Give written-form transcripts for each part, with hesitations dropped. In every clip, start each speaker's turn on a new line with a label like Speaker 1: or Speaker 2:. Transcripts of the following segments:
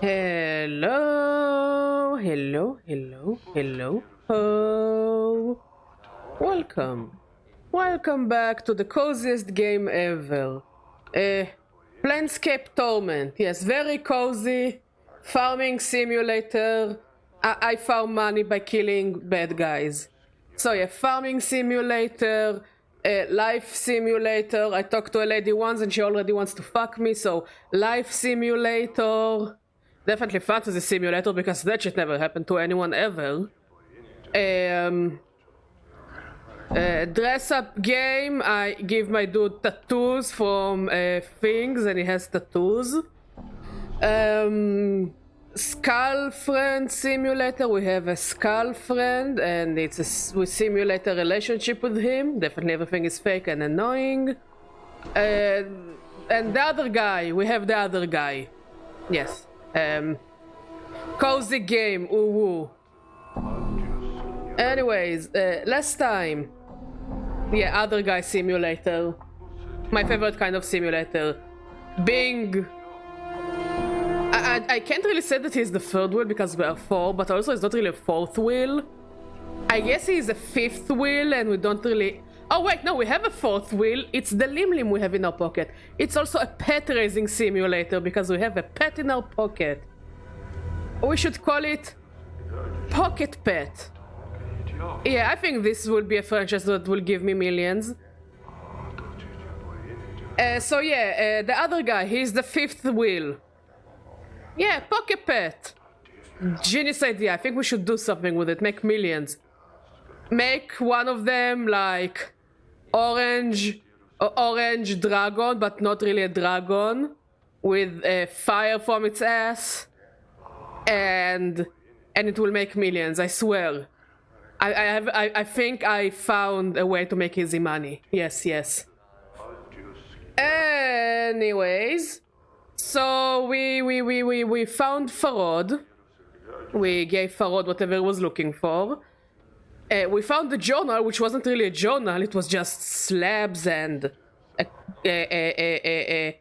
Speaker 1: Hello, hello, hello, hello. Oh, welcome back to the coziest game ever. Planescape Torment. Yes, very cozy. Farming simulator. I farm money by killing bad guys. So yeah, farming simulator. Life simulator. I talked to a lady once and she already wants to fuck me. So life simulator. Definitely fantasy simulator because that shit never happened to anyone ever. Dress up game. I give my dude tattoos from things and he has tattoos. Skull friend simulator. We have a skull friend and we simulate a relationship with him. Definitely everything is fake and annoying. And the other guy. We have the other guy. Yes. Cozy game, UwU. Anyways, last time. Yeah, other guy simulator. My favorite kind of simulator. Bing. I can't really say that he's the third wheel because we are four, but also it's not really a fourth wheel. I guess he's a fifth wheel and we don't really... Oh wait, no, we have a fourth wheel. It's the Lim we have in our pocket. It's also a pet raising simulator because we have a pet in our pocket. We should call it Pocket Pet. Yeah, I think this will be a franchise that will give me millions. So yeah, the other guy, he's the fifth wheel. Yeah, Pocket Pet. Genius idea. I think we should do something with it. Make millions. Make one of them like orange dragon, but not really a dragon, with fire from its ass, and it will make millions. I swear. I think I found a way to make easy money. Yes. Anyways, so we found Farod. We gave Farod whatever he was looking for. We found the journal, which wasn't really a journal. It was just slabs and the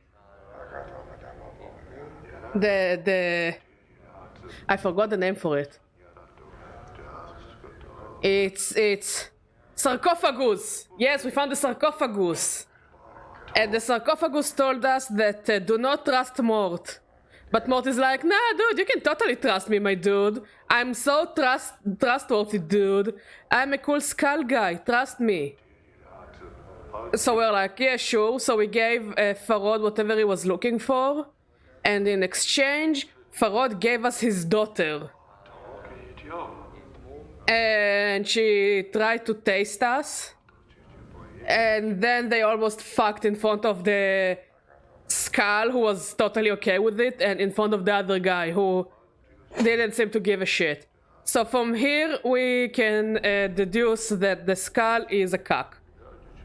Speaker 1: I forgot the name for it. It's sarcophagus. Yes, we found the sarcophagus. And the sarcophagus told us that do not trust Mort. But Mort is like, nah, dude, you can totally trust me, my dude. I'm so trustworthy, dude. I'm a cool skull guy, trust me. So we're like, yeah, sure. So we gave Farod whatever he was looking for. And in exchange, Farod gave us his daughter. And she tried to taste us. And then they almost fucked in front of the skull, who was totally okay with it, and in front of the other guy who didn't seem to give a shit. So from here we can deduce that the skull is a cock.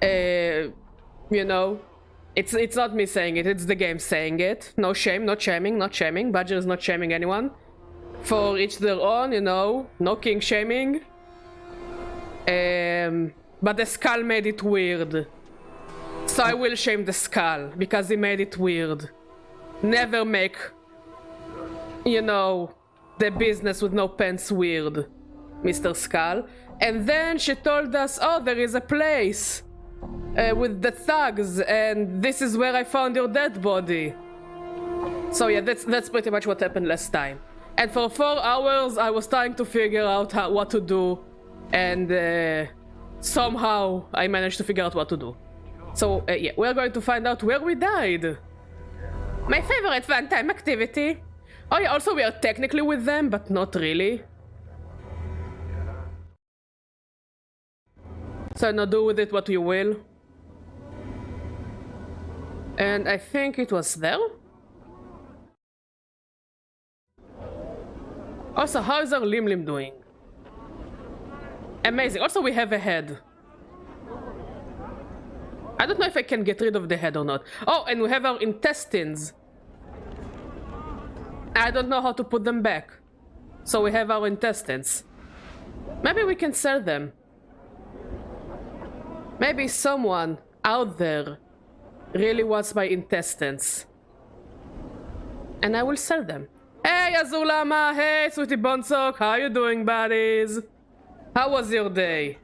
Speaker 1: You know, it's not me saying it, it's the game saying it. No shame, not shaming, not shaming. Badger is not shaming anyone. For each their own, you know, no king shaming. But the skull made it weird. So I will shame the skull, because he made it weird. Never make, you know, the business with no pants weird, Mr. Skull. And then she told us, oh, there is a place with the thugs, and this is where I found your dead body. So yeah, that's pretty much what happened last time. And for 4 hours I was trying to figure out what to do, and somehow I managed to figure out what to do. So yeah, we're going to find out where we died. My favorite fun-time activity. Oh yeah, also we are technically with them, but not really. So now do with it what you will. And I think it was there? Also, how is our Lim doing? Amazing. Also, we have a head. I don't know if I can get rid of the head or not. Oh, and we have our intestines. I don't know how to put them back. So we have our intestines. Maybe we can sell them. Maybe someone out there really wants my intestines. And I will sell them. Hey, Azulama! Hey, Sweetie Bonsok! How you doing, buddies? How was your day?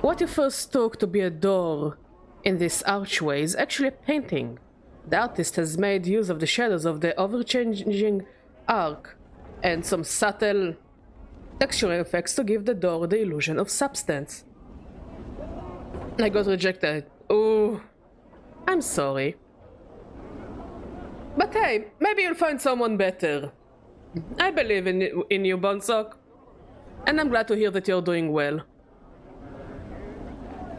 Speaker 1: What you first took to be a door in this archway is actually a painting. The artist has made use of the shadows of the overchanging arc and some subtle texturing effects to give the door the illusion of substance. I got rejected. Ooh, I'm sorry. But hey, maybe you'll find someone better. I believe in you, Bonsok. And I'm glad to hear that you're doing well.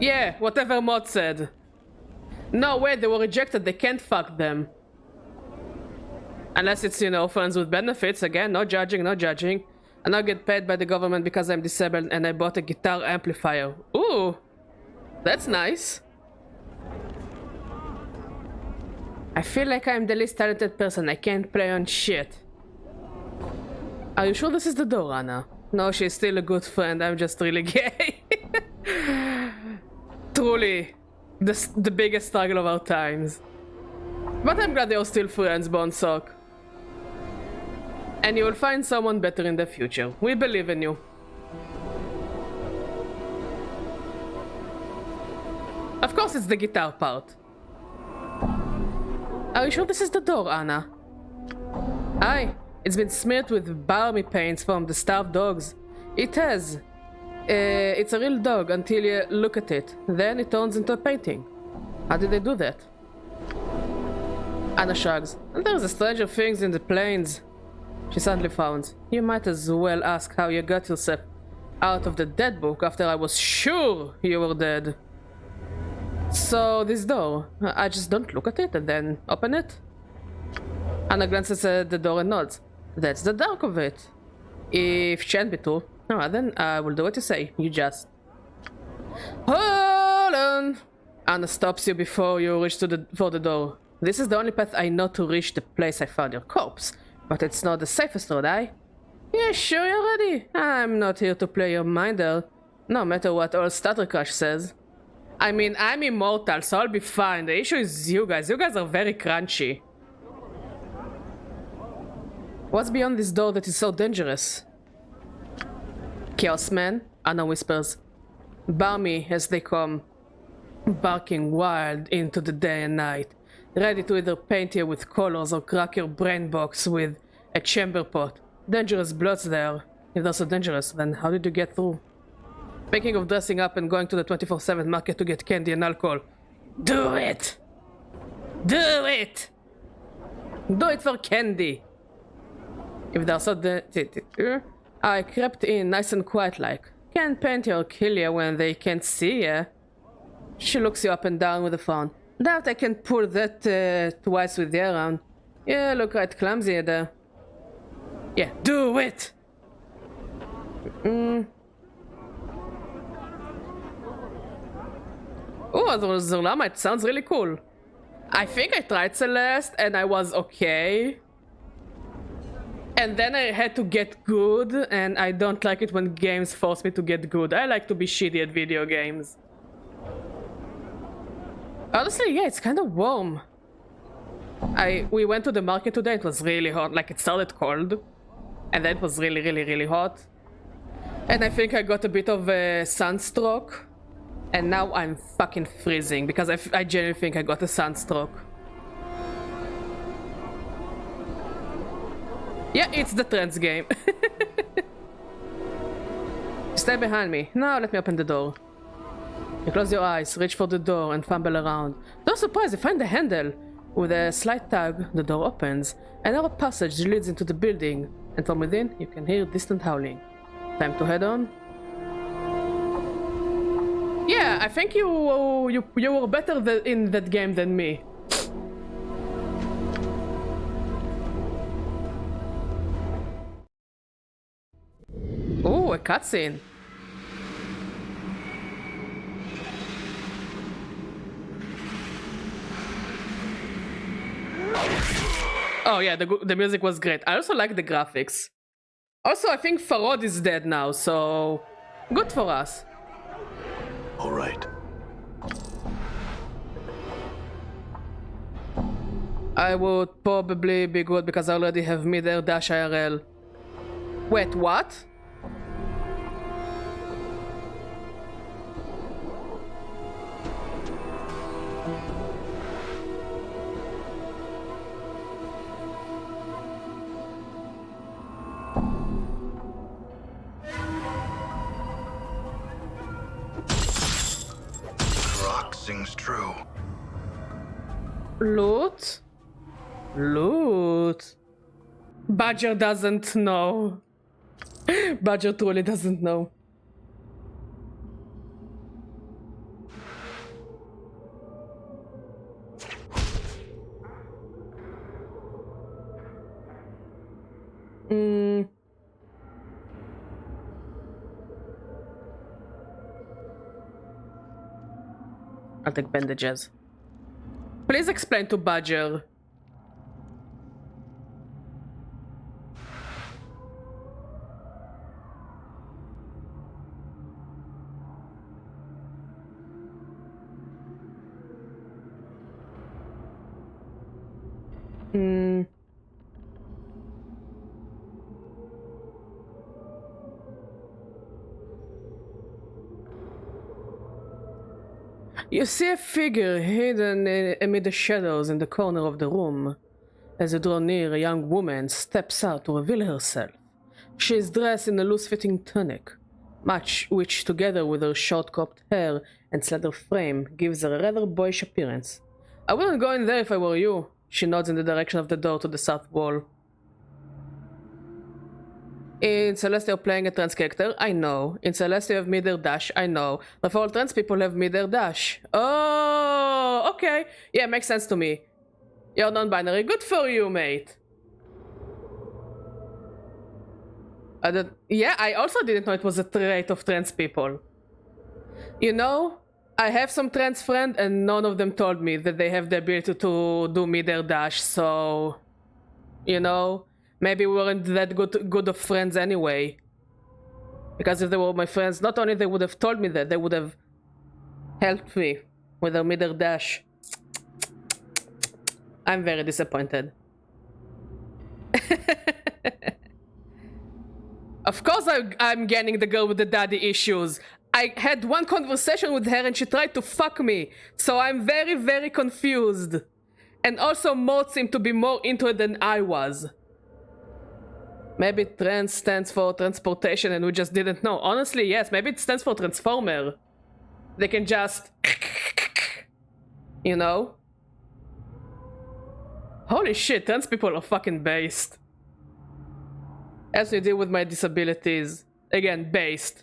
Speaker 1: Yeah, whatever Mod said. No, wait, they were rejected, they can't fuck them. Unless it's, you know, friends with benefits. Again, no judging, no judging. I now get paid by the government because I'm disabled and I bought a guitar amplifier. Ooh, that's nice. I feel like I'm the least talented person. I can't play on shit. Are you sure this is the door, Anna? No, she's still a good friend. I'm just really gay. Truly, the biggest struggle of our times. But I'm glad you're still friends, Bonsok. And you will find someone better in the future. We believe in you. Of course it's the guitar part. Are you sure this is the door, Anna? Aye, it's been smeared with balmy paints from the starved dogs. It has. It's a real dog until you look at it. Then it turns into a painting. How did they do that? Anna shrugs. There's a stranger things in the plains. She suddenly frowns. You might as well ask how you got yourself out of the dead book after I was sure you were dead. So this door, I just don't look at it and then open it? Anna glances at the door and nods. That's the dark of it. If it can't be true, then I will do what you say. You just... Hold on! Anna stops you before you reach for the door. This is the only path I know to reach the place I found your corpse. But it's not the safest road, eh? Yeah, sure you're ready. I'm not here to play your minder. No matter what old Stutter Crush says. I mean, I'm immortal, so I'll be fine. The issue is you guys. You guys are very crunchy. What's beyond this door that is so dangerous? Chaos Man, Anna whispers. Balmy as they come, barking wild into the day and night, ready to either paint you with colors or crack your brain box with a chamber pot. Dangerous bloods there. If they're so dangerous, then how did you get through? Speaking of dressing up and going to the 24/7 market to get candy and alcohol. Do it! Do it! Do it for candy! If they're so I crept in nice and quiet like. Can't paint you or kill you when they can't see you. She looks you up and down with a frown. Doubt I can pull that twice with you around. Yeah, look right clumsy there. Yeah, do it! Oh, Zulama, it sounds really cool. I think I tried Celeste and I was okay. And then I had to get good, and I don't like it when games force me to get good. I like to be shitty at video games. Honestly, yeah, it's kind of warm. We went to the market today, it was really hot. Like, it started cold, and then it was really, really, really hot. And I think I got a bit of a sunstroke. And now I'm fucking freezing, because I genuinely think I got a sunstroke. Yeah, it's the trends game. Stay behind me. Now let me open the door. You close your eyes, reach for the door, and fumble around. No surprise, you find the handle. With a slight tug, the door opens. A narrow passage leads into the building, and from within, you can hear distant howling. Time to head on. Yeah, I think you were better in that game than me. Oh, a cutscene. Oh yeah, the music was great. I also like the graphics. Also, I think Farod is dead now, so good for us.
Speaker 2: All right.
Speaker 1: I would probably be good because I already have mid-air dash IRL. Wait, what?
Speaker 2: Rock sings true.
Speaker 1: Loot? Loot? Badger doesn't know. Badger truly doesn't know. I'll take bandages. Please explain to Badger. You see a figure hidden amid the shadows in the corner of the room. As you draw near, a young woman steps out to reveal herself. She is dressed in a loose-fitting tunic, which, together with her short cropped hair and slender frame, gives her a rather boyish appearance. I wouldn't go in there if I were you. She nods in the direction of the door to the south wall. In Celeste, you're playing a trans character? I know. In Celeste, you have mid-air dash? I know. But for all trans people have mid-air dash. Oh, okay. Yeah, makes sense to me. You're non-binary. Good for you, mate. Yeah, I also didn't know it was a trait of trans people. You know, I have some trans friends and none of them told me that they have the ability to do mid-air dash, so... You know... Maybe we weren't that good of friends anyway. Because if they were my friends, not only they would have told me that, they would have helped me with their mid-air dash. I'm very disappointed. Of course I'm getting the girl with the daddy issues. I had one conversation with her and she tried to fuck me. So I'm very, very confused. And also Maud seemed to be more into it than I was. Maybe trans stands for transportation and we just didn't know. Honestly, yes, maybe it stands for transformer. They can just... You know? Holy shit, trans people are fucking based. As we deal with my disabilities. Again, based.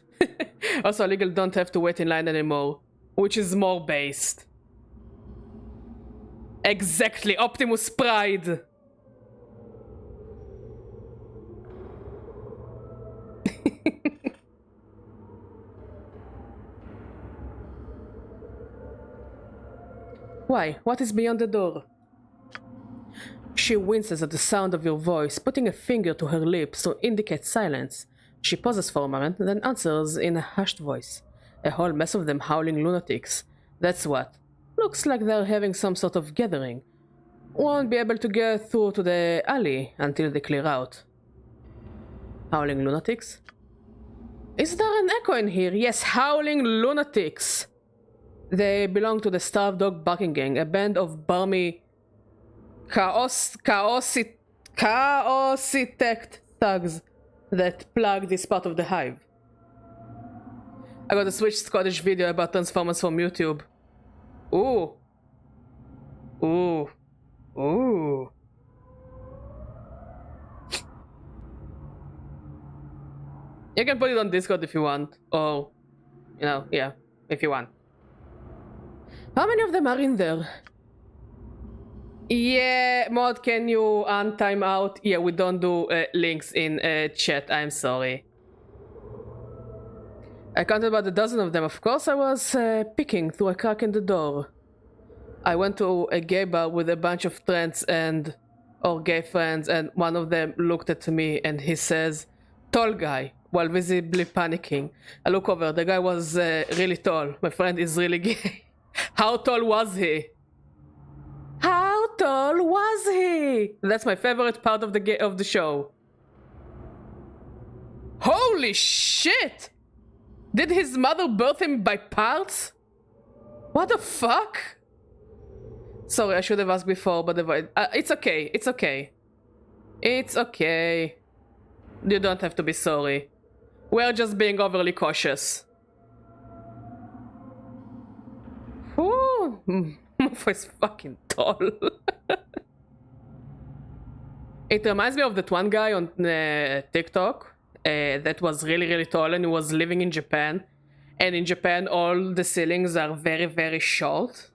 Speaker 1: Also, legal don't have to wait in line anymore. Which is more based. Exactly, Optimus Pride. Why? What is beyond the door? She winces at the sound of your voice, putting a finger to her lips to indicate silence. She pauses for a moment, then answers in a hushed voice. A whole mess of them howling lunatics. That's what. Looks like they're having some sort of gathering. Won't be able to get through to the alley until they clear out. Howling lunatics? Is there an echo in here? Yes, howling lunatics! They belong to the Starved Dog Barking Gang, a band of barmy chaositect thugs that plug this part of the hive. I got a Switch Scottish video about Transformers from YouTube. Ooh. Ooh. Ooh. You can put it on Discord if you want, or, you know, yeah, if you want. How many of them are in there? Yeah, Mod, can you time out? Yeah, we don't do links in chat, I'm sorry. I counted about a dozen of them. Of course I was peeking through a crack in the door. I went to a gay bar with a bunch of trans or gay friends, and one of them looked at me and he says, "Tall guy," while visibly panicking. I look over, the guy was really tall. My friend is really gay. How tall was he? How tall tall was he? That's my favorite part of the show. Holy shit! Did his mother birth him by parts? What the fuck? Sorry, I should have asked before, but it's okay. It's okay. It's okay. You don't have to be sorry. We're just being overly cautious. Whew. Mofo is fucking tall. It reminds me of that one guy on TikTok that was really, really tall and he was living in Japan. And in Japan, all the ceilings are very, very short.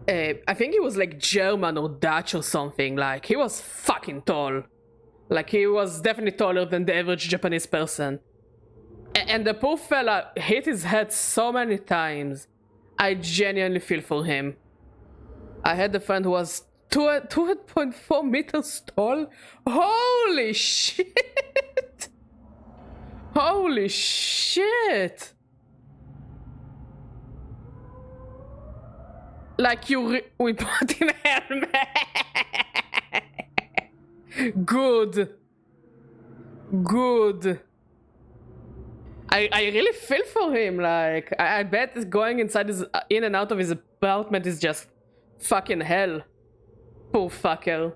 Speaker 1: I think he was like German or Dutch or something. Like, he was fucking tall. Like, he was definitely taller than the average Japanese person. And the poor fella hit his head so many times. I genuinely feel for him. I had a friend who was 2.4 meters tall. Holy shit! Holy shit! Like we put him helmet. Good. Good. I really feel for him. Like I bet going inside his in and out of his apartment is just fucking hell. Poor fucker.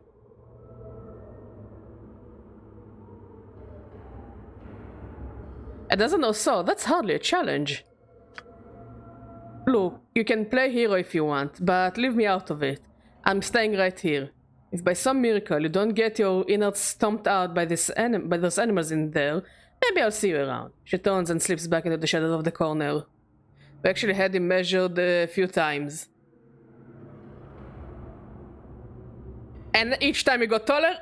Speaker 1: It doesn't know so. That's hardly a challenge. Look, you can play hero if you want, but leave me out of it. I'm staying right here. If by some miracle you don't get your innards stomped out by those animals in there, maybe I'll see you around. She turns and slips back into the shadows of the corner. We actually had him measured a few times. And each time he got taller.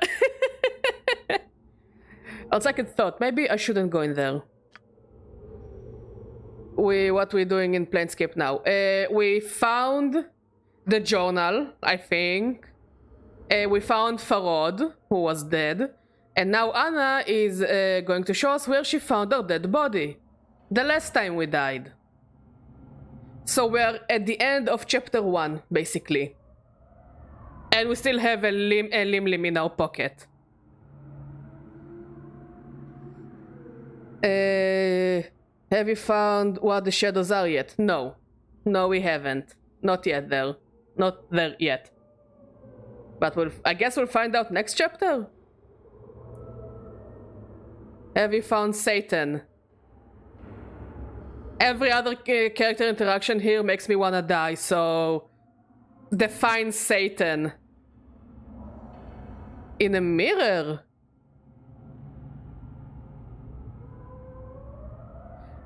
Speaker 1: On second thought, maybe I shouldn't go in there. What we're doing in Planescape now. We found the journal, I think. We found Farod, who was dead. And now Anna is going to show us where she found her dead body. The last time we died. So we're at the end of chapter 1, basically. And we still have a limb in our pocket. Have you found what the shadows are yet? No. No, we haven't. Not yet there. Not there yet. But I guess we'll find out next chapter. Have you found Satan? Every other character interaction here makes me wanna die, so... Define Satan. In a mirror?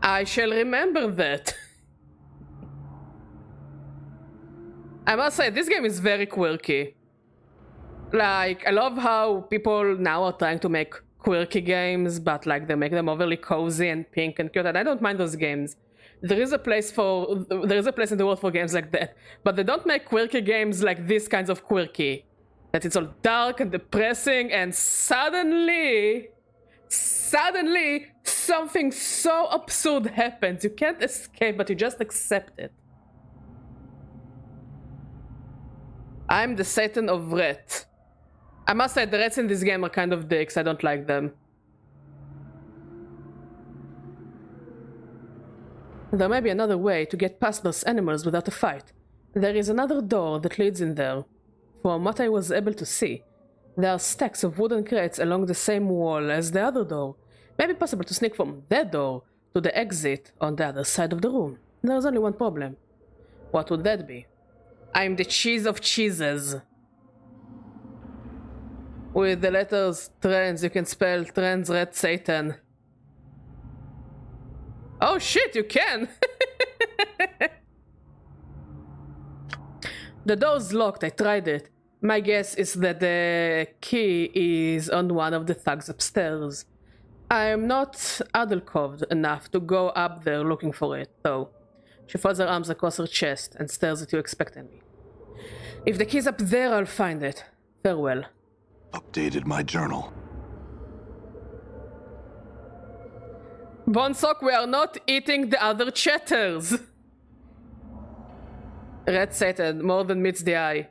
Speaker 1: I shall remember that. I must say, this game is very quirky. Like, I love how people now are trying to make quirky games, but like they make them overly cozy and pink and cute, and I don't mind those games. There is a place in the world for games like that, but they don't make quirky games like this kinds of quirky. That it's all dark and depressing, and suddenly, something so absurd happens. You can't escape, but you just accept it. I'm the Satan of Ret. I must say, the rats in this game are kind of dicks. I don't like them. There may be another way to get past those animals without a fight. There is another door that leads in there. From what I was able to see, there are stacks of wooden crates along the same wall as the other door. Maybe possible to sneak from that door to the exit on the other side of the room. There's only one problem. What would that be? I'm the cheese of cheeses. With the letters trans, you can spell trans red Satan. Oh shit, you can! The door's locked, I tried it. My guess is that the key is on one of the thugs upstairs. I'm not adult-coved enough to go up there looking for it, though. She folds her arms across her chest and stares at you expectantly. If the key's up there, I'll find it. Farewell.
Speaker 2: Updated my journal.
Speaker 1: Bonsok, we are not eating the other chatters. Red Satan, more than meets the eye.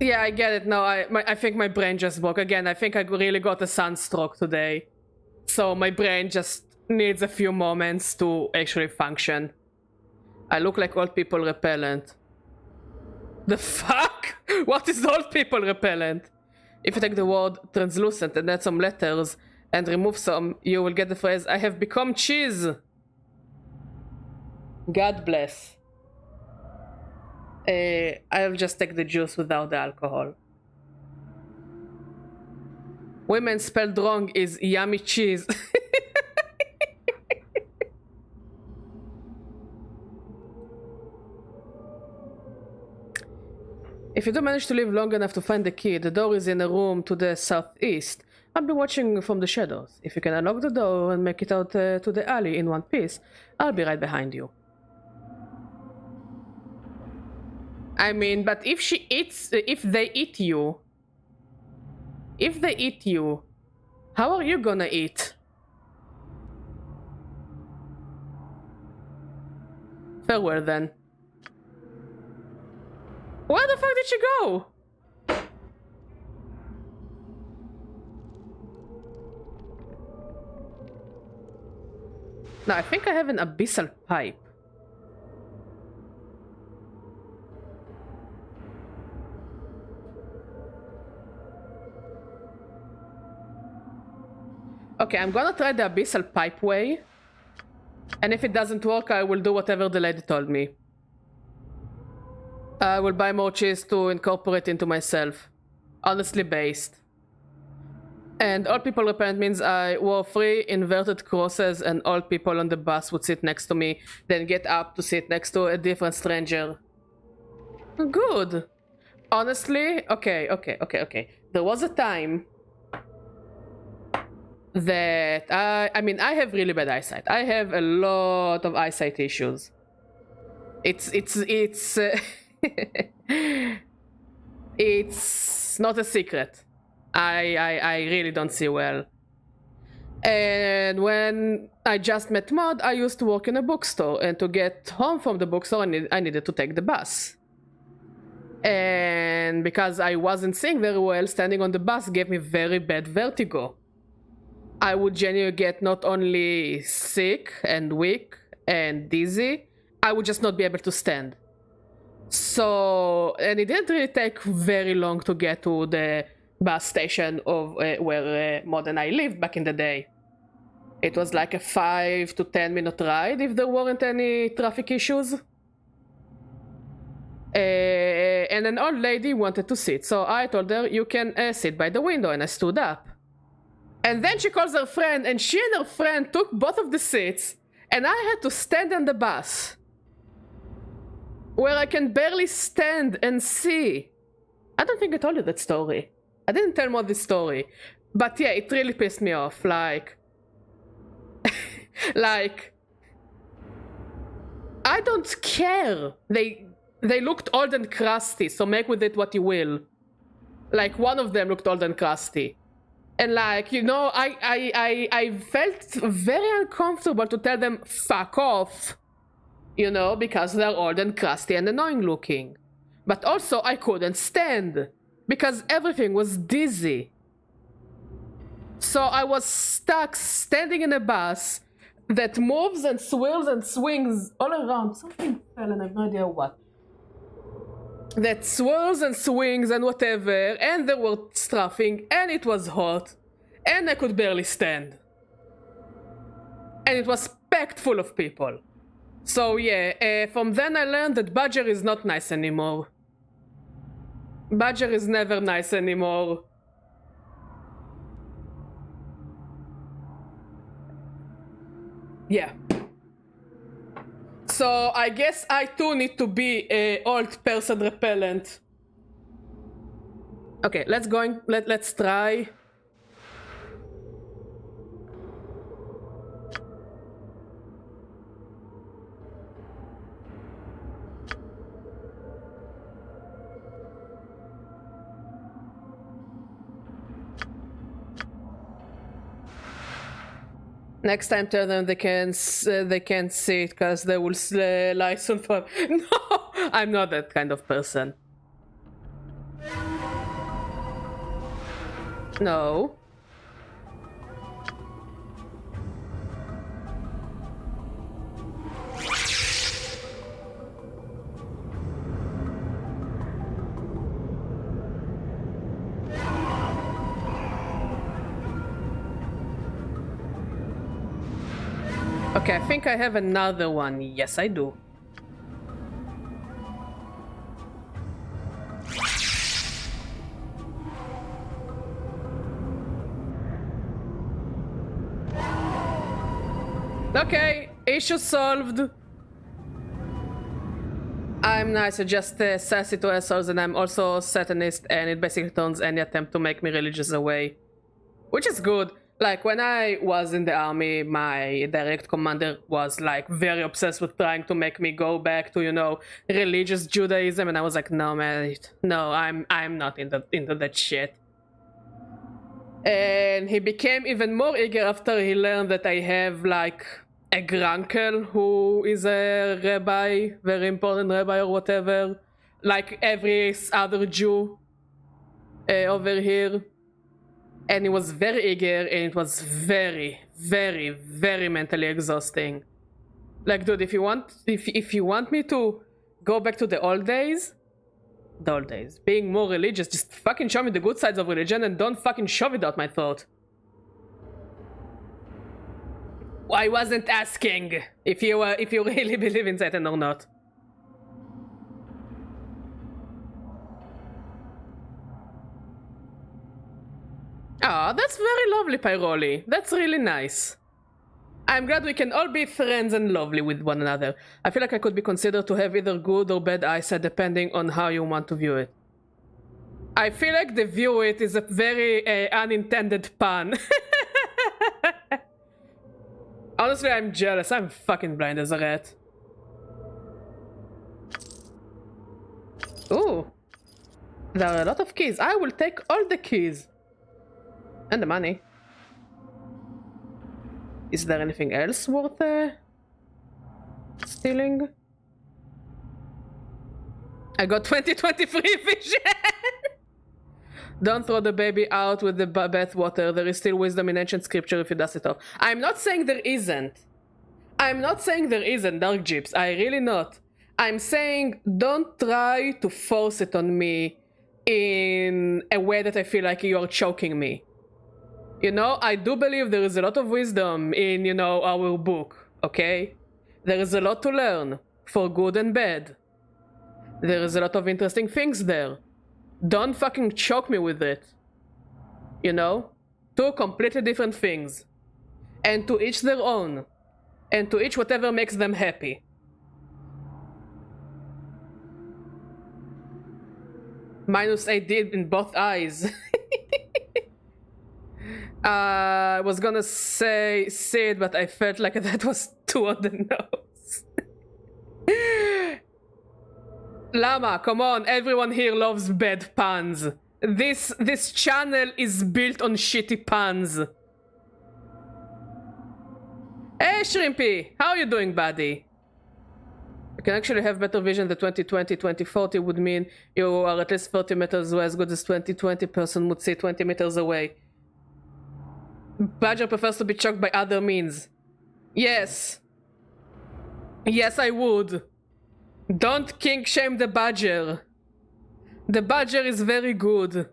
Speaker 1: Yeah, I get it. No, I think my brain just broke again. I think I really got a sunstroke today, so my brain just needs a few moments to actually function. I look like old people repellent. The fuck? What is old people repellent? If you take the word translucent and add some letters and remove some, you will get the phrase, I have become cheese. God bless. I'll just take the juice without the alcohol. Women spelled wrong is yummy cheese. If you do manage to live long enough to find the key, the door is in a room to the southeast. I'll be watching from the shadows. If you can unlock the door and make it out to the alley in one piece, I'll be right behind you. I mean, but if they eat you, how are you gonna eat? Farewell then. Where the fuck did she go? No, I think I have an abyssal pipe. Okay, I'm gonna try the abyssal pipe way. And if it doesn't work, I will do whatever the lady told me. I will buy more cheese to incorporate into myself. Honestly based. And old people repellent means I wore 3 inverted crosses and old people on the bus would sit next to me, then get up to sit next to a different stranger. Good. Honestly, okay. There was a time that I mean, I have really bad eyesight. I have a lot of eyesight issues. It's it's not a secret. I really don't see well. And when I just met Mod, I used to work in a bookstore, and to get home from the bookstore, I needed to take the bus. And because I wasn't seeing very well, standing on the bus gave me very bad vertigo. I would genuinely get not only sick and weak and dizzy, I would just not be able to stand. So, and it didn't really take very long to get to the bus station of where Mod and I lived back in the day. It was like a 5 to 10 minute ride if there weren't any traffic issues. And an old lady wanted to sit, so I told her, you can sit by the window, and I stood up. And then she calls her friend, and she and her friend took both of the seats, and I had to stand on the bus, where I can barely stand and see. I don't think I told you that story. I didn't tell Mod this story. But yeah, it really pissed me off, like... like... I don't care. They looked old and crusty, so make with it what you will. Like, one of them looked old and crusty. And like, you know, I felt very uncomfortable to tell them, fuck off. You know, because they're old and crusty and annoying looking. But also, I couldn't stand, because everything was dizzy. So I was stuck standing in a bus that moves and swirls and swings all around. Something fell and I have no idea what. That swirls and swings and whatever, and there were stuffing, and it was hot, and I could barely stand. And it was packed full of people. So yeah, from then I learned that Badger is not nice anymore. Badger is never nice anymore. Yeah. So I guess I too need to be a old person repellent. Okay, let's try. Next time, tell them they can't see it because they will lie soon for. No, I'm not that kind of person. No. Okay, I think I have another one. Yes, I do. Okay, issue solved. I'm nice, I just sassy to assholes, and I'm also Satanist, and it basically turns any attempt to make me religious away. Which is good. Like, when I was in the army, my direct commander was, like, very obsessed with trying to make me go back to, you know, religious Judaism, and I was like, no, man, no, I'm not into that shit. And he became even more eager after he learned that I have, like, a gruncle who is a rabbi, very important rabbi or whatever, like every other Jew over here. And he was very eager, and it was very, very, very mentally exhausting. Like, dude, if you want me to go back to the old days, being more religious, just fucking show me the good sides of religion and don't fucking shove it out my throat. I wasn't asking if you really believe in Satan or not. Ah, that's very lovely, Pyroli. That's really nice. I'm glad we can all be friends and lovely with one another. I feel like I could be considered to have either good or bad eyesight depending on how you want to view it. I feel like the view it is a very unintended pun. Honestly, I'm jealous. I'm fucking blind as a rat. Ooh. There are a lot of keys. I will take all the keys. And the money. Is there anything else worth stealing? I got 2023 vision! Don't throw the baby out with the bathwater. There is still wisdom in ancient scripture if you dust it off. I'm not saying there isn't. I'm not saying there isn't, Dark Gyps. I really not. I'm saying don't try to force it on me in a way that I feel like you are choking me. You know, I do believe there is a lot of wisdom in, you know, our book, okay? There is a lot to learn, for good and bad. There is a lot of interesting things there. Don't fucking choke me with it. You know? Two completely different things. And to each their own. And to each whatever makes them happy. -8 did in both eyes. I was gonna say Sid, but I felt like that was too on the nose. Llama, come on, everyone here loves bad puns. This channel is built on shitty puns. Hey Shrimpy, how are you doing, buddy? You can actually have better vision. The 2020, 2040 would mean you are at least 30 meters away, as good as 2020 person would see 20 meters away. Badger prefers to be choked by other means. Yes. Yes, I would. Don't kink shame the badger. The badger is very good.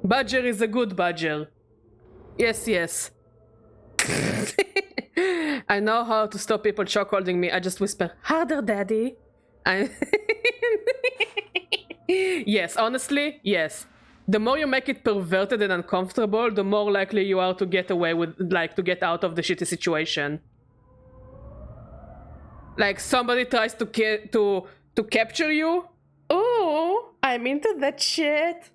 Speaker 1: Badger is a good badger. Yes, yes. I know how to stop people chokeholding me. I just whisper, harder, daddy. Yes, honestly, yes. The more you make it perverted and uncomfortable, the more likely you are to get away with, like, to get out of the shitty situation. Like, somebody tries to capture you. Oh, I'm into that shit.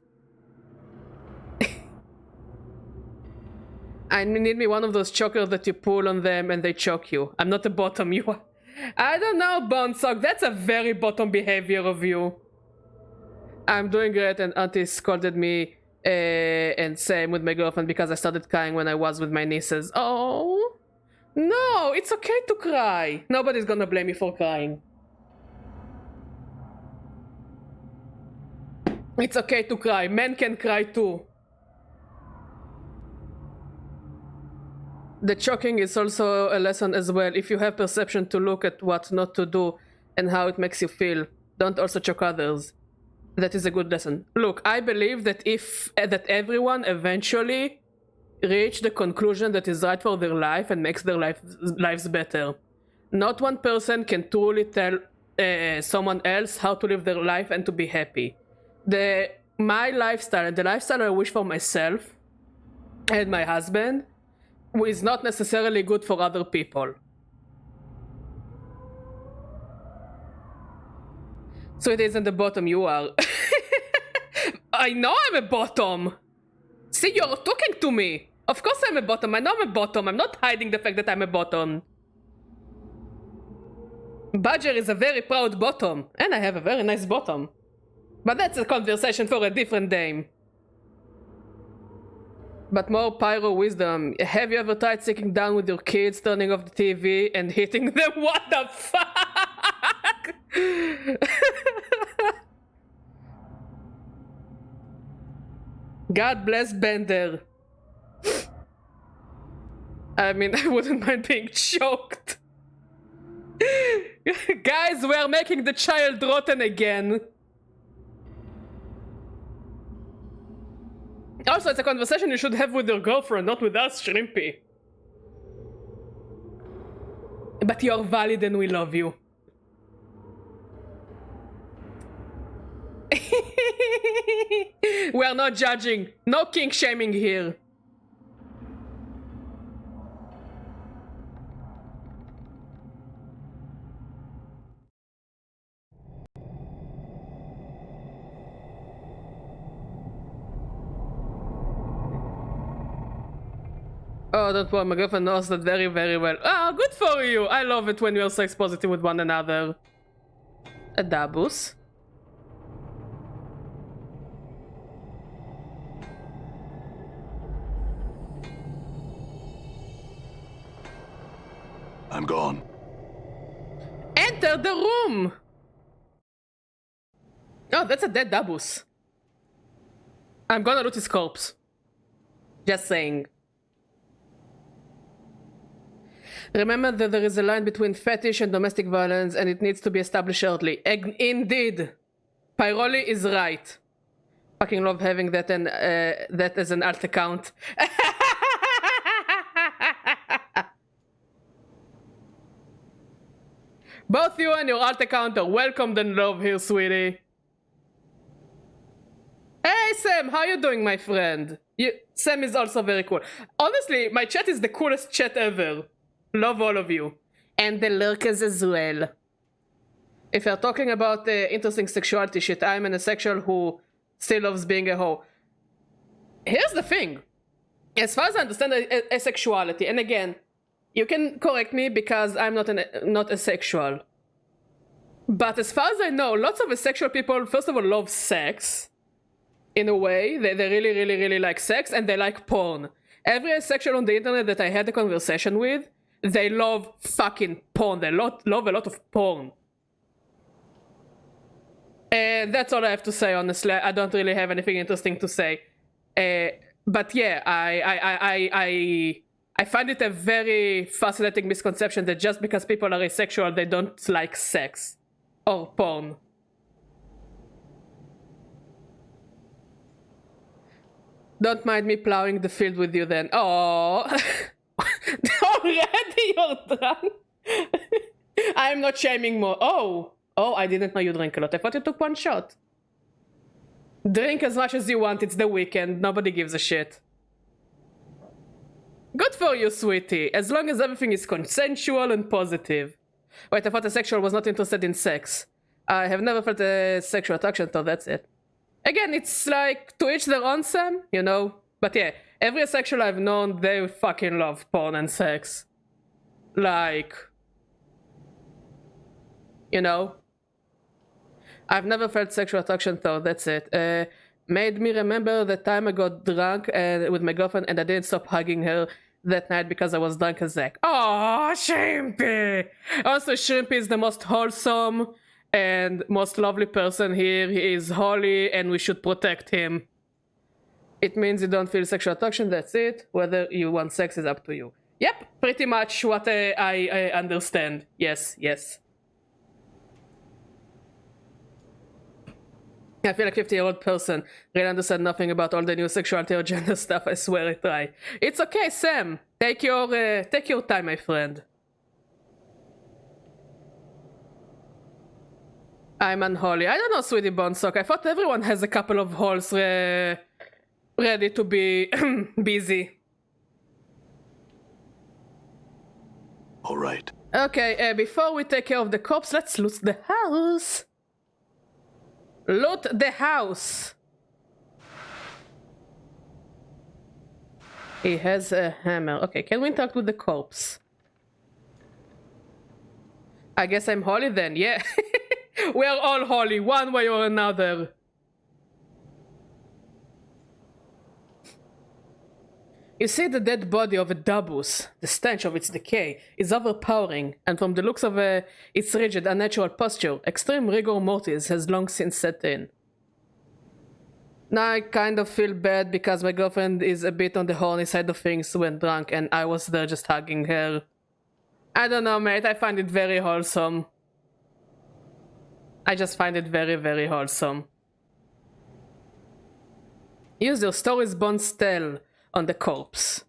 Speaker 1: I need me one of those chokers that you pull on them and they choke you. I'm not a bottom, you are. I don't know, Bonesock. That's a very bottom behavior of you. I'm doing great, and Auntie scolded me, and same with my girlfriend because I started crying when I was with my nieces. Oh, no, it's okay to cry. Nobody's gonna blame you for crying. It's okay to cry. Men can cry too. The choking is also a lesson as well. If you have perception to look at what not to do and how it makes you feel, don't also choke others. That is a good lesson. Look, I believe that that everyone eventually reach the conclusion that is right for their life and makes their lives better. Not one person can truly tell someone else how to live their life and to be happy. My lifestyle and the lifestyle I wish for myself and my husband is not necessarily good for other people. So it isn't the bottom you are. I know I'm a bottom. See, you're talking to me. Of course I'm a bottom. I know I'm a bottom. I'm not hiding the fact that I'm a bottom. Badger is a very proud bottom. And I have a very nice bottom. But that's a conversation for a different day. But more pyro wisdom. Have you ever tried sitting down with your kids, turning off the TV and hitting them? What the fuck? God bless Bender. I mean, I wouldn't mind being choked. Guys, we are making the child rotten again. Also, it's a conversation you should have with your girlfriend, not with us, Shrimpy. But you're valid and we love you. We are not judging. No kink shaming here. Oh, don't worry, my girlfriend knows that very, very well. Oh, good for you! I love it when you're sex positive with one another. A Dabus.
Speaker 2: I'm gone.
Speaker 1: Enter the room! Oh, that's a dead Dabus. I'm gonna loot his corpse. Just saying. Remember that there is a line between fetish and domestic violence, and it needs to be established shortly. Indeed. Pyroli is right. Fucking love having that and that as an alt account. Both you and your alt account are welcomed and loved here, sweetie. Hey Sam, how you doing, my friend? Sam is also very cool. Honestly, my chat is the coolest chat ever. Love all of you. And the lurkers as well. If you're talking about interesting sexuality shit, I'm an asexual who still loves being a hoe. Here's the thing. As far as I understand asexuality, and again, you can correct me because I'm not asexual. But as far as I know, lots of asexual people, first of all, love sex. In a way, they really, really, really like sex, and they like porn. Every asexual on the internet that I had a conversation with, they love fucking porn. They love a lot of porn. And that's all I have to say, honestly. I don't really have anything interesting to say. But yeah, I find it a very fascinating misconception that just because people are asexual, they don't like sex or porn. Don't mind me plowing the field with you then. Oh, already you're drunk? I'm not shaming more. Oh, I didn't know you drink a lot. I thought you took one shot. Drink as much as you want. It's the weekend. Nobody gives a shit. Good for you, sweetie. As long as everything is consensual and positive. Wait, I thought a sexual was not interested in sex. I have never felt a sexual attraction, so that's it. Again, it's like to each their own, Sam, you know? But yeah, every asexual I've known, they fucking love porn and sex. Like, you know? I've never felt sexual attraction, though, that's it. Made me remember the time I got drunk with my girlfriend and I didn't stop hugging her that night because I was drunk as heck. Oh, Shrimpy! Also, Shrimpy is the most wholesome and most lovely person here. He is holy and we should protect him. It means you don't feel sexual attraction, that's it. Whether you want sex is up to you. Yep, pretty much what I understand. Yes, yes. I feel like 50-year-old person really understand nothing about all the new sexuality or gender stuff. I swear I try. It's okay, Sam. Take your time, my friend. I'm unholy. I don't know, sweetie Bonesock. I thought everyone has a couple of holes ready to be busy.
Speaker 2: All right.
Speaker 1: Okay, before we take care of the corpse, let's loot the house. Loot the house. He has a hammer. Okay, can we interact with the corpse? I guess I'm holy then, yeah. We are all holy, one way or another. You see the dead body of a Dabus. The stench of its decay is overpowering, and from the looks of its rigid, unnatural posture, extreme rigor mortis has long since set in. Now I kind of feel bad because my girlfriend is a bit on the horny side of things when drunk, and I was there just hugging her. I don't know, mate, I find it very wholesome. I just find it very, very wholesome. Use your story's bond spell on the corpse.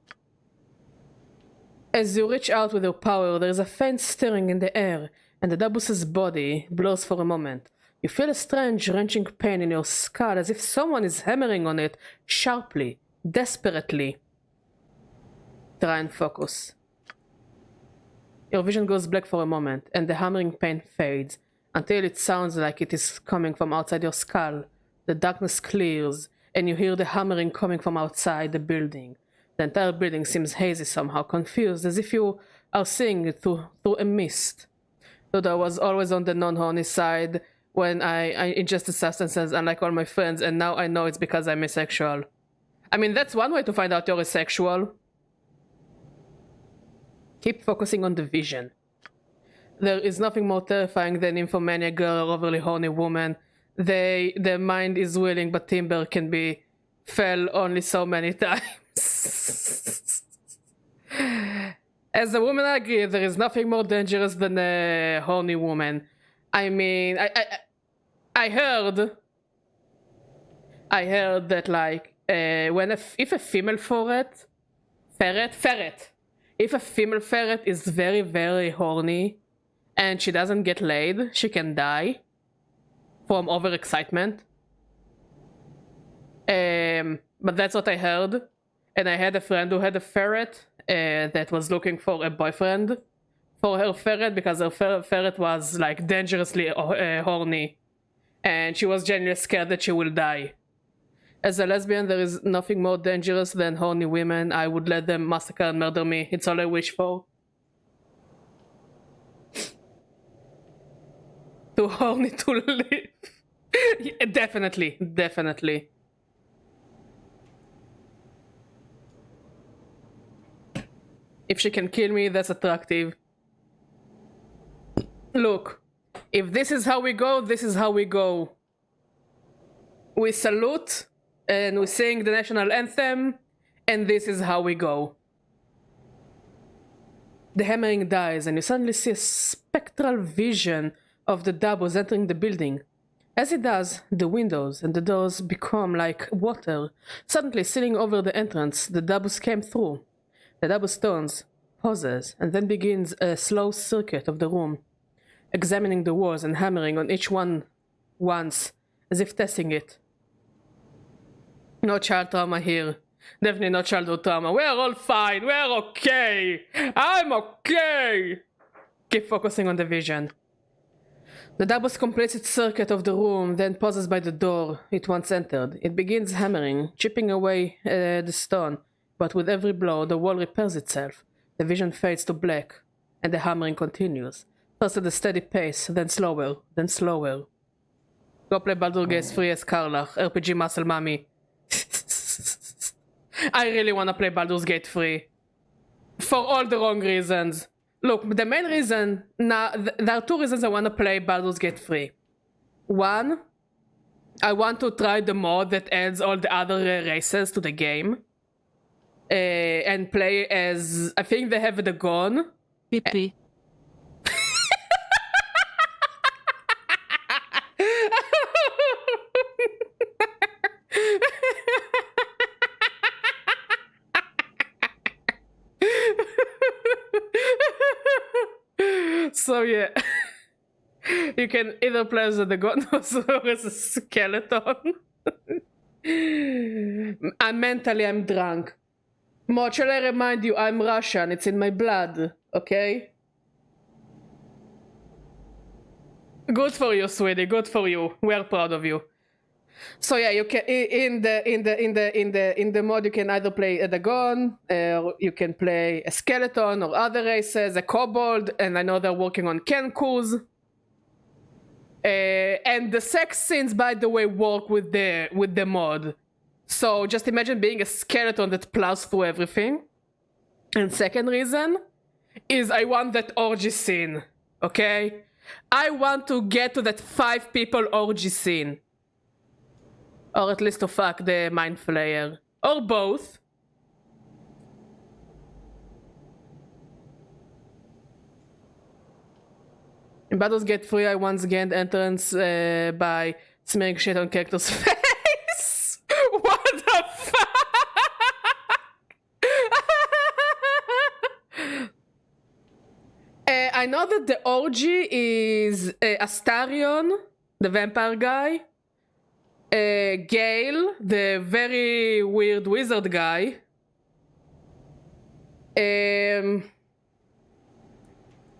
Speaker 1: As you reach out with your power, there is a faint stirring in the air, and the Dabus's body blows for a moment. You feel a strange, wrenching pain in your skull, as if someone is hammering on it sharply, desperately. Try and focus. Your vision goes black for a moment, and the hammering pain fades, until it sounds like it is coming from outside your skull. The darkness clears, and you hear the hammering coming from outside the building. The entire building seems hazy somehow, confused, as if you are seeing it through a mist. Though I was always on the non-horny side when I ingested substances, unlike all my friends, and now I know it's because I'm asexual. I mean, that's one way to find out you're asexual. Keep focusing on the vision. There is nothing more terrifying than nymphomaniac girl or overly horny woman. Their mind is willing, but timber can be fell only so many times. As a woman, I agree, there is nothing more dangerous than a horny woman. I mean, I heard that, like, if a female ferret, if a female ferret is very, very horny and she doesn't get laid, she can die from overexcitement. But that's what I heard. And I had a friend who had a ferret that was looking for a boyfriend for her ferret because her ferret was like dangerously horny. And she was genuinely scared that she will die. As a lesbian, there is nothing more dangerous than horny women. I would let them massacre and murder me. It's all I wish for. Too horny to live. Yeah, definitely, definitely. If she can kill me, that's attractive. Look, if this is how we go, this is how we go. We salute, and we sing the national anthem, and this is how we go. The hammering dies, and you suddenly see a spectral vision of the Dabus entering the building. As it does, the windows and the doors become like water. Suddenly, sitting over the entrance, the Dabus came through. The Dabus turns, pauses, and then begins a slow circuit of the room, examining the walls and hammering on each one once, as if testing it. No child trauma here. Definitely no childhood trauma. We're all fine. We're okay. I'm okay. Keep focusing on the vision. The Dabus completes its circuit of the room, then pauses by the door it once entered. It begins hammering, chipping away the stone, but with every blow, the wall repairs itself. The vision fades to black, and the hammering continues. First at a steady pace, then slower, then slower. Go play Baldur Gates free as Karlach, RPG muscle mommy. I really wanna play Baldur's Gate free. For all the wrong reasons. Look, the main reason, now, there are two reasons I want to play Baldur's Gate 3. One, I want to try the mod that adds all the other races to the game. And play as, I think they have the gun.
Speaker 3: Pee-pee.
Speaker 1: So yeah, you can either play as the Gondos or as a skeleton. I'm drunk. Mod, shall I remind you, I'm Russian, it's in my blood, okay? Good for you, sweetie, good for you. We're proud of you. So yeah, you can in the mod you can either play a dragon, or you can play a skeleton or other races, a kobold, and I know they're working on kenkus. And the sex scenes, by the way, work with the mod. So just imagine being a skeleton that plows through everything. And second reason is I want that orgy scene, okay? I want to get to that 5 people orgy scene. Or at least to fuck the Mind Flayer. Or both. In Baldur's Gate 3, I once gained entrance by smearing shit on character's face. What the fuck? I know that the orgy is Astarion, the vampire guy. Gale, the very weird wizard guy. Two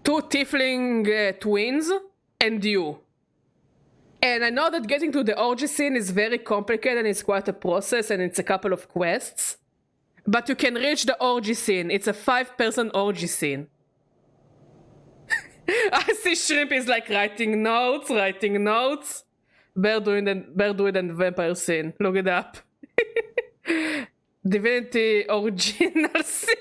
Speaker 1: tiefling twins, and you. And I know that getting to the orgy scene is very complicated and it's quite a process and it's a couple of quests. But you can reach the orgy scene. It's a 5-person orgy scene. I see Shrimp is like writing notes. Bear Druid and Vampire Scene. Look it up. Divinity original scene.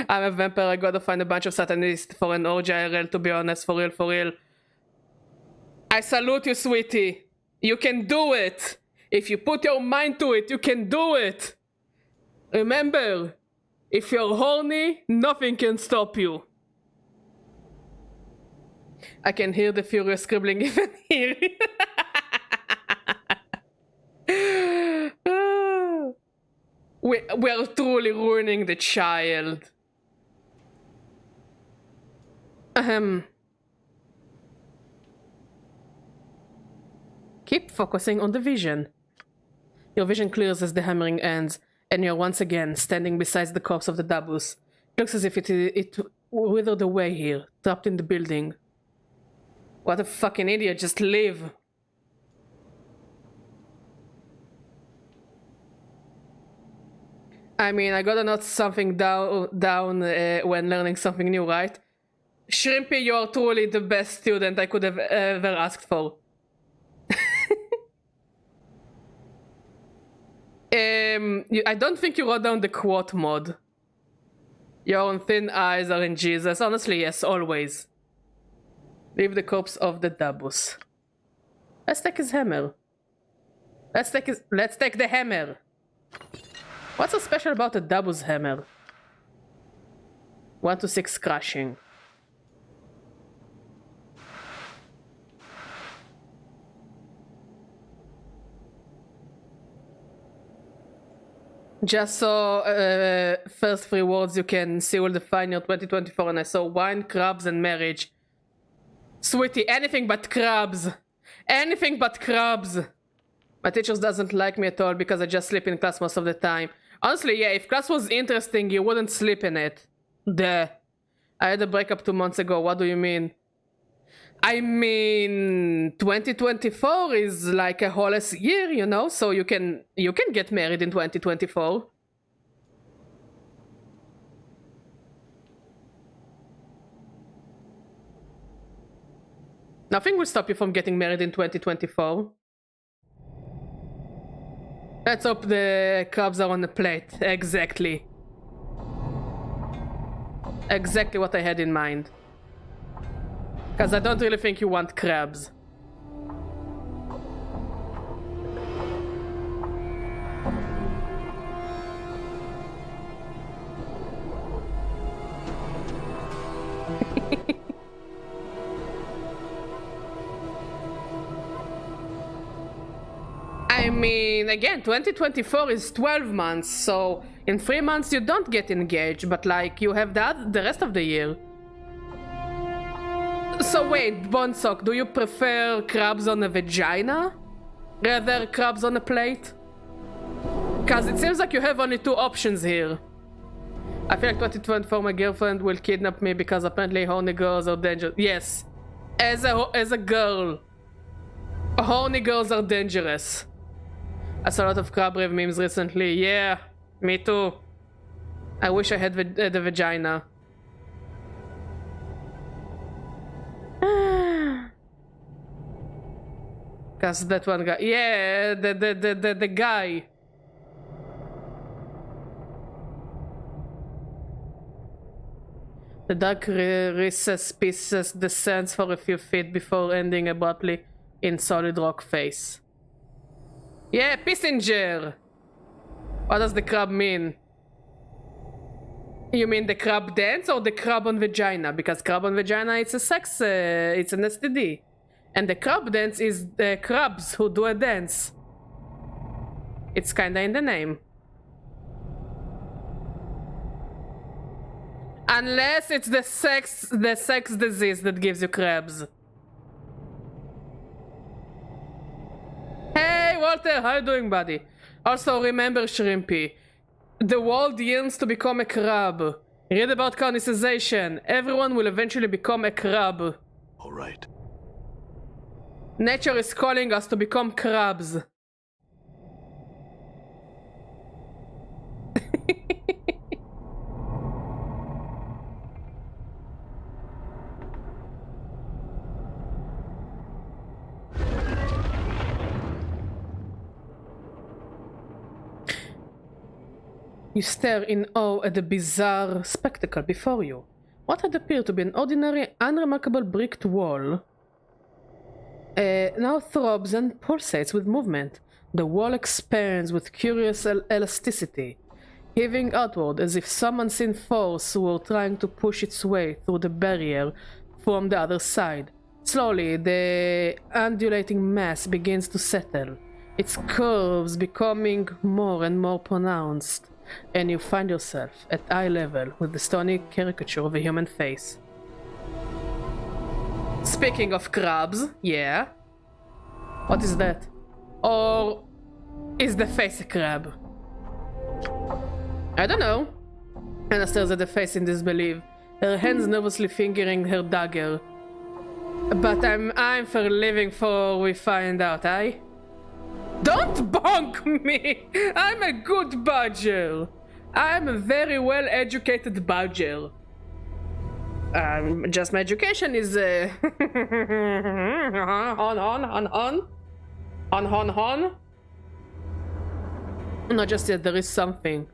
Speaker 1: I'm a vampire. I gotta find a bunch of satanists for an orgy IRL, to be honest. For real. I salute you, sweetie. You can do it. If you put your mind to it, you can do it. Remember, if you're horny, nothing can stop you. I can hear the furious scribbling even here. We are truly ruining the child. Keep focusing on the vision. Your vision clears as the hammering ends, and you're once again standing beside the corpse of the Dabus. It looks as if it withered away here, trapped in the building. What a fucking idiot, just leave. I mean, I gotta note something down when learning something new, right? Shrimpy, you are truly the best student I could have ever asked for. I don't think you wrote down the quote mod. Your own thin eyes are in Jesus. Honestly, yes, always. Leave the corpse of the Dabus. Let's take his hammer. Let's take the hammer. What's so special about the Dabus hammer? 1 to 6 crushing. Just saw first 3 words you can see all the fine year 2024, and I saw wine, crabs, and marriage. Sweetie, anything but crabs. Anything but crabs. My teacher doesn't like me at all because I just sleep in class most of the time. Honestly, yeah, if class was interesting, you wouldn't sleep in it. Duh. I had a breakup 2 months ago, what do you mean? I mean, 2024 is like a whole year, you know, so you can get married in 2024. Nothing will stop you from getting married in 2024. Let's hope the crabs are on the plate. Exactly. exactly what I had in mind. Because I don't really think you want crabs. I mean, again, 2024 is 12 months, so in 3 months you don't get engaged, but like you have the rest of the year. So wait, Bonsock, do you prefer crabs on a vagina? Rather crabs on a plate? Cause it seems like you have only 2 options here. I feel like 2024 my girlfriend will kidnap me because apparently horny girls are dangerous. Yes, as a girl, horny girls are dangerous. I saw a lot of crab rave memes recently. Yeah, me too. I wish I had the vagina. Cause that one guy. Yeah, the guy. The dark recess pieces descends for a few feet before ending abruptly in solid rock face. Yeah, passenger! What does the crab mean? You mean the crab dance or the crab on vagina? Because crab on vagina, it's a sex, it's an STD. And the crab dance is the crabs who do a dance. It's kinda in the name. Unless it's the sex disease that gives you crabs. Hey Walter, how you doing, buddy? Also remember, Shrimpy, the world yearns to become a crab. Read about colonization. Everyone will eventually become a crab.
Speaker 2: All right.
Speaker 1: Nature is calling us to become crabs. You stare in awe at the bizarre spectacle before you. What had appeared to be an ordinary, unremarkable bricked wall now throbs and pulsates with movement. The wall expands with curious elasticity, heaving outward as if some unseen force were trying to push its way through the barrier from the other side. Slowly, the undulating mass begins to settle, its curves becoming more and more pronounced, and you find yourself at eye level with the stony caricature of a human face. Speaking of crabs, yeah. What is that? Or is the face a crab? I don't know. Anna stares at the face in disbelief, her hands nervously fingering her dagger. But I'm for living for we find out, eh? Don't bonk me! I'm a good badger. I'm a very well educated badger. Just my education is on. Not just yet, there is something.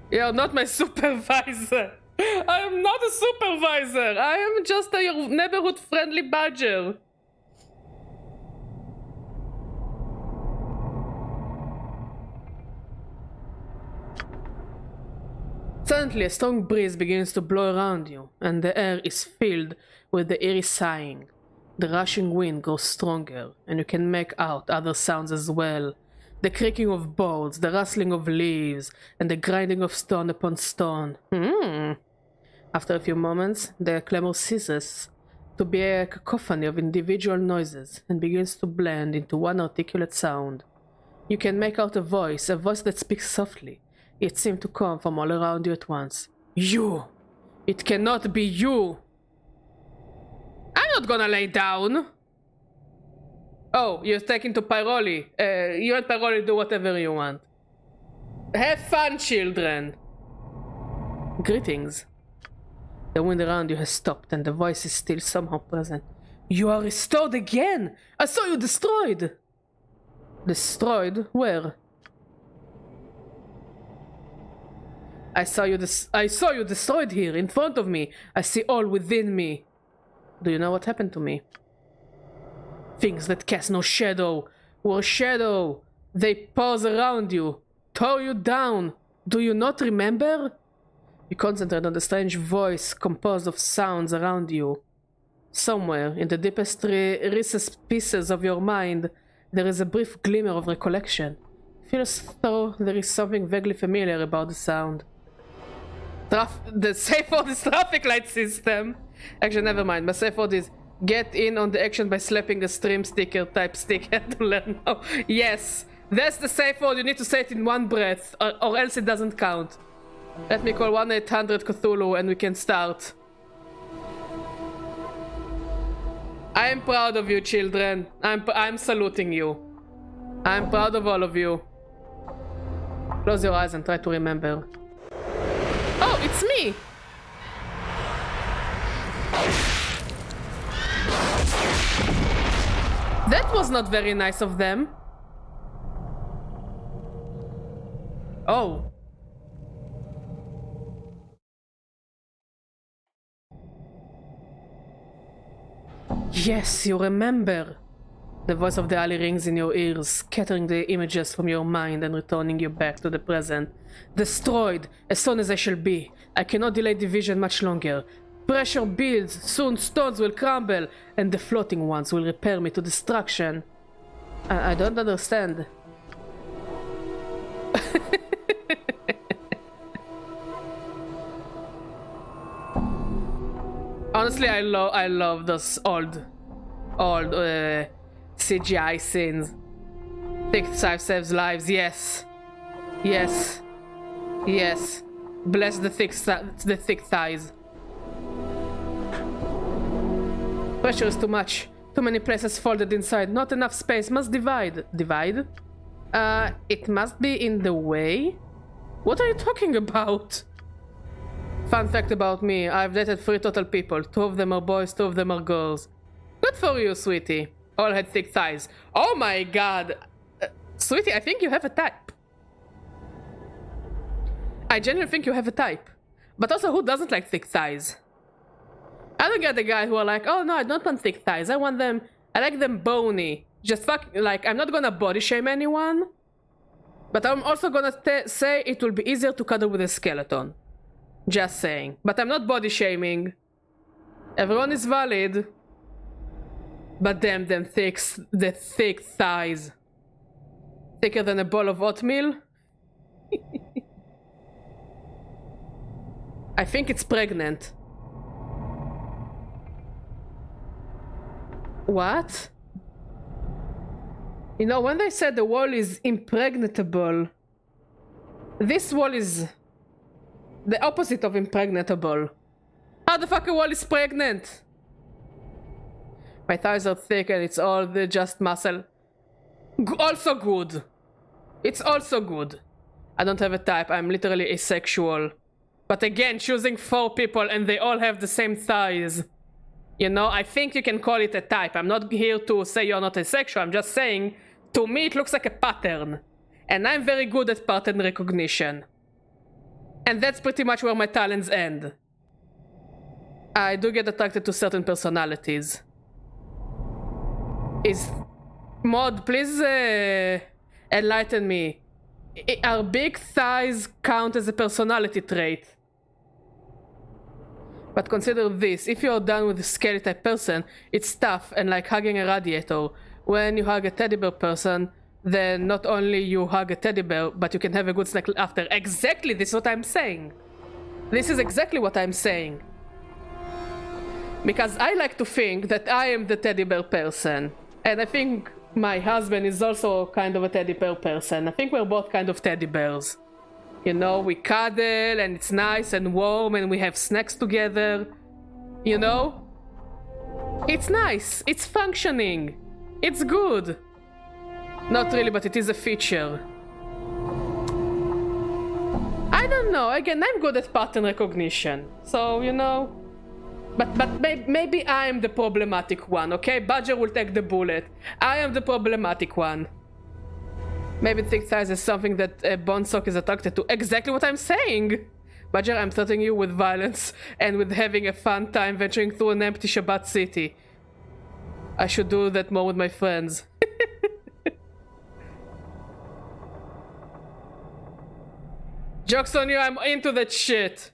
Speaker 1: You're not my supervisor. I am not a supervisor. I am just a neighborhood friendly badger. Suddenly, a strong breeze begins to blow around you, and the air is filled with the eerie sighing. The rushing wind grows stronger, and you can make out other sounds as well. The creaking of boards, the rustling of leaves, and the grinding of stone upon stone. After a few moments, the clamor ceases to be a cacophony of individual noises and begins to blend into one articulate sound. You can make out a voice that speaks softly. It seemed to come from all around you at once. You! It cannot be you! I'm not gonna lay down! Oh, you're taken to Pyroli. You and Pyroli do whatever you want. Have fun, children! Greetings. The wind around you has stopped and the voice is still somehow present. You are restored again! I saw you destroyed! Destroyed? Where? I saw you destroyed here, in front of me. I see all within me. Do you know what happened to me? Things that cast no shadow were shadow. They pause around you, tore you down. Do you not remember? You concentrate on the strange voice composed of sounds around you. Somewhere, in the deepest recessed pieces of your mind, there is a brief glimmer of recollection. Feels though there is something vaguely familiar about the sound. The safe word is traffic light system. Actually, never mind. My safe word is get in on the action by slapping a stream sticker type sticker to learn how. Yes, that's the safe word. You need to say it in one breath, or else it doesn't count. Let me call 1-800 Cthulhu and we can start. I am proud of you, children. I'm saluting you. I'm proud of all of you. Close your eyes and try to remember. Oh, it's me! That was not very nice of them. Oh. Yes, you remember. The voice of the alley rings in your ears, scattering the images from your mind and returning you back to the present. Destroyed, as soon as I shall be. I cannot delay division much longer. Pressure builds, soon stones will crumble, and the floating ones will repair me to destruction. I don't understand. Honestly, I love those old CGI scenes. Thick saves lives, yes. Yes. Yes. Bless the thick thighs. Pressure is too much. Too many places folded inside. Not enough space. Must divide. Divide? It must be in the way? What are you talking about? Fun fact about me. I've dated 3 total people. 2 of them are boys, 2 of them are girls. Good for you, sweetie. All had thick thighs. Oh my god. Sweetie, I think you have a type. I genuinely think you have a type. But also, who doesn't like thick thighs? I don't get the guy who are like, oh no, I don't want thick thighs. I like them bony. Just like, I'm not gonna body shame anyone. But I'm also gonna say it will be easier to cuddle with a skeleton. Just saying. But I'm not body shaming. Everyone is valid. But damn them the thick thighs. Thicker than a bowl of oatmeal. I think it's pregnant. What? You know, when they said the wall is impregnable, this wall is the opposite of impregnable. How the fuck a wall is pregnant? My thighs are thick and it's all just muscle. Also good. It's also good. I don't have a type. I'm literally asexual. But again, choosing 4 people and they all have the same thighs. You know, I think you can call it a type. I'm not here to say you're not asexual. I'm just saying, to me it looks like a pattern. And I'm very good at pattern recognition. And that's pretty much where my talents end. I do get attracted to certain personalities. Mod, please enlighten me. Are big thighs count as a personality trait? But consider this, if you're done with a scaly type person, it's tough and like hugging a radiator. When you hug a teddy bear person, then not only you hug a teddy bear, but you can have a good snack after. Exactly, this is what I'm saying. This is exactly what I'm saying. Because I like to think that I am the teddy bear person. And I think my husband is also kind of a teddy bear person. I think we're both kind of teddy bears. You know, we cuddle and it's nice and warm and we have snacks together. You know? It's nice. It's functioning. It's good. Not really, but it is a feature. I don't know. Again, I'm good at pattern recognition. So, you know. But maybe I am the problematic one, okay? Badger will take the bullet. I am the problematic one. Maybe thick thighs is something that Bonesock is attracted to. Exactly what I'm saying! Badger, I'm threatening you with violence and with having a fun time venturing through an empty Shabbat city. I should do that more with my friends. Joke's on you, I'm into that shit.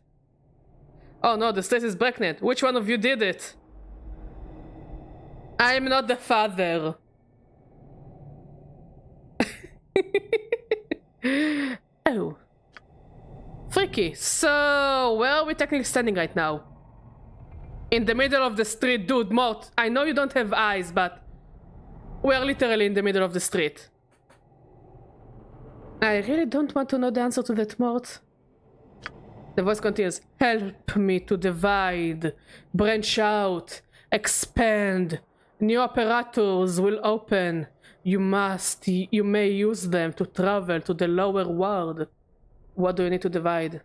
Speaker 1: Oh no, the state is pregnant. Which one of you did it? I'm not the father. Oh. Freaky. So, where are we technically standing right now? In the middle of the street, dude, Mort. I know you don't have eyes, but we're literally in the middle of the street. I really don't want to know the answer to that, Mort. The voice continues. Help me to divide, branch out, expand. New operators will open. You may use them to travel to the lower world. What do you need to divide?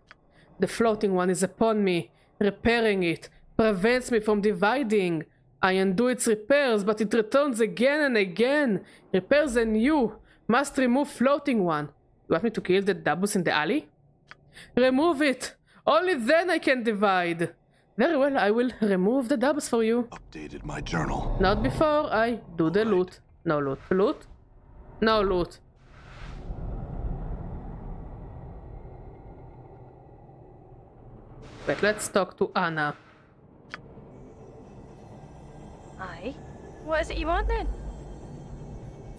Speaker 1: The floating one is upon me. Repairing it prevents me from dividing. I undo its repairs, but it returns again and again. Repairs and you must remove floating one. You want me to kill the Dabus in the alley? Remove it! Only then I can divide. Very well, I will remove the Dabus for you.
Speaker 2: Updated my journal.
Speaker 1: Not before I do the loot. No loot. Loot? No loot. Wait, let's talk to Anna.
Speaker 3: Aye? What is it you want then?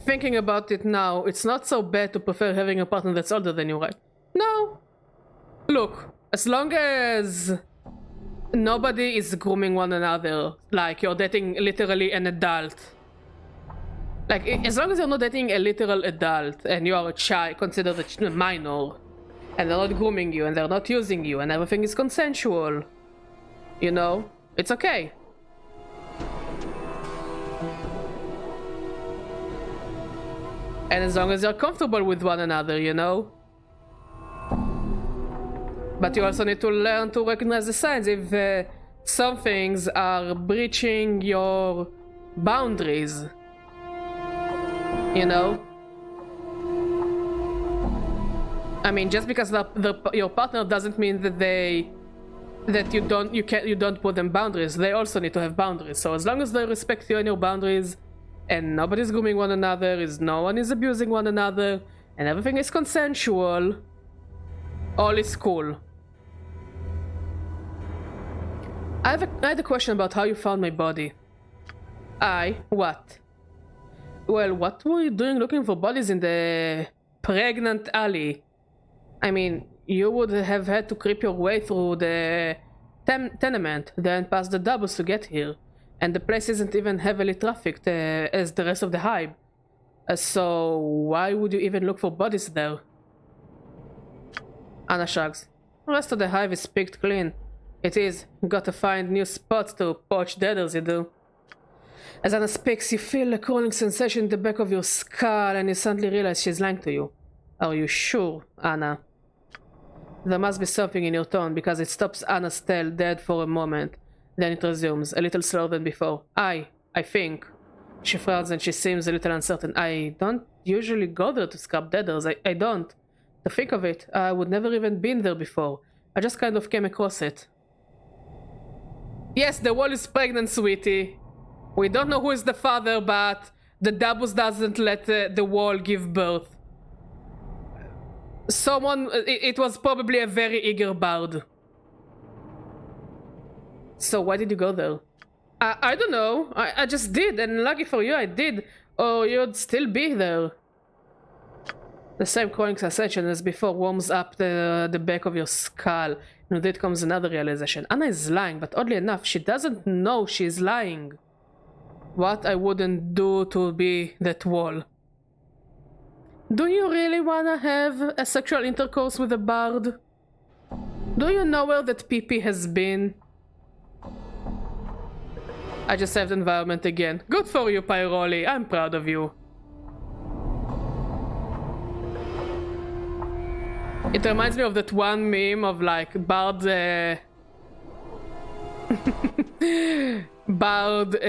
Speaker 1: Thinking about it now, it's not so bad to prefer having a partner that's older than you, right? No. Look, as long as nobody is grooming one another, like you're dating literally an adult. Like, as long as you're not dating a literal adult and you are a child, considered a minor, and they're not grooming you and they're not using you and everything is consensual, you know, it's okay. And as long as you're comfortable with one another, you know. But you also need to learn to recognize the signs if some things are breaching your boundaries. You know? I mean, just because your partner doesn't mean that you don't put them boundaries. They also need to have boundaries. So as long as they respect you and your boundaries, and nobody's grooming one another, no one is abusing one another, and everything is consensual, all is cool. I had a question about how you found my body. What? Well, what were you doing looking for bodies in the pregnant alley? I mean, you would have had to creep your way through the tenement, then past the doubles to get here. And the place isn't even heavily trafficked as the rest of the hive. So why would you even look for bodies there? Anna shrugs. The rest of the hive is picked clean. It is. Gotta find new spots to poach deaders, you do. As Anna speaks, you feel a crawling sensation in the back of your skull and you suddenly realize she's lying to you. Are you sure, Anna? There must be something in your tone because it stops Anna's tale dead for a moment. Then it resumes, a little slower than before. I think. She frowns and she seems a little uncertain. I don't usually go there to scrap deaders. I don't. To think of it, I would never even been there before. I just kind of came across it. Yes, the wall is pregnant, sweetie. We don't know who is the father, but the Dabus doesn't let the wall give birth. It was probably a very eager bard. So why did you go there? I don't know. I just did, and lucky for you I did, or you'd still be there. The same crawling sensation as before warms up the back of your skull. And with it comes another realization. Anna is lying, but oddly enough, she doesn't know she's lying. What I wouldn't do to be that wall. Do you really wanna have a sexual intercourse with a bard? Do you know where that pee-pee has been? I just saved environment again. Good for you, Pyroli. I'm proud of you. It reminds me of that one meme of like Bard Bard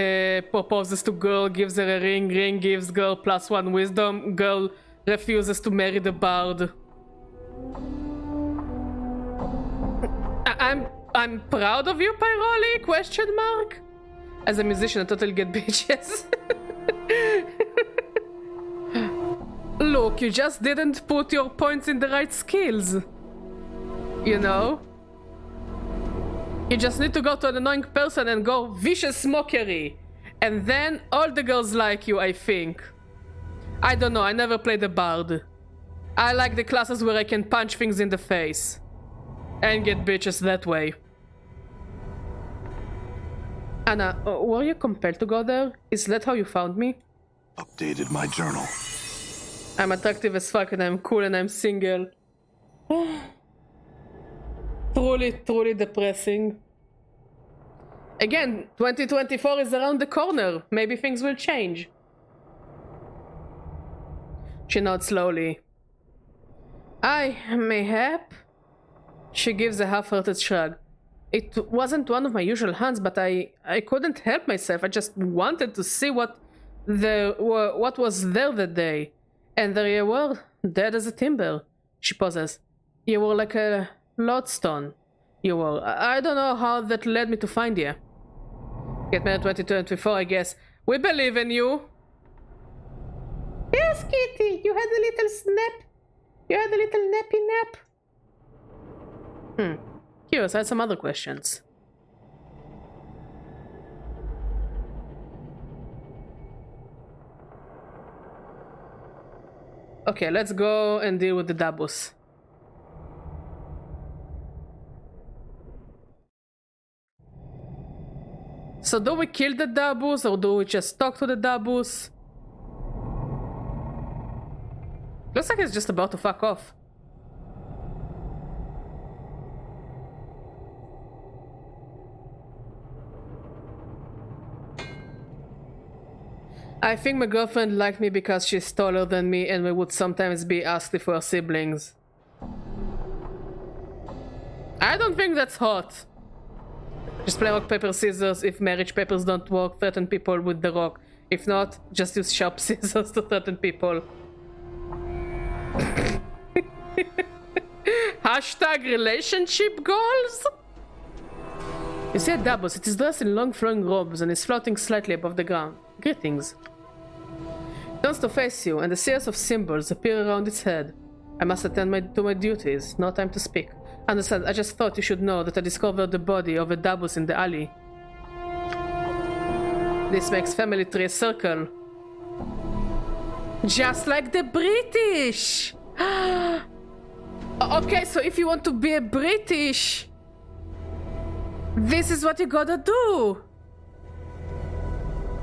Speaker 1: proposes to girl, gives her a ring, ring gives girl +1 wisdom, girl refuses to marry the bard. I'm proud of you, Pyroli? Question mark? As a musician, I totally get bitches. Look, you just didn't put your points in the right skills. You know? You just need to go to an annoying person and go vicious mockery. And then all the girls like you, I think. I don't know, I never played a bard. I like the classes where I can punch things in the face. And get bitches that way. Anna, were you compelled to go there? Is that how you found me?
Speaker 2: Updated my journal.
Speaker 1: I'm attractive as fuck and I'm cool and I'm single. Truly depressing. Again, 2024 is around the corner. Maybe things will change. She nods slowly. Mayhap? She gives a half-hearted shrug. It wasn't one of my usual hunts, but I couldn't help myself. I just wanted to see what was there that day. And there you were, dead as a timber. She pauses. You were like a lodestone. You were. I don't know how that led me to find you. Get married 2024, I guess. We believe in you. Yes, Kitty, you had a little snap. You had a little nappy nap. Curious, I had some other questions. Okay, let's go and deal with the Dabus. So do we kill the Dabus or do we just talk to the Dabus? Looks like he's just about to fuck off. I think my girlfriend liked me because she's taller than me and we would sometimes be asked if we're siblings. I don't think that's hot. Just play rock, paper, scissors. If marriage papers don't work, threaten people with the rock. If not, just use sharp scissors to threaten people. Hashtag relationship goals? You see a Dabus. It is dressed in long flowing robes and is floating slightly above the ground. Greetings. It turns to face you, and a series of symbols appear around its head. I must attend to my duties. No time to speak. Understand, I just thought you should know that I discovered the body of a Dabus in the alley. This makes family tree a circle. Just like the British! Okay, so if you want to be a British, this is what you gotta do!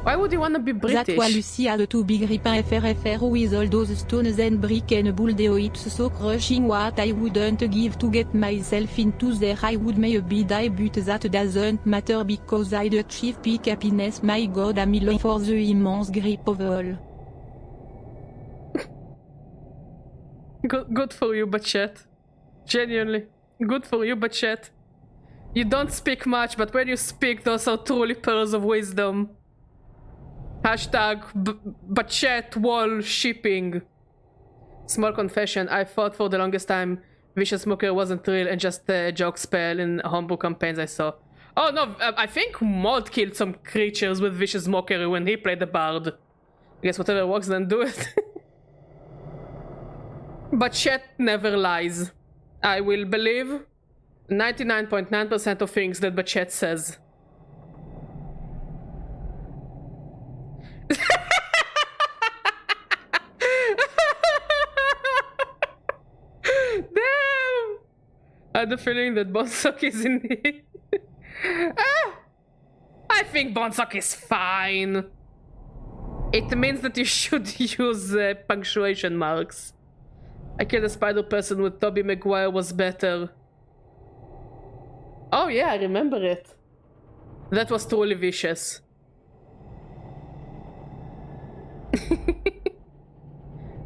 Speaker 1: Why would you want to be British?
Speaker 4: That was Lucia the too big rip FRFR with all those stones and brick and bullets so crushing what I wouldn't give to get myself into there. I would maybe die, but that doesn't matter because I'd achieve peak happiness. My god, I'm in love for the immense grip of all.
Speaker 1: Good for you, Bachet. Genuinely. Good for you, Bachet. You don't speak much, but when you speak, those are truly pearls of wisdom. Hashtag Bachet wall shipping. Small confession, I thought for the longest time Vicious Smoker wasn't real and just a joke spell in homebrew campaigns I saw. Oh no, I think Mod killed some creatures with Vicious Mockery when he played the Bard. I guess whatever works, then do it. But Chet never lies. I will believe 99.9% of things that Bachet says. Damn! I had the feeling that Bonsok is in it. I think Bonsok is fine. It means that you should use punctuation marks. I killed a spider person with Tobey Maguire was better. Oh yeah, I remember it. That was truly vicious.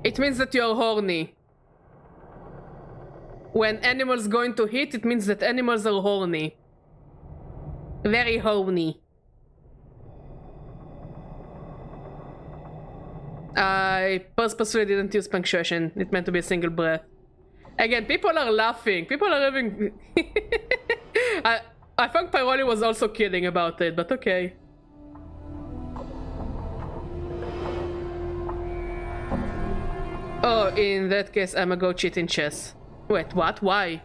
Speaker 1: It means that you're horny. When animals going to hit, it means that animals are horny. Very horny. I purposely didn't use punctuation. It meant to be a single breath. Again, people are laughing. People are having... I think Pyroli was also kidding about it, but okay. Oh, in that case, I'ma go cheat in chess. Wait, what? Why?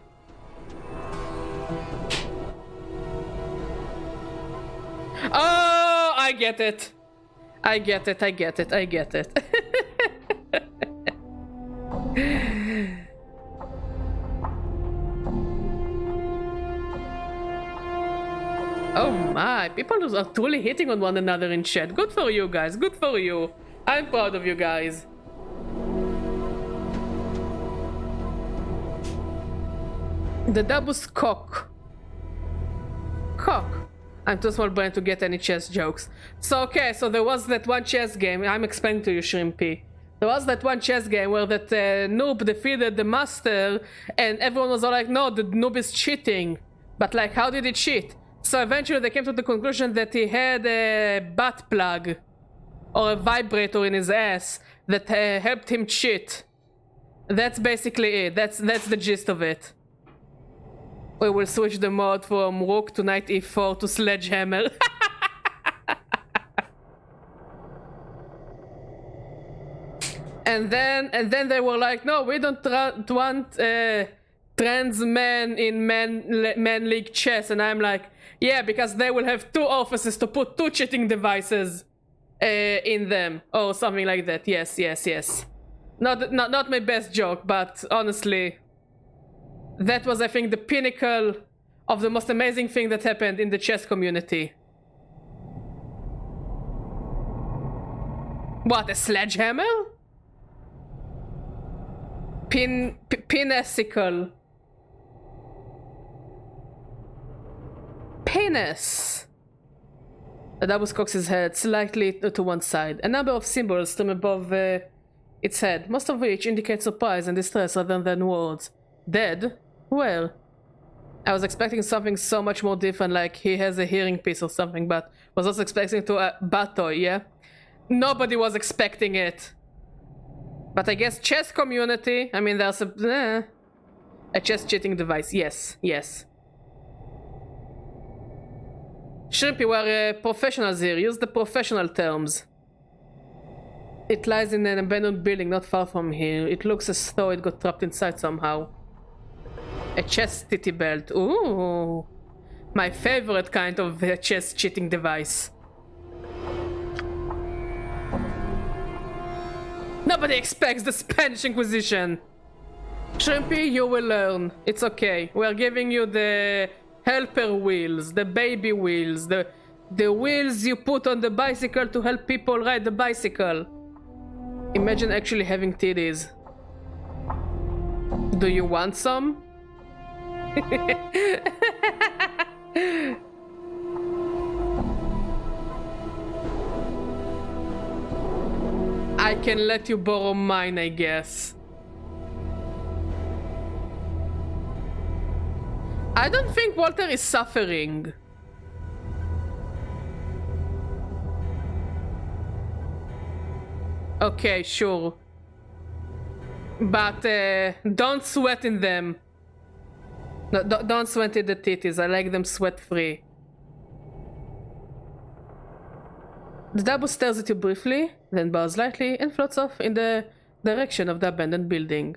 Speaker 1: Oh, I get it. I get it. Oh my, people are truly hitting on one another in chat. Good for you guys, good for you. I'm proud of you guys. The Dabus cock. I'm too small brain to get any chess jokes. So okay, so there was that one chess game. I'm explaining to you, Shrimpy. There was that one chess game where that noob defeated the master, and everyone was all like, no, the noob is cheating. But like, how did he cheat? So eventually they came to the conclusion that he had a butt plug or a vibrator in his ass that helped him cheat. That's basically it. That's the gist of it. We will switch the mode from rook to knight e4 to sledgehammer. and then they were like, no, we don't want trans men in men league chess. And I'm like, yeah, because they will have 2 offices to put 2 cheating devices in them or something like that. Yes. Not my best joke, but honestly, that was, I think, the pinnacle of the most amazing thing that happened in the chess community. What, a sledgehammer? Pinesicle. Penis. The Dabus cocks his head slightly to one side. A number of symbols stream above its head, most of which indicate surprise and distress rather than words. Dead? Well, I was expecting something so much more different, like he has a hearing piece or something, but was also expecting to a bat toy, yeah? Nobody was expecting it. But I guess chess community, I mean, there's a chess cheating device, yes. Shrimpy, we're professionals here, use the professional terms. It lies in an abandoned building not far from here. It looks as though it got trapped inside somehow. A chess titty belt. Ooh. My favorite kind of chess cheating device. Nobody expects the Spanish Inquisition. Shrimpy, you will learn. It's okay. We're giving you the helper wheels, the baby wheels, the wheels you put on the bicycle to help people ride the bicycle. Imagine actually having titties. Do you want some? I can let you borrow mine, I guess. I don't think Walter is suffering. Okay, sure. But don't sweat in them. No, don't sweat in the titties. I like them sweat free. The Dabu stares at you briefly, then bows lightly and floats off in the direction of the abandoned building.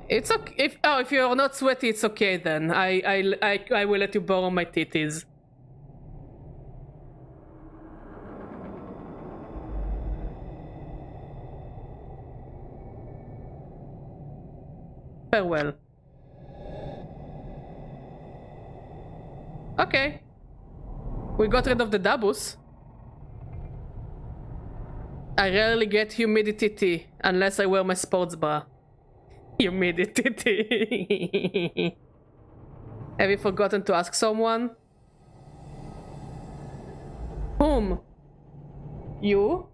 Speaker 1: It's okay. If you're not sweaty, it's okay then. I will let you borrow my titties. Farewell. Okay. We got rid of the Dabus. I rarely get humidity unless I wear my sports bra. Humidity. Have you forgotten to ask someone? Whom? You?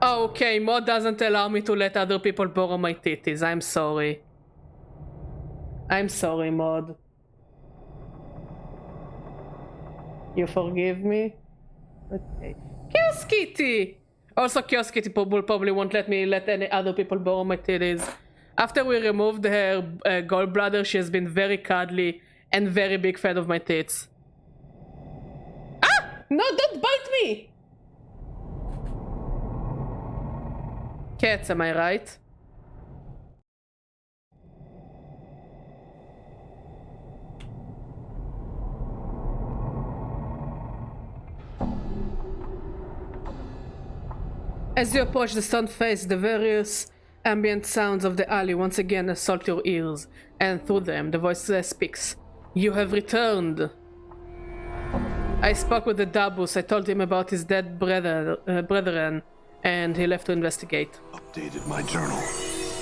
Speaker 1: Oh, okay, mod doesn't allow me to let other people borrow my titties. I'm sorry. I'm sorry, mod. You forgive me? Okay. Chaos Kitty! Also, Chaos Kitty probably won't let me let any other people borrow my titties. After we removed her gallbladder, she has been very cuddly and very big fan of my tits. Ah! No, don't bite me! Cats, am I right? As you approach the stone face, the various ambient sounds of the alley once again assault your ears, and through them the voice speaks. You have returned. I spoke with the Dabus. I told him about his dead brethren, and he left to investigate.
Speaker 2: Updated my journal.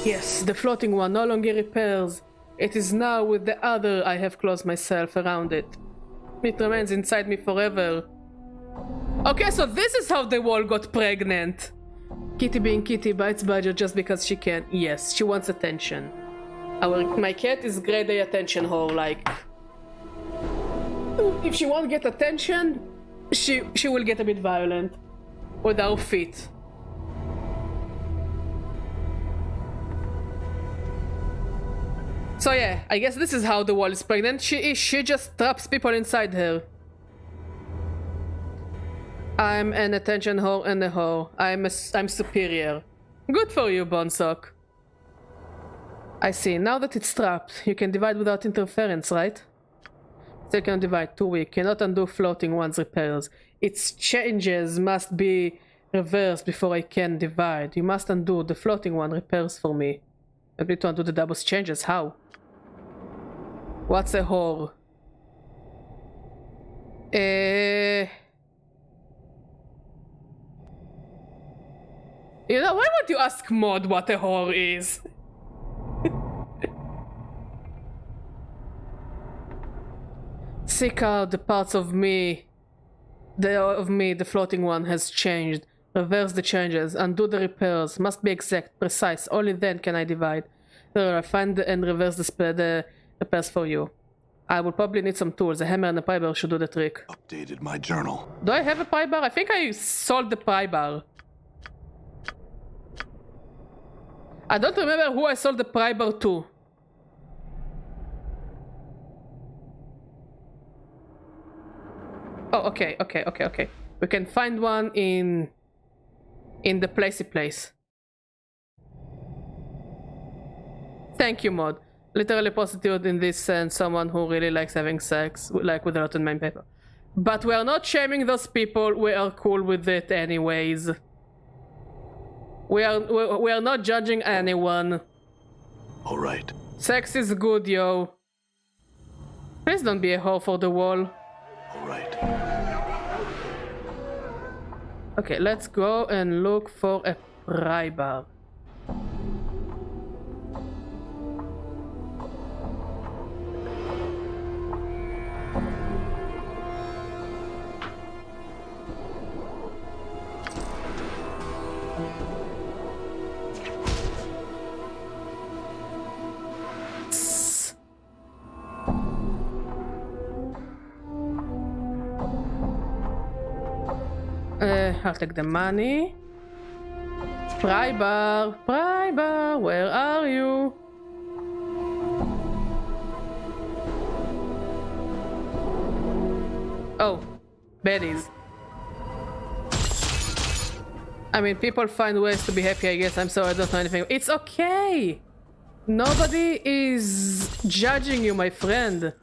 Speaker 1: Yes, the floating one no longer repairs. It is now with the other. I have closed myself around it. It remains inside me forever. Okay, so this is how the wall got pregnant. Kitty being Kitty bites Badger just because she can. Yes, she wants attention. My cat is grade A attention whore, like... If she won't get attention, she will get a bit violent. With our feet. So yeah, I guess this is how the wall is pregnant. She just traps people inside her. I'm an attention whore and a whore. I'm superior. Good for you, Bonsock. I see. Now that it's trapped, you can divide without interference, right? Still can divide. Too weak. Cannot undo floating one's repairs. Its changes must be reversed before I can divide. You must undo the floating one repairs for me. I need to undo the Dabus changes. How? What's a whore? You know, why would you ask Mod what a whore is? Seek out the parts of me. The floating one has changed. Reverse the changes. Undo the repairs. Must be exact, precise. Only then can I divide. There, I find and reverse the repairs for you. I will probably need some tools. A hammer and a pry bar should do the trick.
Speaker 2: Updated my journal.
Speaker 1: Do I have a pry bar? I think I sold the pry bar. I don't remember who I sold the pry bar to. Oh, okay. We can find one in the placey place. Thank you, Mod. Literally prostitute in this sense, someone who really likes having sex, like with a lot of main paper. But we are not shaming those people, we are cool with it anyways. We are not judging anyone.
Speaker 2: Alright.
Speaker 1: Sex is good, yo. Please don't be a whore for the wall.
Speaker 2: Alright.
Speaker 1: Okay, let's go and look for a pry bar. I'll take the money. Pry bar, where are you? Oh, baddies. I mean, people find ways to be happy, I guess. I'm sorry, I don't know anything. It's okay! Nobody is judging you, my friend.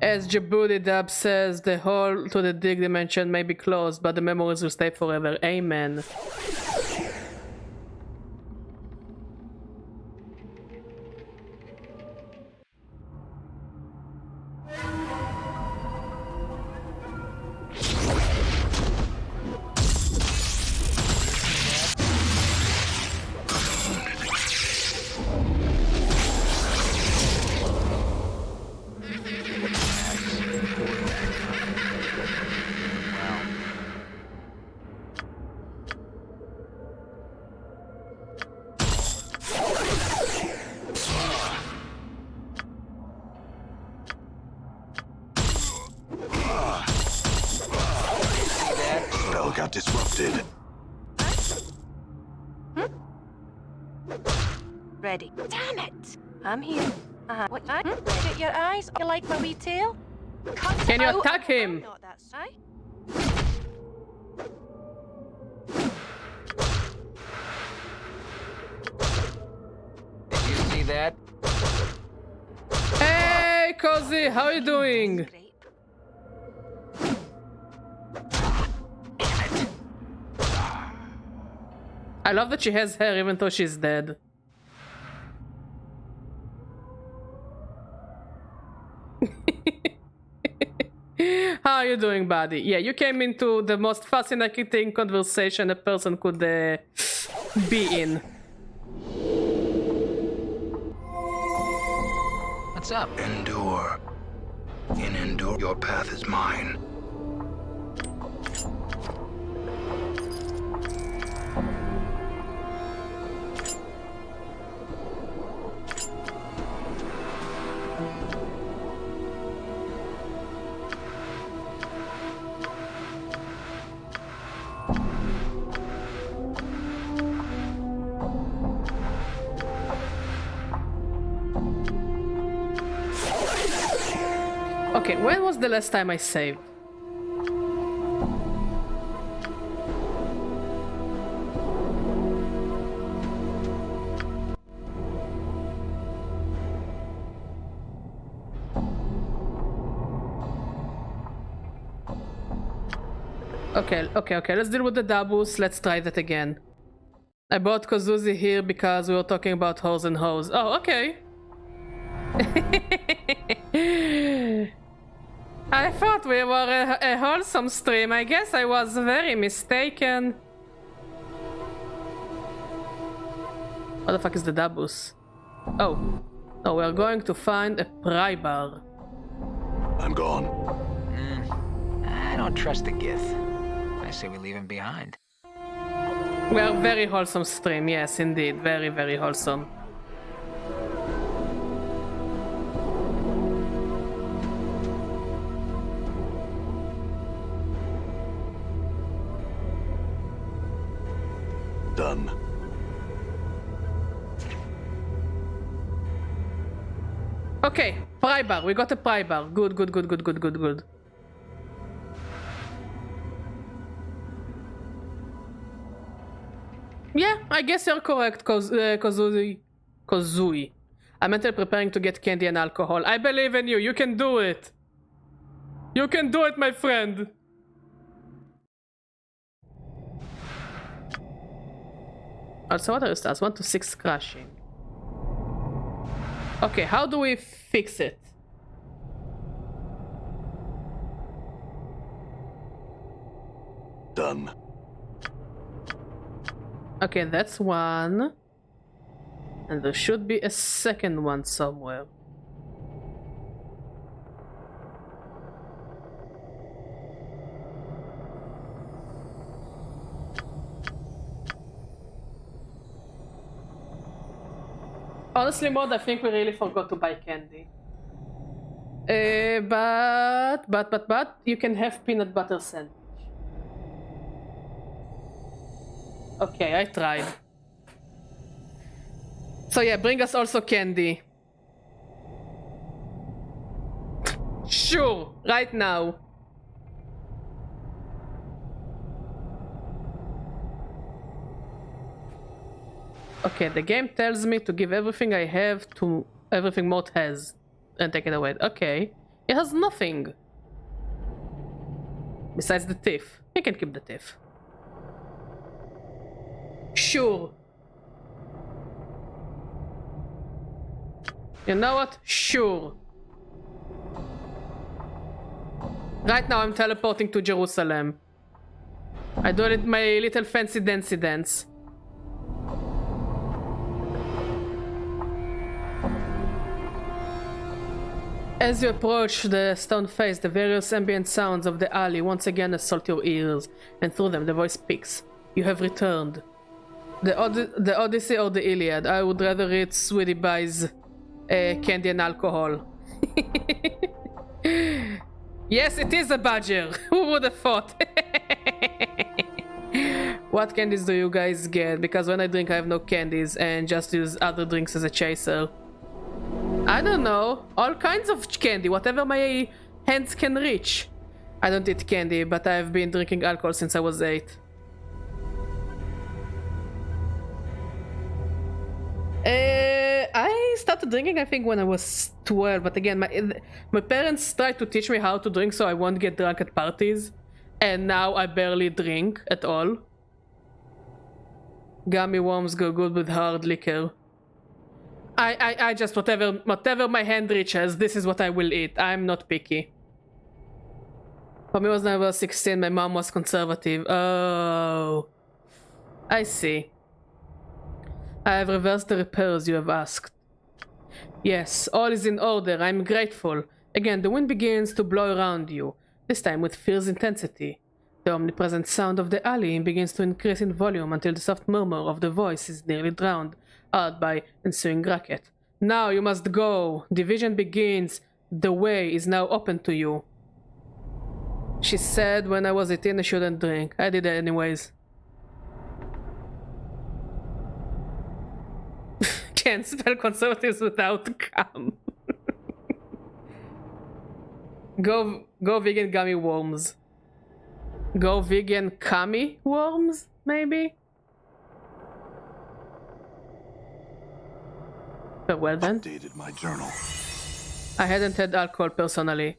Speaker 1: As Djibouti Dab says, the hole to the dig dimension may be closed, but the memories will stay forever. Amen.
Speaker 3: Ready. Damn it! I'm here. What? Get your eyes. You like my wee tail?
Speaker 1: Can you attack him?
Speaker 3: Not that side.
Speaker 5: Did you see that?
Speaker 1: Hey, Cozy, how are you doing? I love that she has hair even though she's dead. How are you doing, buddy? Yeah, you came into the most fascinating conversation a person could be in.
Speaker 5: What's up?
Speaker 6: Endure. In endure, your path is mine.
Speaker 1: Okay, when was the last time I saved? Okay, let's deal with the doubles. Let's try that again. I brought Kozuzi here because we were talking about hoes and hoes. Oh, okay. I thought we were a wholesome stream. I guess I was very mistaken. What the fuck is the Dabus? Oh. Oh, we're going to find a pry bar.
Speaker 2: I'm gone.
Speaker 5: I don't trust the Gith. I say we leave him behind.
Speaker 1: We are very wholesome stream, yes, indeed. Very, very wholesome.
Speaker 2: Done.
Speaker 1: Okay, pry bar. We got a pry bar. Good. Yeah, I guess you're correct, Kozui. I'm mentally preparing to get candy and alcohol. I believe in you. You can do it. You can do it, my friend. Also, what are the stats? 1 to 6 crashing. Okay, how do we fix it?
Speaker 2: Done.
Speaker 1: Okay, that's one. And there should be a second one somewhere. Honestly, Mod, I think we really forgot to buy candy. But you can have peanut butter sandwich. Okay, I tried. So yeah, bring us also candy. Sure, right now. Okay, the game tells me to give everything I have to everything Mort has and take it away. Okay, it has nothing. Besides the thief. You can keep the thief. Sure. You know what? Sure. Right now I'm teleporting to Jerusalem. I do it my little fancy dancey dance. As you approach the stone face, the various ambient sounds of the alley once again assault your ears, and through them the voice speaks. You have returned. The Odyssey or the Iliad? I would rather read Sweetie buys candy and alcohol. Yes, it is a badger. Who would have thought? What candies do you guys get? Because when I drink I have no candies and just use other drinks as a chaser. I don't know. All kinds of candy, whatever my hands can reach. I don't eat candy, but I've been drinking alcohol since I was 8. I started drinking I think when I was 12, but again my parents tried to teach me how to drink so I won't get drunk at parties, and now I barely drink at all. Gummy worms go good with hard liquor. I just whatever my hand reaches, this is what I will eat. I'm not picky. For me, when I was 16, my mom was conservative. Oh, I see. I have reversed the repairs you have asked. Yes, all is in order. I'm grateful. Again, the wind begins to blow around you, this time with fierce intensity. The omnipresent sound of the alley begins to increase in volume until the soft murmur of the voice is nearly drowned out by ensuing racket. Now you must go. Division begins. The way is now open to you. She said when I was 18 I shouldn't drink. I did it anyways. Can't spell conservatives without cum. Go vegan gummy worms. Go vegan cummy worms, maybe? But well then.
Speaker 2: Updated my journal.
Speaker 1: I hadn't had alcohol personally.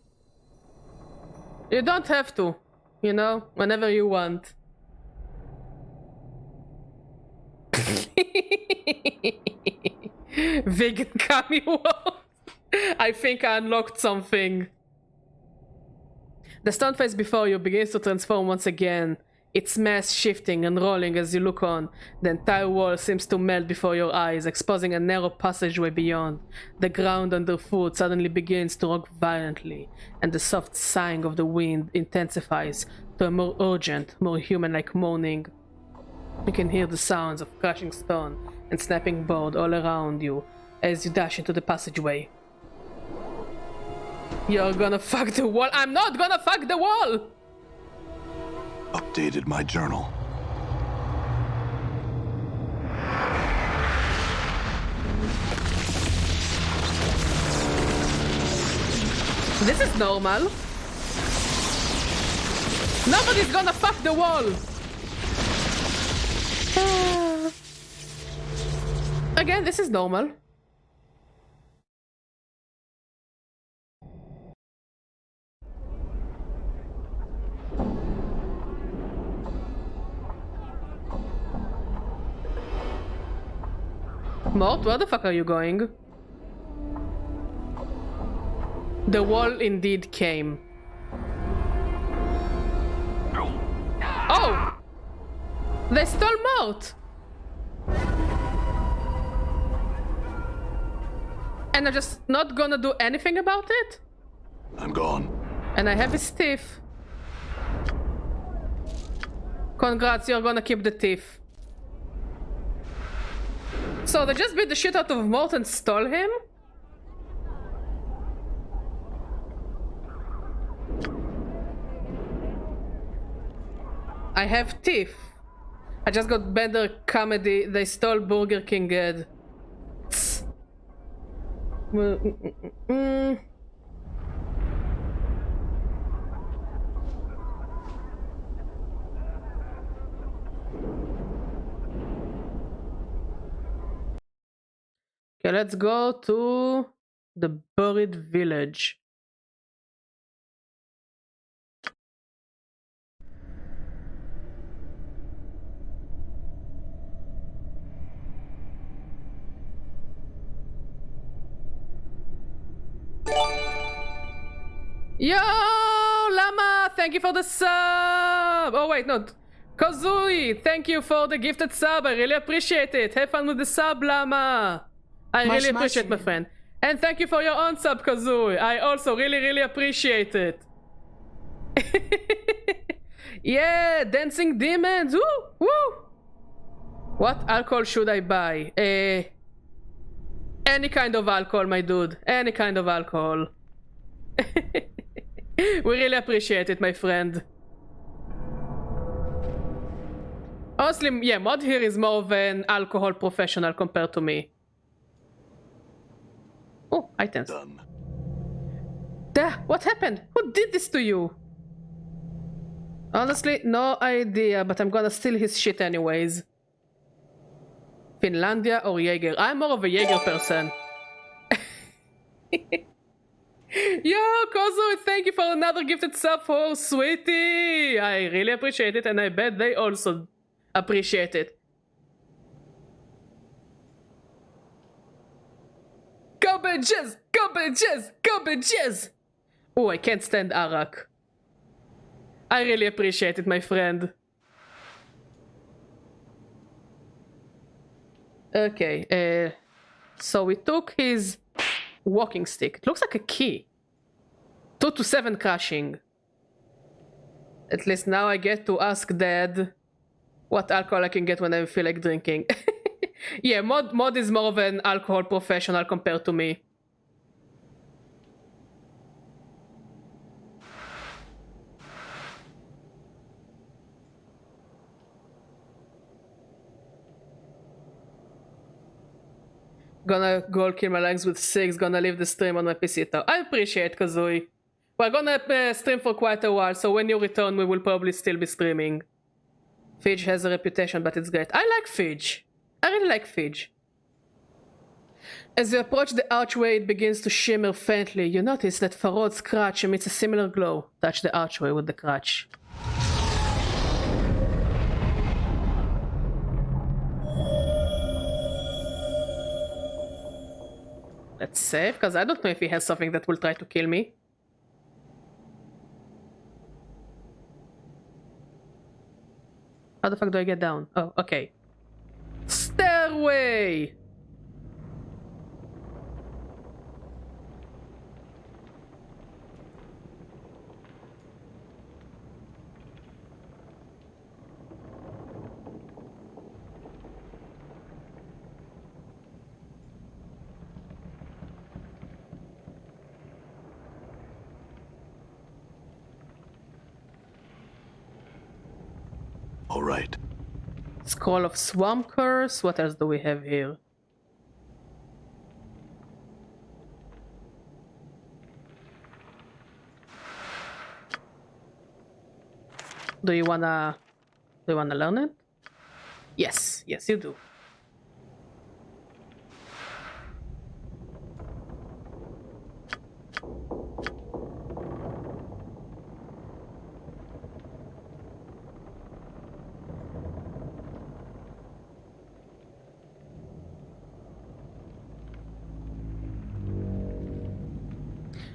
Speaker 1: You don't have to, you know, whenever you want. Vegan gummy worms. I think I unlocked something. The stone face before you begins to transform once again, its mass shifting and rolling as you look on. The entire wall seems to melt before your eyes, exposing a narrow passageway beyond. The ground underfoot suddenly begins to rock violently, and the soft sighing of the wind intensifies to a more urgent, more human-like moaning. You can hear the sounds of crashing stone and snapping board all around you as you dash into the passageway. You're gonna fuck the wall. I'm not gonna fuck the wall!
Speaker 2: Updated my journal.
Speaker 1: This is normal. Nobody's gonna fuck the wall! Again, this is normal. Mort, where the fuck are you going? The wall indeed came. Oh! They stole Mort! And I'm just not gonna do anything about it?
Speaker 2: I'm gone.
Speaker 1: And I have his teeth. Congrats, you're gonna keep the teeth. So they just beat the shit out of Mort and stole him? I have teeth. I just got better comedy. They stole Burger King head. Okay, let's go to the buried village. Yo, Llama, thank you for the sub. Oh wait, no. Kozui, thank you for the gifted sub. I really appreciate it. Have fun with the sub, Llama. I really appreciate my friend. And thank you for your own sub, Kozui. I also really appreciate it. Yeah, dancing demons. Woo, woo. What alcohol should I buy? Any kind of alcohol, my dude. Any kind of alcohol. We really appreciate it, my friend. Honestly, yeah, Mod here is more of an alcohol professional compared to me. Oh, items.
Speaker 2: Done.
Speaker 1: What happened? Who did this to you? Honestly, no idea, but I'm gonna steal his shit anyways. Finlandia or Jaeger? I'm more of a Jaeger person. Yo, Kozo, thank you for another gifted sub for sweetie. I really appreciate it, and I bet they also appreciate it. Go bitches! Go bitches! Go bitches! Oh, I can't stand Arak. I really appreciate it, my friend. Okay, so we took his walking stick. It looks like a key. 2 to 7 crashing. At least now I get to ask Dad what alcohol I can get when I feel like drinking. Yeah, Mod is more of an alcohol professional compared to me. Gonna go kill my legs with 6, gonna leave the stream on my PC though. I appreciate Kazooie. We're gonna stream for quite a while, so when you return we will probably still be streaming. Fidge has a reputation, but it's great. I like Fidge. I really like Fidge. As you approach the archway, it begins to shimmer faintly. You notice that Farod's crutch emits a similar glow. Touch the archway with the crutch. Let's save, because I don't know if he has something that will try to kill me. How the fuck do I get down? Oh, okay. Stairway!
Speaker 2: All right.
Speaker 1: Scroll of Swamp Curse. What else do we have here? Do you wanna learn it? Yes, yes you do.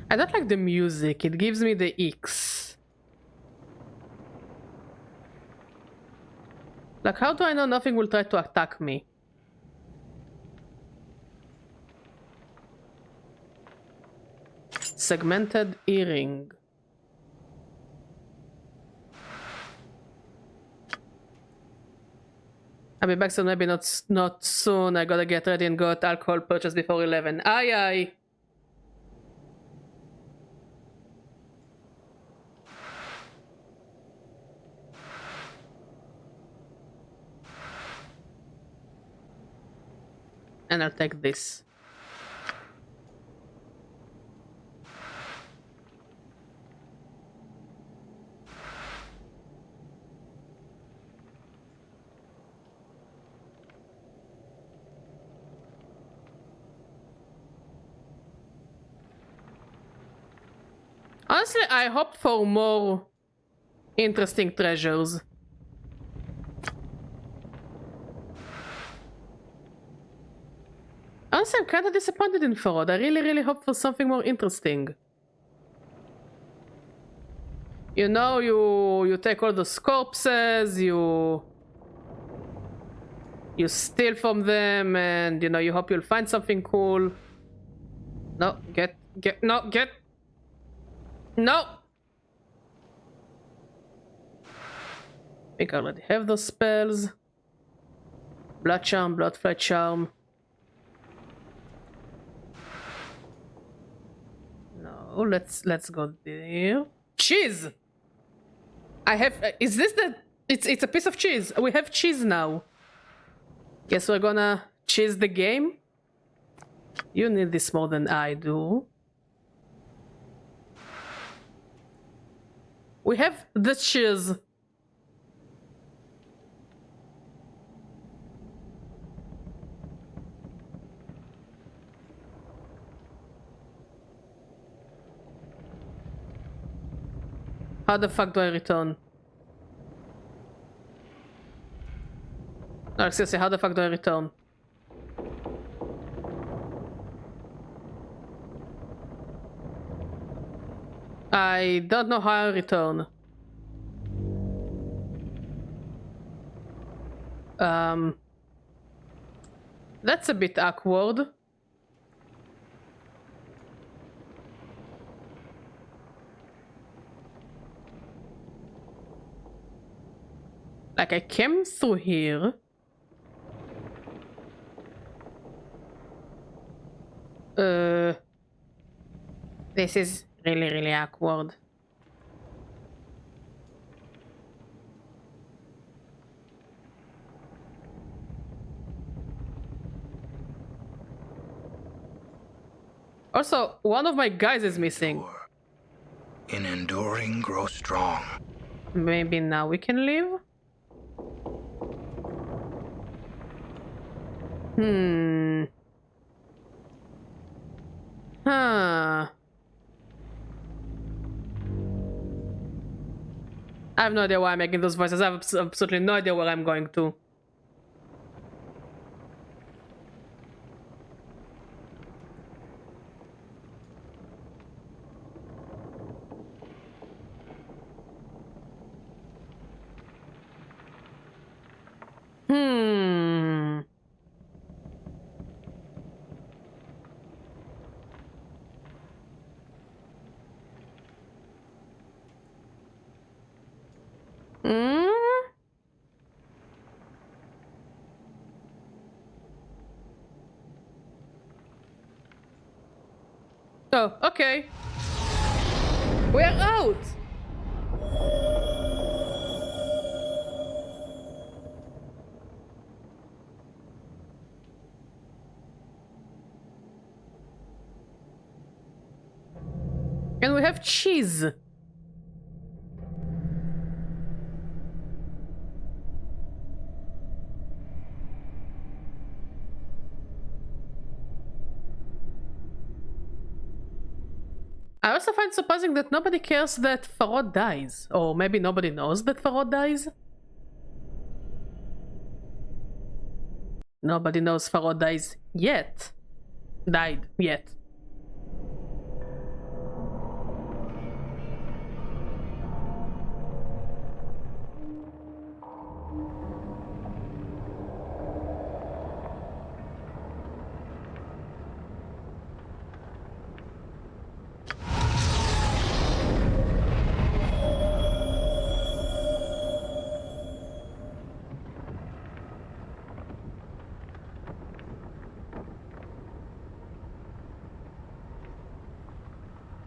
Speaker 1: I don't like the music, it gives me the icks. Like, how do I know nothing will try to attack me? Segmented earring. I'll be back soon, maybe not soon. I gotta get ready and got alcohol purchased before 11. Aye aye. And I'll take this. Honestly, I hoped for more interesting treasures. Honestly, I'm kind of disappointed in Farod. I really hope for something more interesting. You know, you take all those corpses, you steal from them, and you know, you hope you'll find something cool. No, get, no. I think I already have those spells. Blood Charm, Blood Flight Charm. No, let's go there. Cheese! I have, is this the It's a piece of cheese. We have cheese now. Guess we're gonna cheese the game. You need this more than I do. We have the cheese. How the fuck do I return? No, seriously, how the fuck do I return? I don't know how I return. That's a bit awkward. Like, I came through here. This is really awkward. Also, one of my guys is missing.
Speaker 6: In enduring, grow strong.
Speaker 1: Maybe now we can leave? Huh. I have no idea why I'm making those voices. I have absolutely no idea where I'm going to. Oh, okay. We're out! And we have cheese. I also find surprising that nobody cares that Farod dies. Or maybe nobody knows that Farod dies? Nobody knows Farod dies yet. Died yet.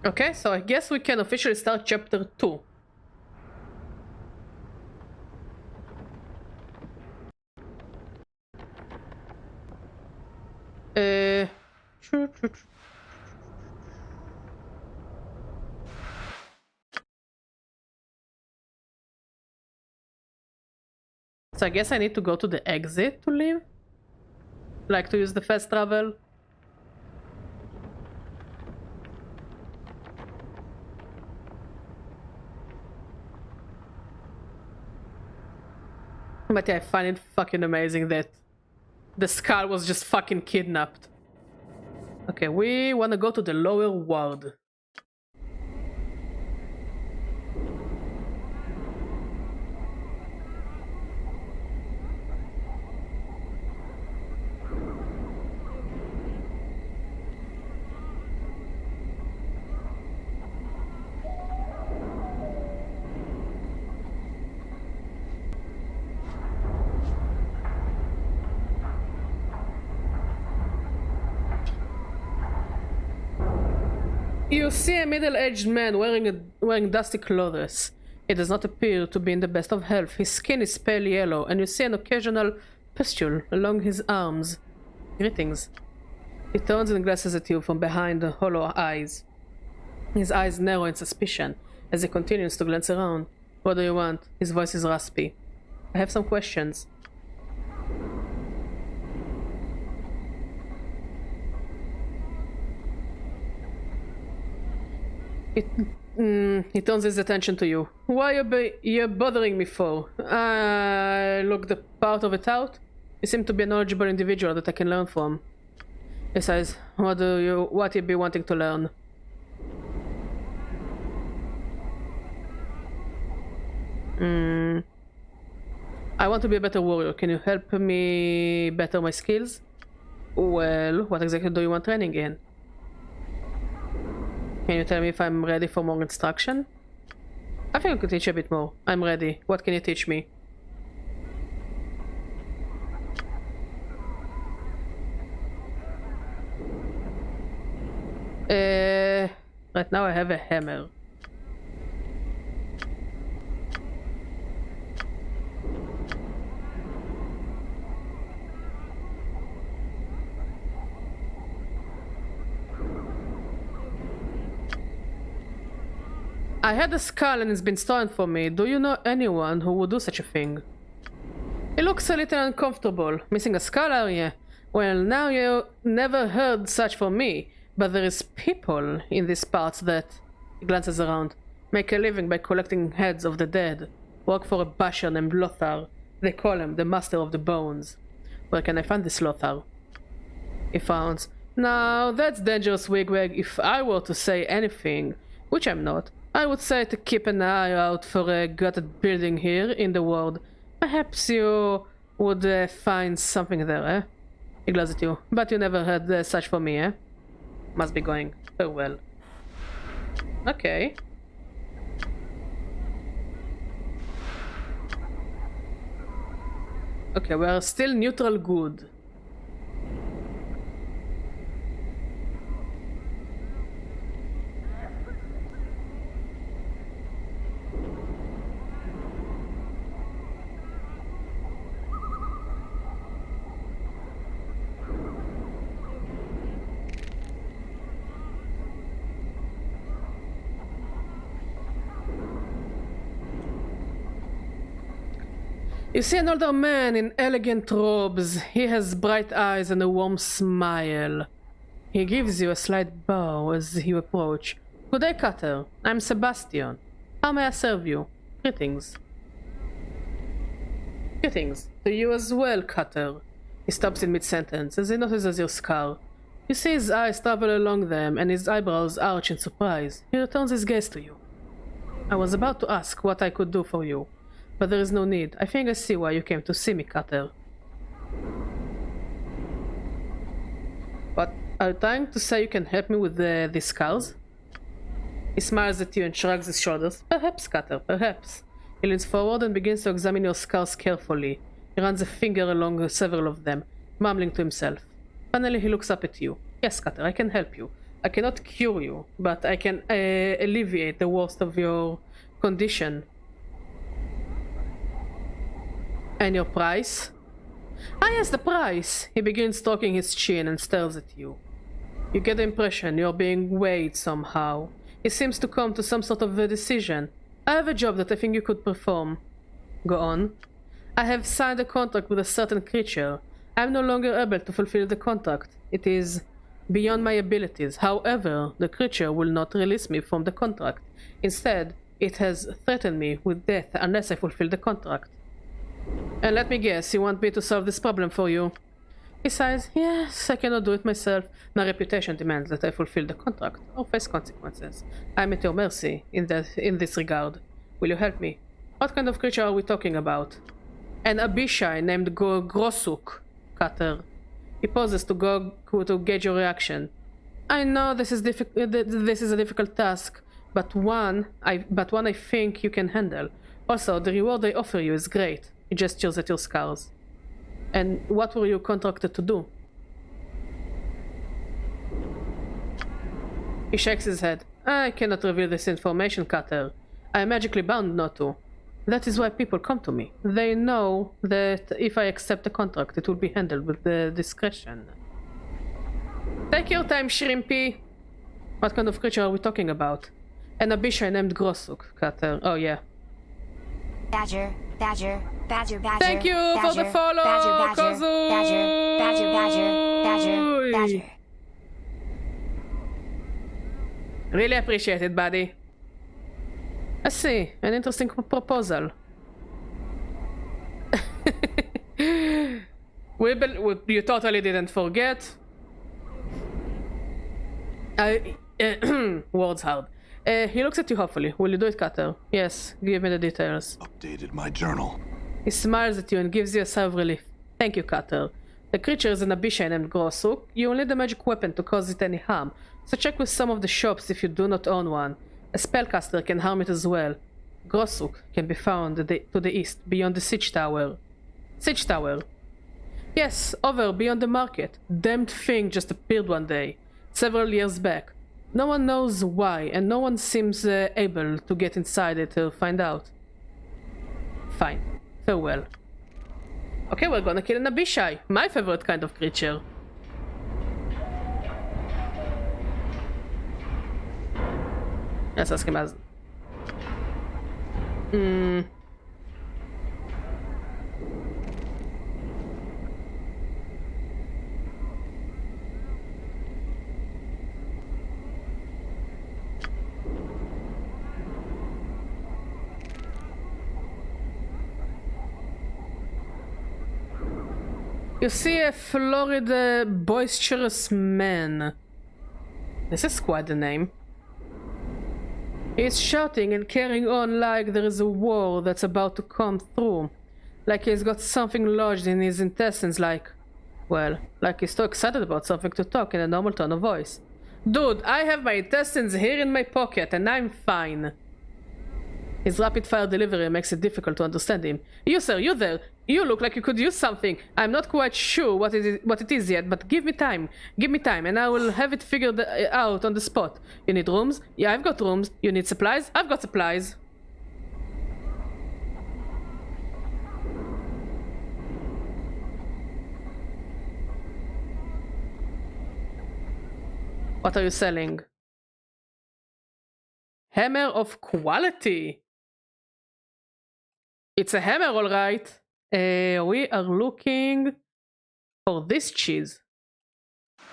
Speaker 1: Okay, so I guess we can officially start chapter 2. So I guess I need to go to the exit to leave? Like to use the fast travel? But yeah, I find it fucking amazing that the skull was just fucking kidnapped. Okay, we wanna go to the lower ward. You see a middle-aged man wearing dusty clothes. He does not appear to be in the best of health. His skin is pale yellow, and you see an occasional pustule along his arms. Greetings. He turns and glances at you from behind the hollow eyes. His eyes narrow in suspicion as he continues to glance around. What do you want? His voice is raspy. I have some questions. He turns his attention to you. Why you're bothering me for? Look the part of it out. You seem to be a knowledgeable individual that I can learn from. He says, what you be wanting to learn? I want to be a better warrior. Can you help me better my skills? Well, what exactly do you want training in? Can you tell me if I'm ready for more instruction? I think I could teach you a bit more. I'm ready. What can you teach me? Right now I have a hammer. I had a skull and it's been stolen from me. Do you know anyone who would do such a thing? It looks a little uncomfortable. Missing a skull, are you? Well, now you never heard such from me, but there is people in these parts that, he glances around, make a living by collecting heads of the dead. Work for a basher named Lothar. They call him the Master of the Bones. Where can I find this Lothar? He frowns. Now, that's dangerous, wigwag. If I were to say anything, which I'm not, I would say to keep an eye out for a gutted building here in the world. Perhaps you would find something there, eh? He glares at you. But you never heard such from me, eh? Must be going so well. Okay. Okay, we are still neutral good. You see an older man in elegant robes. He has bright eyes and a warm smile. He gives you a slight bow as you approach. Good day, Cutter. I'm Sebastian. How may I serve you? Greetings. Greetings. To you as well, Cutter. He stops in mid-sentence as he notices your scar. You see his eyes travel along them and his eyebrows arch in surprise. He returns his gaze to you. I was about to ask what I could do for you, but there is no need. I think I see why you came to see me, Cutter. But are you trying to say you can help me with these scars? He smiles at you and shrugs his shoulders. Perhaps, Cutter, perhaps. He leans forward and begins to examine your scars carefully. He runs a finger along several of them, mumbling to himself. Finally, he looks up at you. Yes, Cutter, I can help you. I cannot cure you, but I can alleviate the worst of your condition. And your price? Ah yes, the price! He begins stroking his chin and stares at you. You get the impression you're being weighed somehow. He seems to come to some sort of a decision. I have a job that I think you could perform. Go on. I have signed a contract with a certain creature. I am no longer able to fulfill the contract. It is beyond my abilities. However, the creature will not release me from the contract. Instead, it has threatened me with death unless I fulfill the contract. And let me guess, you want me to solve this problem for you? He sighs. Yes, I cannot do it myself. My reputation demands that I fulfill the contract or face consequences. I am at your mercy in this regard. Will you help me? What kind of creature are we talking about? An Abishai named Grosuk, Cutter. He pauses to gauge your reaction. I know this is a difficult task, but one I think you can handle. Also, the reward I offer you is great. He gestures at your scars. And what were you contracted to do? He shakes his head. I cannot reveal this information, Cutter. I am magically bound not to. That is why people come to me. They know that if I accept the contract, it will be handled with discretion. Take your time, Shrimpy. What kind of creature are we talking about? An Abishai named Grossuk, Cutter. Oh, yeah.
Speaker 7: Badger, badger, badger, badger.
Speaker 1: Thank you
Speaker 7: badger,
Speaker 1: for the follow,
Speaker 7: badger, badger,
Speaker 1: Kozu.
Speaker 7: badger, badger, badger, badger, badger.
Speaker 1: Really appreciate it, buddy. I see. An interesting proposal. You totally didn't forget. Words hard. He looks at you hopefully. Will you do it, Cutter? Yes, give me the details.
Speaker 2: Updated my journal.
Speaker 1: He smiles at you and gives you a sigh of relief. Thank you, Cutter. The creature is an Abishai named Grossuk. You will need a magic weapon to cause it any harm, so check with some of the shops if you do not own one. A spellcaster can harm it as well. Grossuk can be found to the east, beyond the siege tower. Siege tower? Yes, over, beyond the market. Damned thing just appeared one day, several years back. No one knows why, and no one seems able to get inside it to find out. Fine. Farewell. Okay, we're gonna kill an Abishai, my favorite kind of creature. Let's ask him as... You see a florid, boisterous man. This is quite the name. He's shouting and carrying on like there is a war that's about to come through. Like he's got something lodged in his intestines, like he's so excited about something to talk in a normal tone of voice. Dude, I have my intestines here in my pocket and I'm fine. His rapid-fire delivery makes it difficult to understand him. You, sir, you there. You look like you could use something. I'm not quite sure what it is yet, but give me time. Give me time, and I will have it figured out on the spot. You need rooms? Yeah, I've got rooms. You need supplies? I've got supplies. What are you selling? Hammer of quality. It's a hammer, all right. We are looking for this cheese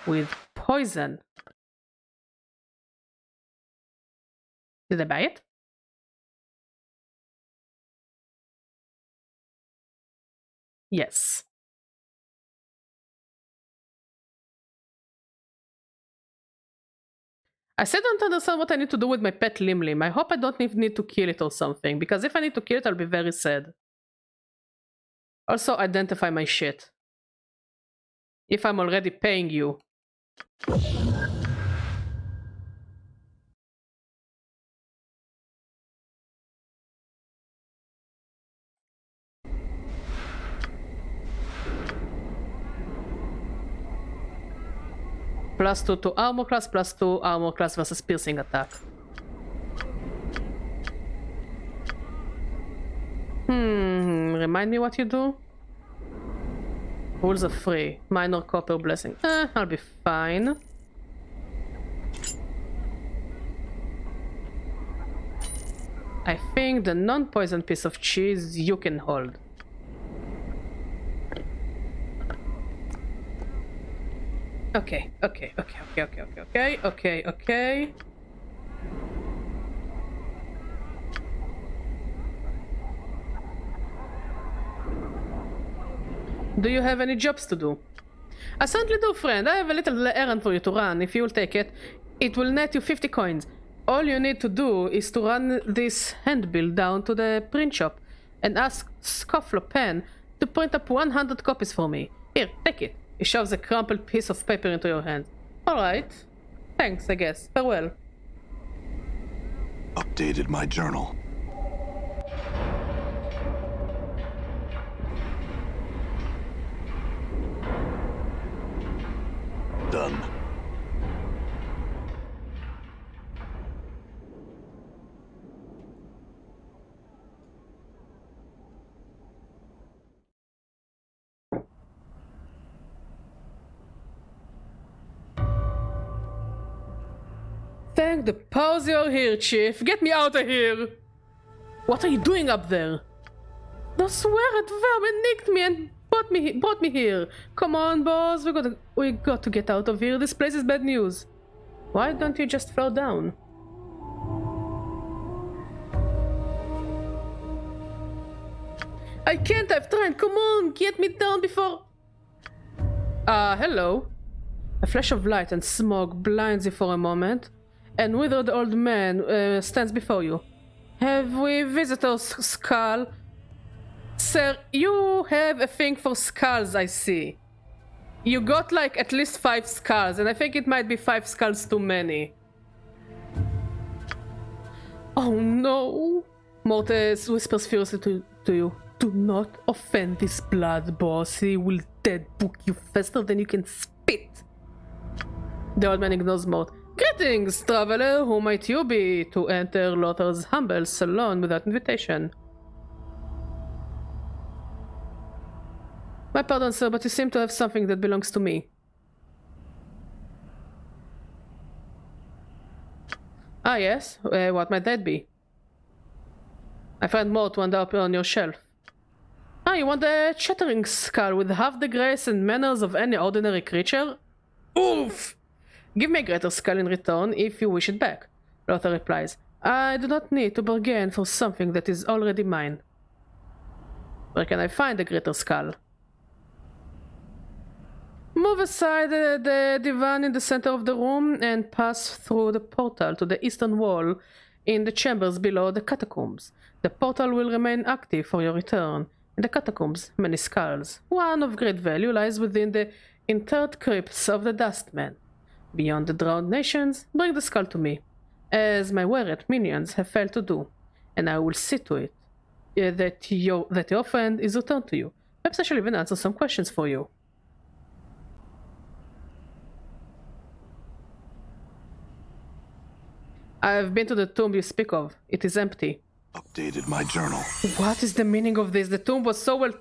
Speaker 1: with poison. Did I buy it? Yes. I still don't understand what I need to do with my pet Lim Lim. I hope I don't need to kill it or something, because if I need to kill it, I'll be very sad. Also, identify my shit. If I'm already paying you. +2 to armor class, +2 armor class versus piercing attack. Remind me what you do? Rules are free. Minor copper blessing. I'll be fine. I think the non-poison piece of cheese you can hold. Okay. Do you have any jobs to do? I certainly do, friend. I have a little errand for you to run. If you'll take it, it will net you 50 coins. All you need to do is to run this handbill down to the print shop and ask Scofflo Pen to print up 100 copies for me. Here, take it. He shoves a crumpled piece of paper into your hand. Alright. Thanks, I guess. Farewell.
Speaker 2: Updated my journal. Done.
Speaker 1: Thank the powers you're here, Chief. Get me out of here! What are you doing up there? Those sweared vermin nicked me and brought me here. Come on, boss. We got to get out of here. This place is bad news. Why don't you just fall down? I can't. I've tried. Come on, get me down before. Hello. A flash of light and smoke blinds you for a moment, and withered old man stands before you. Have we visitors, Skull? Sir, you have a thing for skulls, I see. You got like at least 5 skulls, and I think it might be 5 skulls too many. Oh no! Mortis whispers furiously to you. Do not offend this blood, boss. He will dead book you faster than you can spit. The old man ignores Mort. Greetings, traveler. Who might you be to enter Lothar's humble salon without invitation? My pardon, sir, but you seem to have something that belongs to me. Ah, yes? What might that be? I find Mort wound up on your shelf. Ah, you want a chattering skull with half the grace and manners of any ordinary creature? Oof! Give me a greater skull in return if you wish it back. Lothar replies, I do not need to bargain for something that is already mine. Where can I find a greater skull? Move aside the divan in the center of the room and pass through the portal to the eastern wall in the chambers below the catacombs. The portal will remain active for your return. In the catacombs, many skulls. One of great value lies within the interred crypts of the Dustmen. Beyond the drowned nations, bring the skull to me, as my weird minions have failed to do, and I will see to it that your friend is returned to you. Perhaps I shall even answer some questions for you. I have been to the tomb you speak of. It is empty.
Speaker 2: Updated my journal.
Speaker 1: What is the meaning of this? The tomb was so well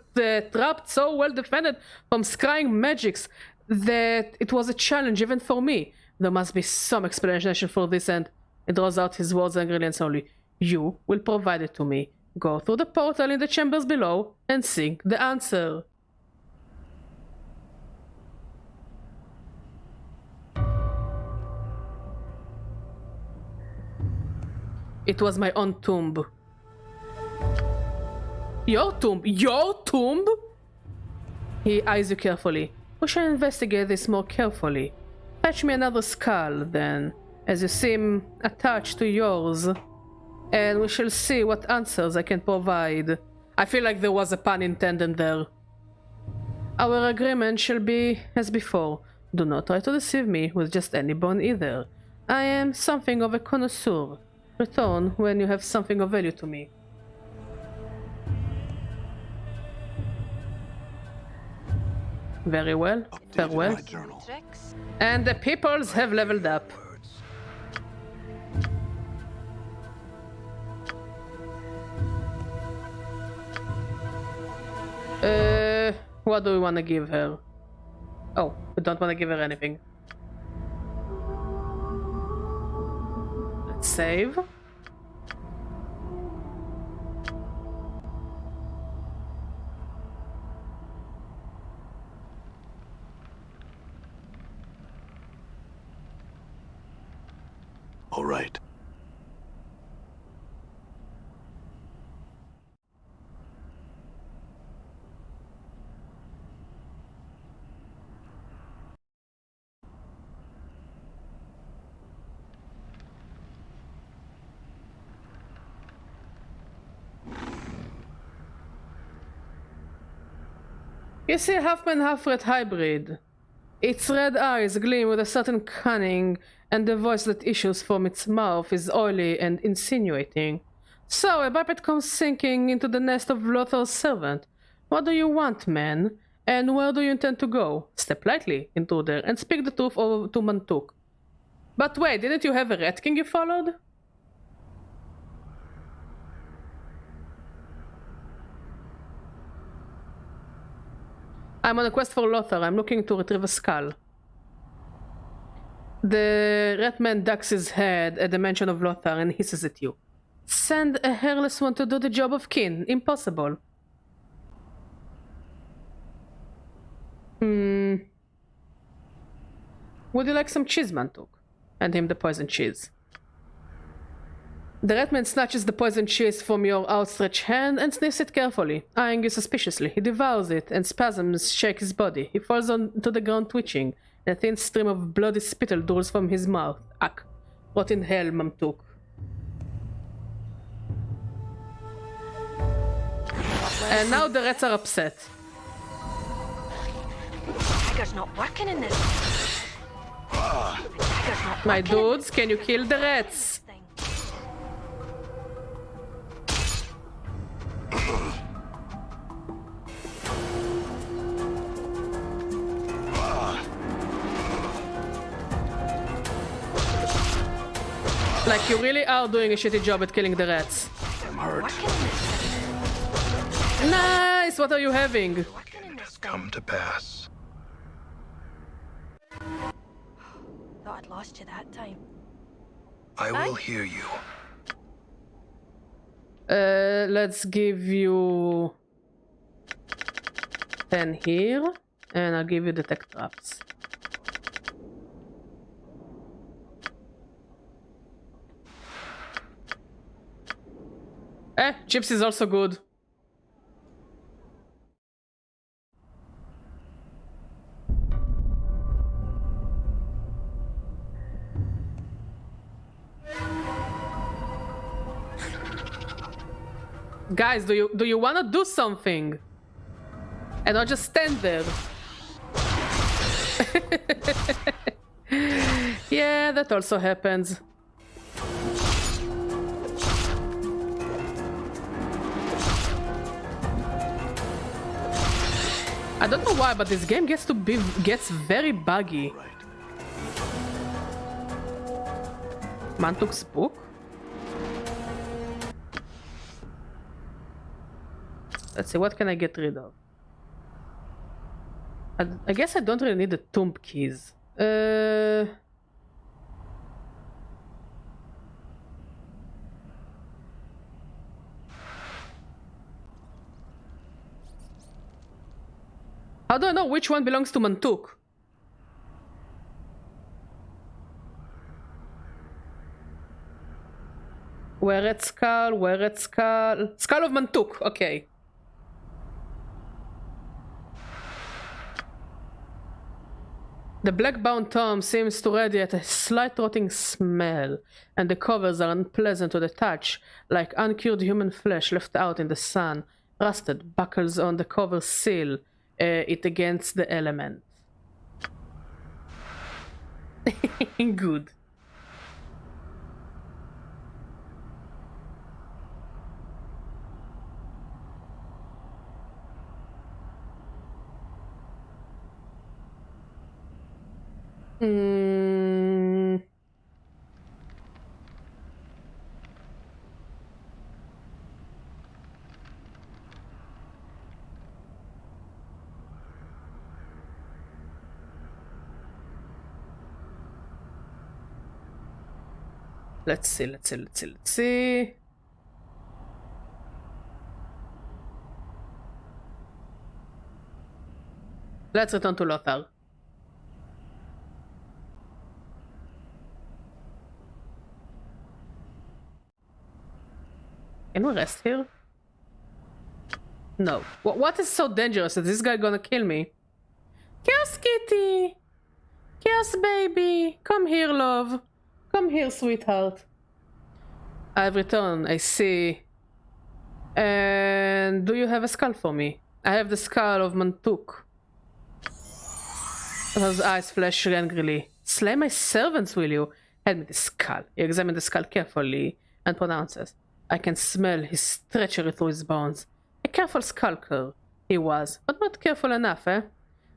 Speaker 1: trapped, so well defended from scrying magics that it was a challenge even for me. There must be some explanation for this, and he draws out his words angrily and slowly. You will provide it to me. Go through the portal in the chambers below and seek the answer. It was my own tomb. Your tomb? Your tomb? He eyes you carefully. We shall investigate this more carefully. Fetch me another skull, then, as you seem attached to yours, and we shall see what answers I can provide. I feel like there was a pun intended there. Our agreement shall be as before. Do not try to deceive me with just any bone either. I am something of a connoisseur. Return when you have something of value to me. Very well. Farewell.
Speaker 2: My journal.
Speaker 3: Tricks?
Speaker 1: And the peoples have leveled up. What do we want to give her? Oh, we don't want to give her anything. Let's save.
Speaker 2: All right.
Speaker 1: You see a half-man, half-rat hybrid. Its red eyes gleam with a certain cunning, and the voice that issues from its mouth is oily and insinuating. So, a biped comes sinking into the nest of Lothar's servant. What do you want, man? And where do you intend to go? Step lightly, intruder, and speak the truth to Mantuk. But wait, didn't you have a rat king you followed? I'm on a quest for Lothar. I'm looking to retrieve a skull. The red man ducks his head at the mention of Lothar and hisses at you. Send a hairless one to do the job of kin. Impossible. Would you like some cheese, Mantuk? Hand him the poison cheese. The red man snatches the poison cheese from your outstretched hand and sniffs it carefully, eyeing you suspiciously. He devours it, and spasms shake his body. He falls onto the ground twitching, and a thin stream of bloody spittle drools from his mouth. Ack. Rot in hell, Mamtuk. And now the rats are upset.
Speaker 3: Dagger's not working in this. Dagger's not
Speaker 1: My
Speaker 3: working in
Speaker 1: dudes, can you kill the rats?
Speaker 3: this thing.
Speaker 1: Like, you really are doing a shitty job at killing the rats.
Speaker 2: I'm hurt.
Speaker 3: Working in this thing.
Speaker 1: Nice! What are you having?
Speaker 3: Working in this
Speaker 6: Come
Speaker 3: thing.
Speaker 6: to pass.
Speaker 3: Thought I'd lost you that time.
Speaker 6: I will hear you.
Speaker 1: Let's give you 10 here, and I'll give you detect traps. Chips is also good. Guys, do you want to do something? And not just stand there. Yeah, that also happens. I don't know why, but this game gets very buggy.
Speaker 2: Right.
Speaker 1: Mantuk's book? Let's see, what can I get rid of? I guess I don't really need the tomb keys. How do I know which one belongs to Mantuk? Weared skull, weared skull. Skull of Mantuk, okay. The black-bound tome seems to radiate a slight rotting smell, and the covers are unpleasant to the touch, like uncured human flesh left out in the sun. Rusted buckles on the cover seal it against the element. Good. Let's see. Let's return to Lothar. Can we rest here? No. What is so dangerous? Is this guy gonna kill me? Chaos Kitty! Chaos baby! Come here, love. Come here, sweetheart. I've returned, I see. And do you have a skull for me? I have the skull of Mantuk. His eyes flash angrily. Slay my servants, will you? Hand me the skull. He examines the skull carefully and pronounces. I can smell his treachery through his bones. A careful skulker he was, but not careful enough, eh?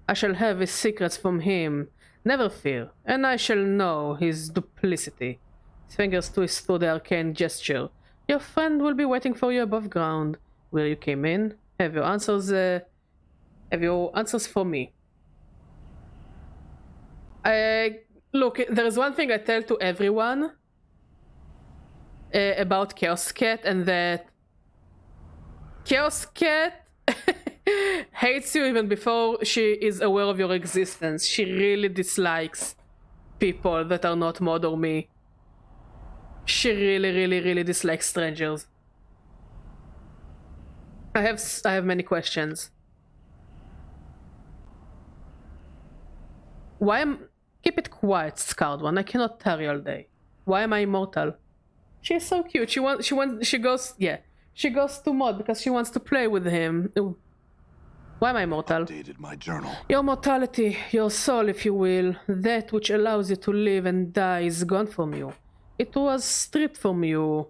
Speaker 1: I shall have his secrets from him. Never fear, and I shall know his duplicity. His fingers twist through the arcane gesture. Your friend will be waiting for you above ground, where you came in. Have your answers for me. Look, there is one thing I tell to everyone about Chaos Cat, and that Chaos Cat hates you even before she is aware of your existence. She really dislikes people that are not Mod or me. She really dislikes strangers. I have many questions. Why am... Keep it quiet, Scarred One. I cannot tarry all day. Why am I immortal? She's so cute. She goes to Mod because she wants to play with him. Ooh. Why am I immortal?
Speaker 2: Updated my journal.
Speaker 1: Your mortality, your soul, if you will, that which allows you to live and die, is gone from you. It was stripped from you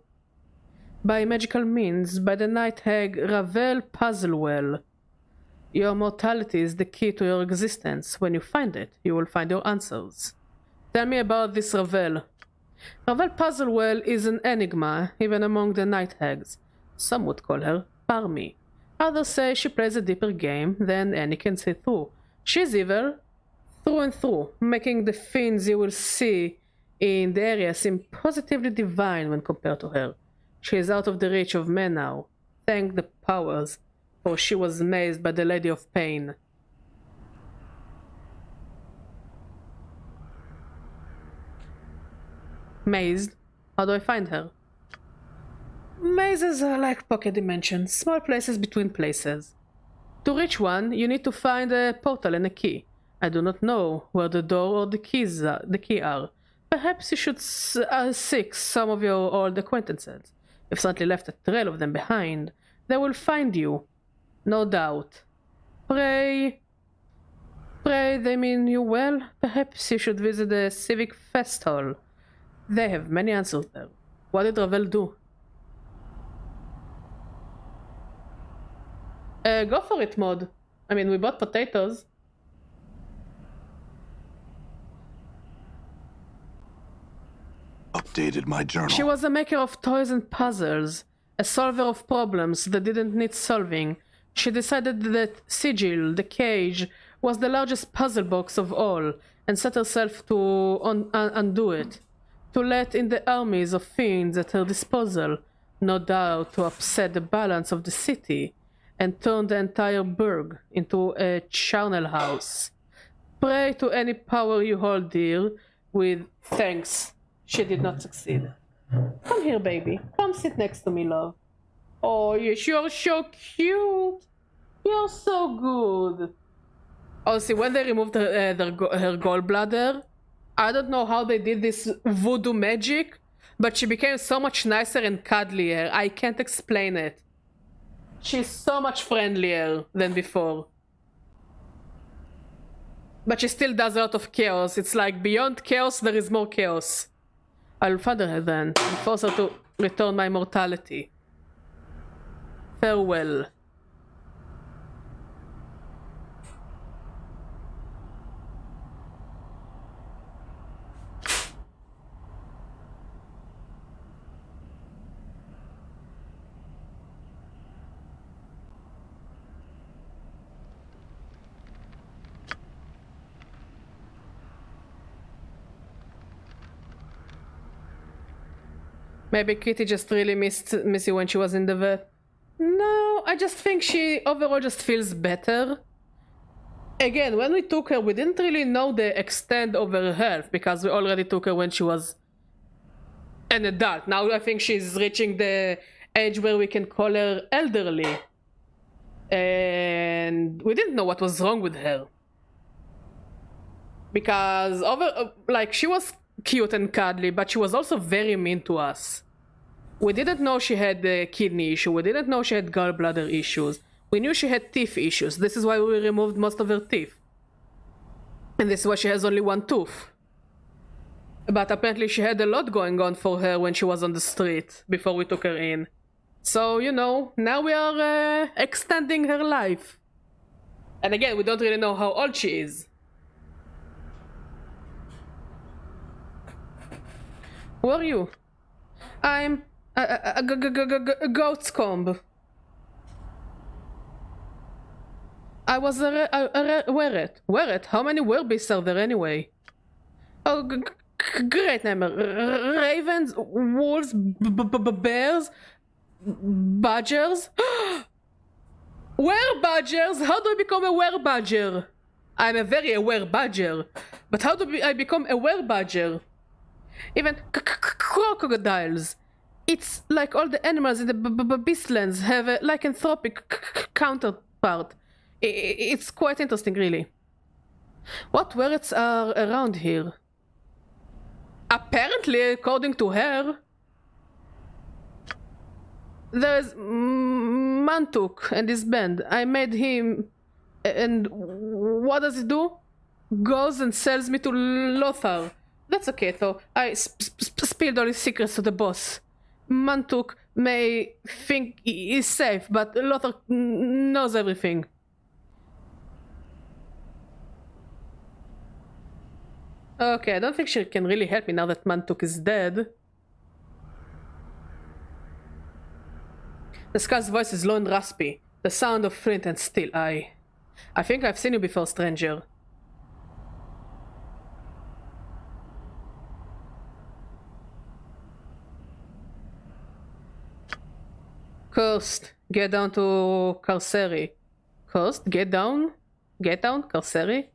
Speaker 1: by magical means, by the night hag Ravel Puzzlewell. Your mortality is the key to your existence. When you find it, you will find your answers. Tell me about this Ravel. Ravel Puzzlewell is an enigma, even among the night hags. Some would call her Parmi. Others say she plays a deeper game than any can see through. She's evil, through and through, making the fiends you will see in the area seem positively divine when compared to her. She is out of the reach of men now. Thank the powers, for she was mazed by the Lady of Pain. Mazed? How do I find her? Mazes are like pocket dimensions, small places between places. To reach one, you need to find a portal and a key. I do not know where the door or the key are. Perhaps you should seek some of your old acquaintances. You've certainly left a trail of them behind. They will find you, no doubt. Pray they mean you well. Perhaps you should visit the Civic Fest Hall. They have many answers there. What did Ravel do? Go for it, Mod. I mean, we bought potatoes.
Speaker 2: Updated my journal.
Speaker 1: She was a maker of toys and puzzles, a solver of problems that didn't need solving. She decided that Sigil, the cage, was the largest puzzle box of all, and set herself to undo it, to let in the armies of fiends at her disposal, no doubt to upset the balance of the city, and turn the entire burg into a charnel house. Pray to any power you hold dear, with thanks. She did not succeed. Come here, baby. Come sit next to me, love. Oh, yes, you're so cute. You're so good. Oh, see, when they removed her gallbladder, I don't know how they did this voodoo magic, but she became so much nicer and cuddlier. I can't explain it. She's so much friendlier than before. But she still does a lot of chaos. It's like beyond chaos, there is more chaos. I'll father her then, and force her to return my mortality. Farewell. Maybe Kitty just really missed Missy when she was in the vet. No, I just think she overall just feels better. Again, when we took her, we didn't really know the extent of her health because we already took her when she was an adult. Now I think she's reaching the age where we can call her elderly. And we didn't know what was wrong with her. Because she was cute and cuddly, but she was also very mean to us. We didn't know she had a kidney issue. We didn't know she had gallbladder issues. We knew she had teeth issues. This is why we removed most of her teeth. And this is why she has only one tooth. But apparently she had a lot going on for her when she was on the street before we took her in. So, you know, now we are extending her life. And again, we don't really know how old she is. Who are you? I'm a goat's comb. I was a weret. Weret? How many werebeasts are there anyway? Oh, great name. Ravens, wolves, bears, badgers. Were-badgers? How do I become a were-badger? I'm a very aware badger. But how do I become a were-badger? Even crocodiles. It's like all the animals in the beastlands have a lycanthropic counterpart. It's quite interesting, really. What words are around here? Apparently, according to her, there's Mantuk and his band. I made him, and what does he do? Goes and sells me to Lothar. That's okay, though. I spilled all his secrets to the boss. Mantuk may think he's safe, but Lothar knows everything. Okay, I don't think she can really help me now that Mantuk is dead. The Skull's voice is low and raspy. The sound of flint and steel. I think I've seen you before, stranger. Cursed, get down to Carceri. Cursed, get down? Get down, Carceri?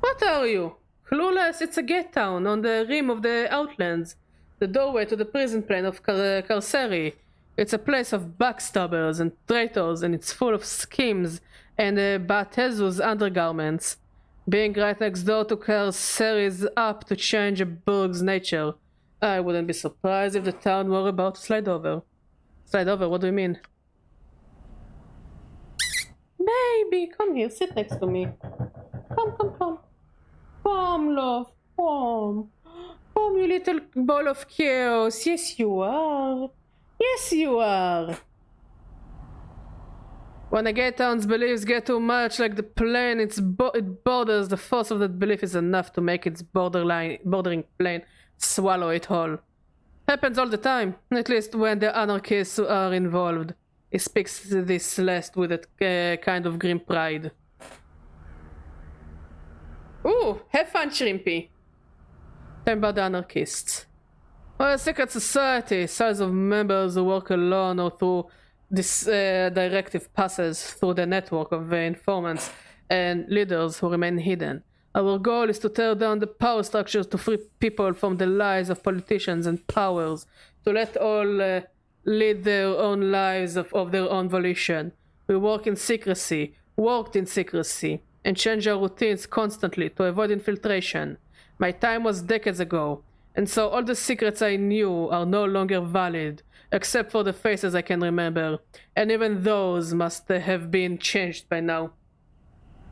Speaker 1: What are you? Clueless, it's a get town on the rim of the Outlands. The doorway to the prison plane of Carceri. It's a place of backstabbers and traitors, and it's full of schemes and Batezu's undergarments. Being right next door to Carceri is up to change a burg's nature. I wouldn't be surprised if the town were about to slide over. Slide over, what do you mean? Baby, come here, sit next to me. Come. Come, love, come. Come, you little ball of chaos. Yes, you are. Yes, you are. When a gay town's beliefs get too much like the plane, it borders. The force of that belief is enough to make its bordering plane swallow it whole. Happens all the time, at least when the anarchists are involved. He speaks this last with a kind of grim pride. Ooh, have fun, Shrimpy. Time about the anarchists. Well, a secret society, size of members who work alone or through this directive passes through the network of informants and leaders who remain hidden. Our goal is to tear down the power structures to free people from the lies of politicians and powers, to let all lead their own lives of their own volition. We worked in secrecy, and change our routines constantly to avoid infiltration. My time was decades ago, and so all the secrets I knew are no longer valid, except for the faces I can remember, and even those must have been changed by now.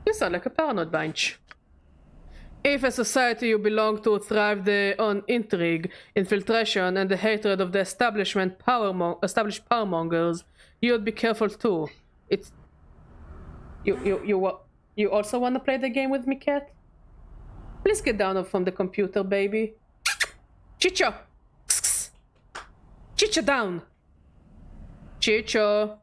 Speaker 1: You sound like a paranoid bunch. If a society you belong to thrived on intrigue, infiltration, and the hatred of the established powermongers, you'd be careful too. It's... You also want to play the game with me, cat? Please get down from the computer, baby. Chicho! Chicho down! Chicho!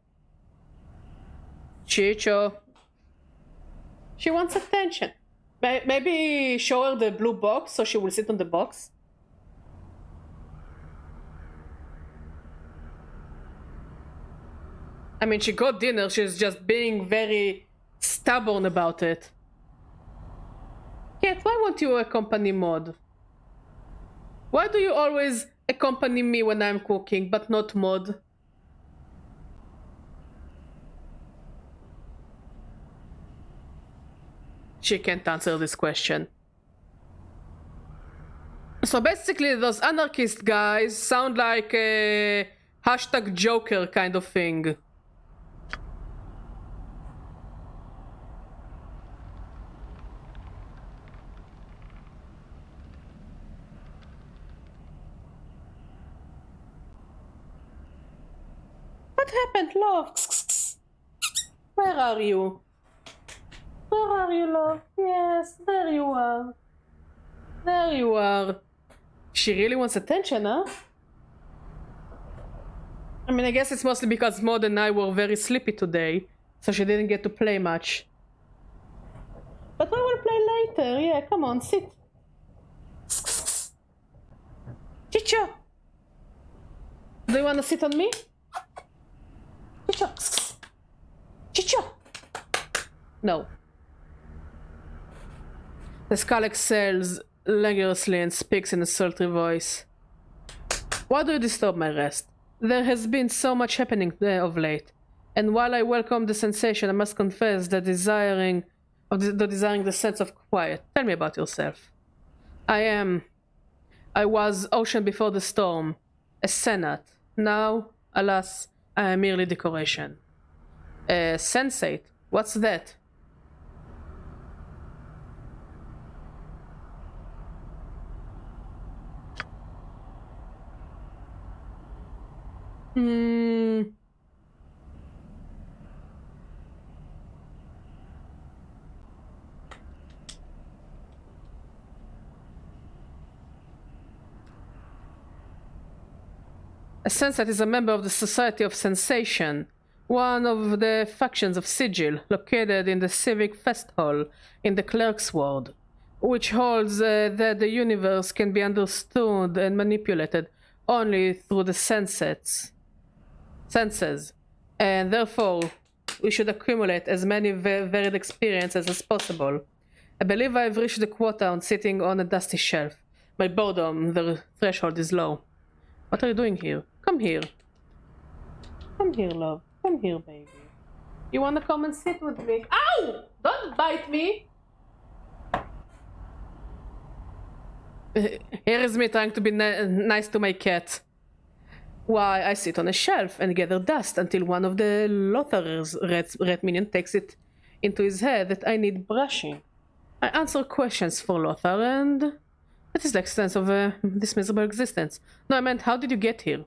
Speaker 1: She wants attention. Maybe show her the blue box so she will sit on the box. I mean, she got dinner, she's just being very stubborn about it. Cat, why won't you accompany Maud? Why do you always accompany me when I'm cooking, but not Maud? She can't answer this question. So basically, those anarchist guys sound like a hashtag Joker kind of thing. What happened, love? Where are you? Where are you, love? Yes, there you are. There you are. She really wants attention, huh? I mean, I guess it's mostly because Maud and I were very sleepy today, so she didn't get to play much. But we will play later. Yeah, come on, sit. Chicho! Do you wanna sit on me? Chicho! Chicho! No. The skull exhales languorously and speaks in a sultry voice. Why do you disturb my rest? There has been so much happening of late, and while I welcome the sensation, I must confess that desiring the sense of quiet. Tell me about yourself. I was ocean before the storm, a senate. Now, alas, I am merely decoration. Sensate? What's that? A sensate is a member of the Society of Sensation, one of the factions of Sigil, located in the Civic Fest Hall in the Clerk's Ward, which holds that the universe can be understood and manipulated only through the senses, and therefore we should accumulate as many varied experiences as possible. I believe I have reached the quota on sitting on a dusty shelf. My boredom, the threshold is low. What are you doing here? Come here. Come here, love. Come here, baby. You wanna come and sit with me? Ow! Don't bite me! Here is me trying to be nice to my cat. Why, I sit on a shelf and gather dust until one of the Lothar's rat minion takes it into his head that I need brushing. I answer questions for Lothar, and that is the extent of this miserable existence. No, I meant, how did you get here?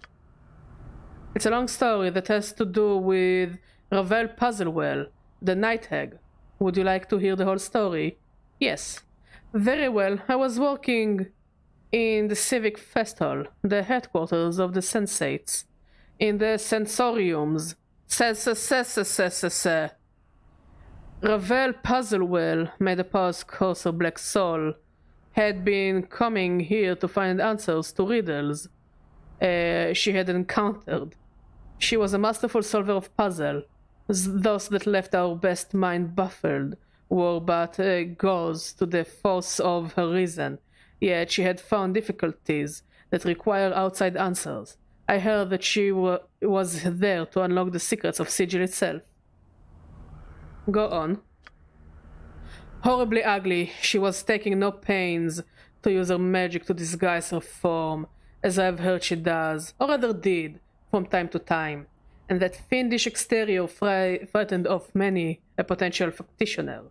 Speaker 1: It's a long story that has to do with Ravel Puzzlewell, the night hag. Would you like to hear the whole story? Yes. Very well. I was working in the Civic Fest Hall, the headquarters of the Sensates, in the Sensoriums. Ravel Puzzlewell made a pause, cause her black soul had been coming here to find answers to riddles she had encountered. She was a masterful solver of puzzles. Those that left our best mind baffled were but gauze to the force of her reason. Yet she had found difficulties that require outside answers. I heard that she was there to unlock the secrets of Sigil itself. Go on. Horribly ugly, she was taking no pains to use her magic to disguise her form, as I have heard she does, or rather did, from time to time, and that fiendish exterior frightened off many a potential factioner.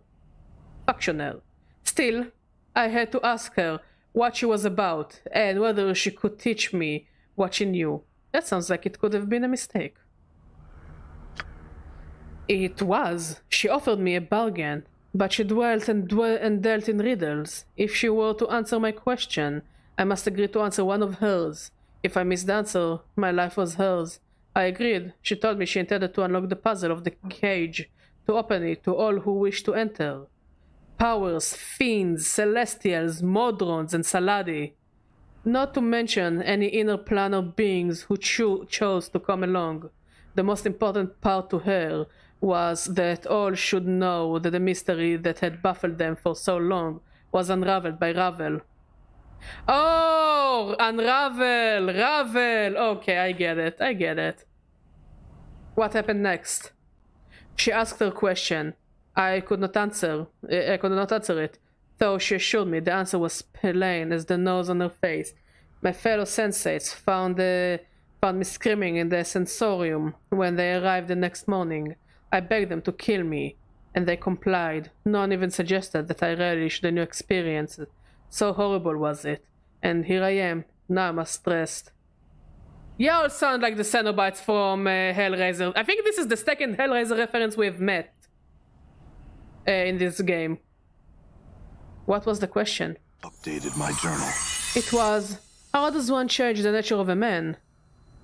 Speaker 1: Still, I had to ask her what she was about, and whether she could teach me what she knew. That sounds like it could have been a mistake. It was. She offered me a bargain, but she dwelt and dealt in riddles. If she were to answer my question, I must agree to answer one of hers. If I missed the answer, my life was hers. I agreed. She told me she intended to unlock the puzzle of the cage, to open it to all who wished to enter. Powers, fiends, celestials, modrons, and Saladi. Not to mention any inner planar beings who chose to come along. The most important part to her was that all should know that the mystery that had baffled them for so long was unraveled by Ravel. Oh, Ravel. Okay, I get it. What happened next? She asked her question. I could not answer it, though she assured me the answer was plain as the nose on her face. My fellow sensates found me screaming in the sensorium when they arrived the next morning. I begged them to kill me, and they complied. None even suggested that I relish the new experience. So horrible was it. And here I am. Now I'm stressed. Y'all sound like the Cenobites from Hellraiser. I think this is the second Hellraiser reference we've met in this game. What was the question?
Speaker 2: Updated my journal.
Speaker 1: It was, how does one change the nature of a man?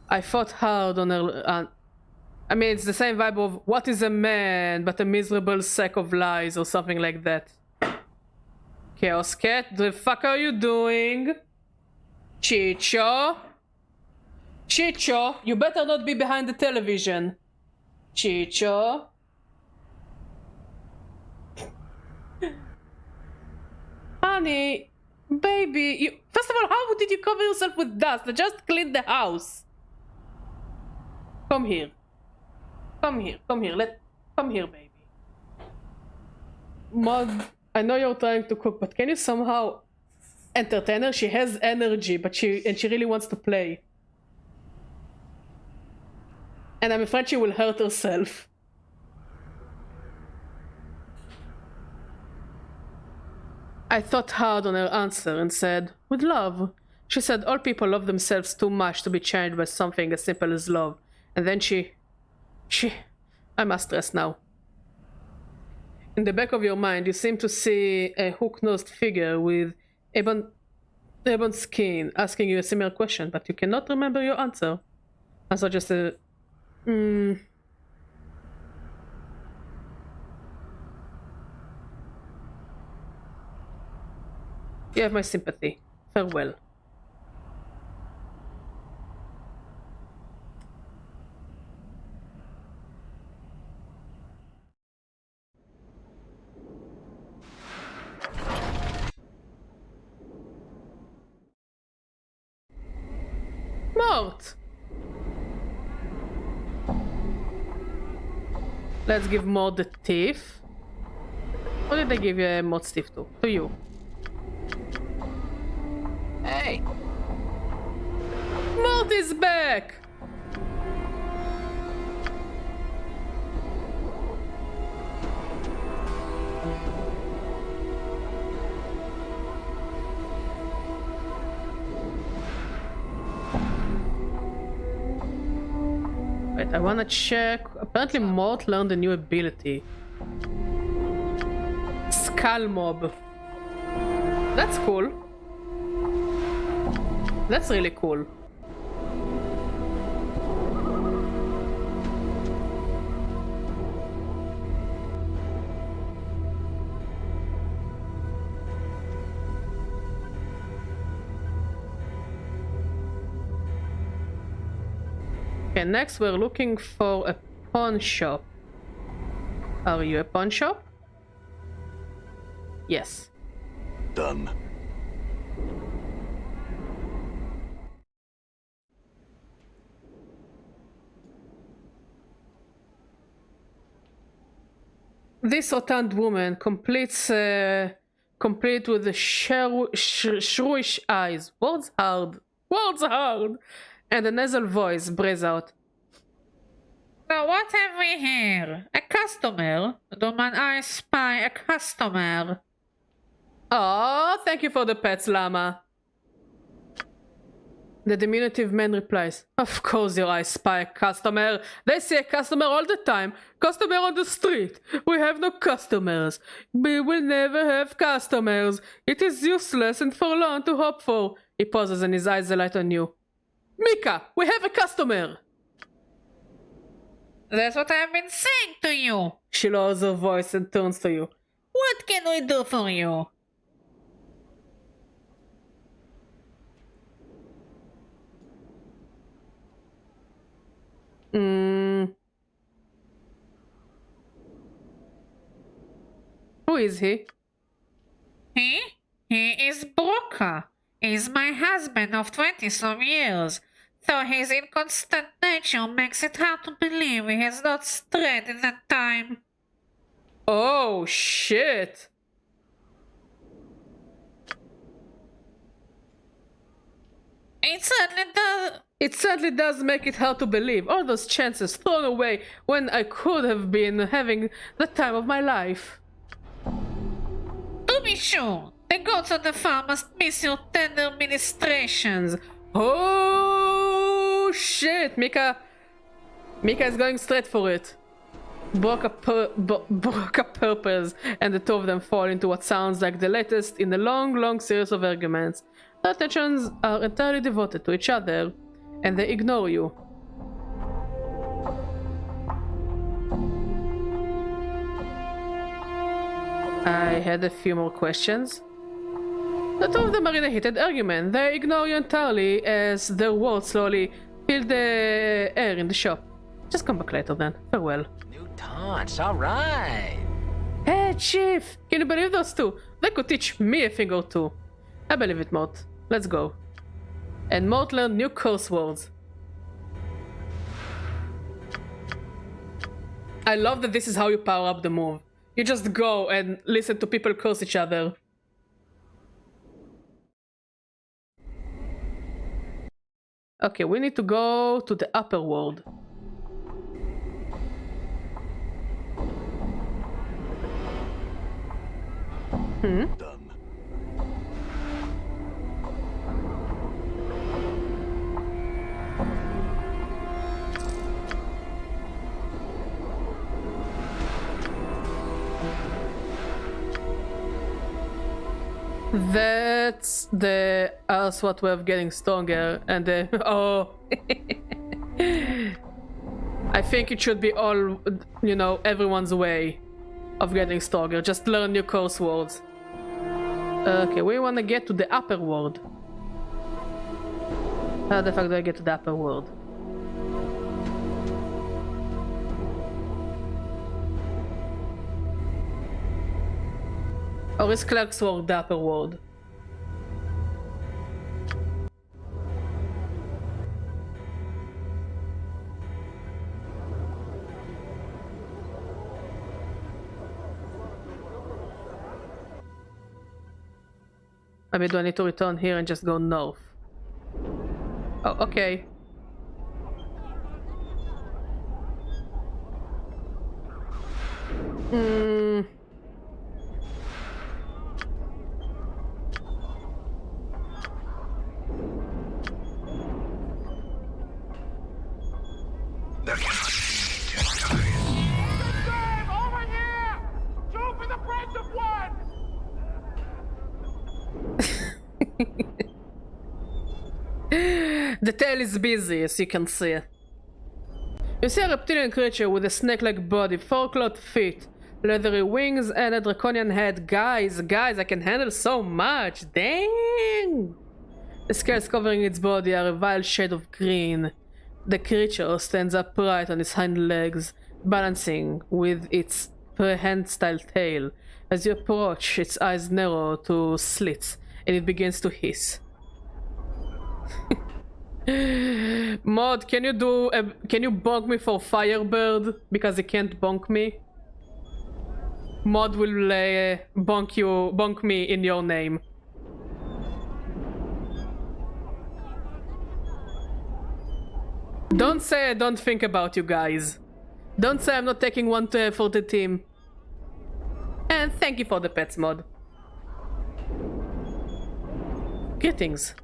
Speaker 1: I fought hard on her... I mean, it's the same vibe of, what is a man but a miserable sack of lies or something like that. Chaos Cat, the fuck are you doing? Chicho? Chicho, you better not be behind the television. Chicho? Honey, baby, you... First of all, how did you cover yourself with dust? I just cleaned the house. Come here. Come here, come here, come here, baby. Mud, I know you're trying to cook, but can you somehow entertain her? She has energy, but she really wants to play. And I'm afraid she will hurt herself. I thought hard on her answer and said, with love. She said all people love themselves too much to be changed by something as simple as love. And then I must rest now. In the back of your mind, you seem to see a hook-nosed figure with ebon skin asking you a similar question, but you cannot remember your answer. And so just a... You have my sympathy. Farewell. Mort! Let's give Mort the thief. What did they give you Mort's thief to? To you.
Speaker 5: Hey!
Speaker 1: Mort is back! Wait, I wanna check. Apparently Mort learned a new ability. Skull Mob. That's cool. That's really cool. Okay, next we're looking for a pawn shop. Are you a pawn shop? Yes.
Speaker 2: Done.
Speaker 1: This rotund woman complete with the shrewish eyes, words hard, and a nasal voice breathes out.
Speaker 8: So what have we here? A customer? Do man I spy a customer?
Speaker 1: Oh, thank you for the pets, llama. The diminutive man replies, of course your eyes spy a customer. They see a customer all the time. Customer on the street. We have no customers. We will never have customers. It is useless and forlorn to hope for. He pauses and his eyes alight on you. Mika, we have a customer.
Speaker 8: That's what I've been saying to you.
Speaker 1: She lowers her voice and turns to you.
Speaker 8: What can we do for you?
Speaker 1: Who is he?
Speaker 8: He is Broca. He's my husband of 20-some years. Though his inconstant nature makes it hard to believe he has not strayed in that time.
Speaker 1: Oh, shit. It certainly does make it hard to believe. All those chances thrown away when I could have been having the time of my life.
Speaker 8: To be sure, the gods on the farm must miss your tender ministrations.
Speaker 1: Oh shit, Mika is going straight for it. Broca purples, and the two of them fall into what sounds like the latest in a long series of arguments. Their attentions are entirely devoted to each other, and they ignore you. I had a few more questions. The two of them are in a heated argument. They ignore you entirely as their words slowly fill the air in the shop. Just come back later then. Farewell.
Speaker 5: New taunts, alright.
Speaker 1: Hey, Chief! Can you believe those two? They could teach me a thing or two. I believe it, Mort. Let's go. And Mort learned new curse words. I love that this is how you power up the move. You just go and listen to people curse each other. Okay, we need to go to the upper world.
Speaker 2: Done.
Speaker 1: That's the what way of getting stronger, and the oh. I think it should be all, you know, everyone's way of getting stronger. Just learn new curse words. Okay, we want to get to the upper world. How the fuck do I get to the upper world? Or is Clark's world the upper world? Maybe do I need to return here and just go north? Oh, okay.
Speaker 6: There cannot be Gentiles.
Speaker 9: Over here! Two for the price of one!
Speaker 1: The tail is busy, as you can see. You see a reptilian creature with a snake-like body, 4-clawed feet, leathery wings, and a draconian head. Guys, I can handle so much. Dang! The scales covering its body are a vile shade of green. The creature stands upright on its hind legs, balancing with its prehensile tail. As you approach, its eyes narrow to slits, and it begins to hiss. Mod, can you bonk me for Firebird? Because he can't bonk me. Mod will bonk me in your name. Don't say I don't think about you guys. Don't say I'm not taking one for the team. And thank you for the pets, Mod. Greetings.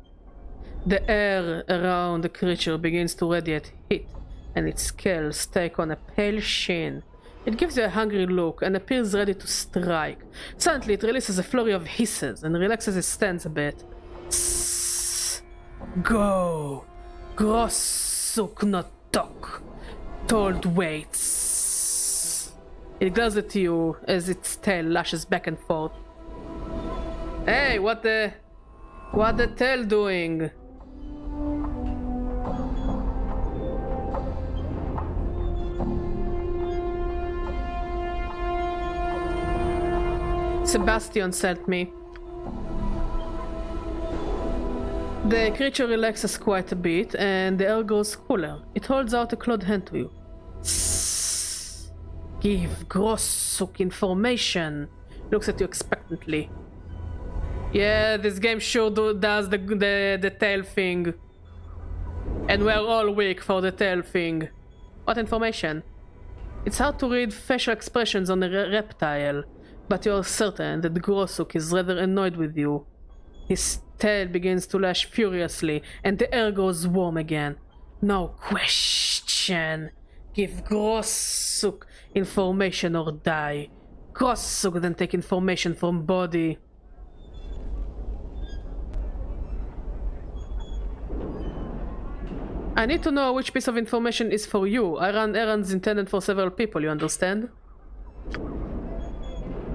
Speaker 1: The air around the creature begins to radiate heat, and its scales take on a pale sheen. It gives you a hungry look and appears ready to strike. Suddenly, it releases a flurry of hisses and relaxes its stance a bit. Sss. Go. Grossuk not talk. Told waits. It glares at you as its tail lashes back and forth. Hey, what the tail doing? Sebastian sent me. The creature relaxes quite a bit and the air grows cooler. It holds out a clawed hand to you. Sss. Give Grossuk information. Looks at you expectantly. Yeah, this game sure does the tail thing. And we're all weak for the tail thing. What information? It's hard to read facial expressions on a reptile, but you're certain that Grossuk is rather annoyed with you. His tail begins to lash furiously, and the air goes warm again. No question. Give Grossuk information or die. Grossuk then take information from body. I need to know which piece of information is for you. I run errands intended for several people, you understand?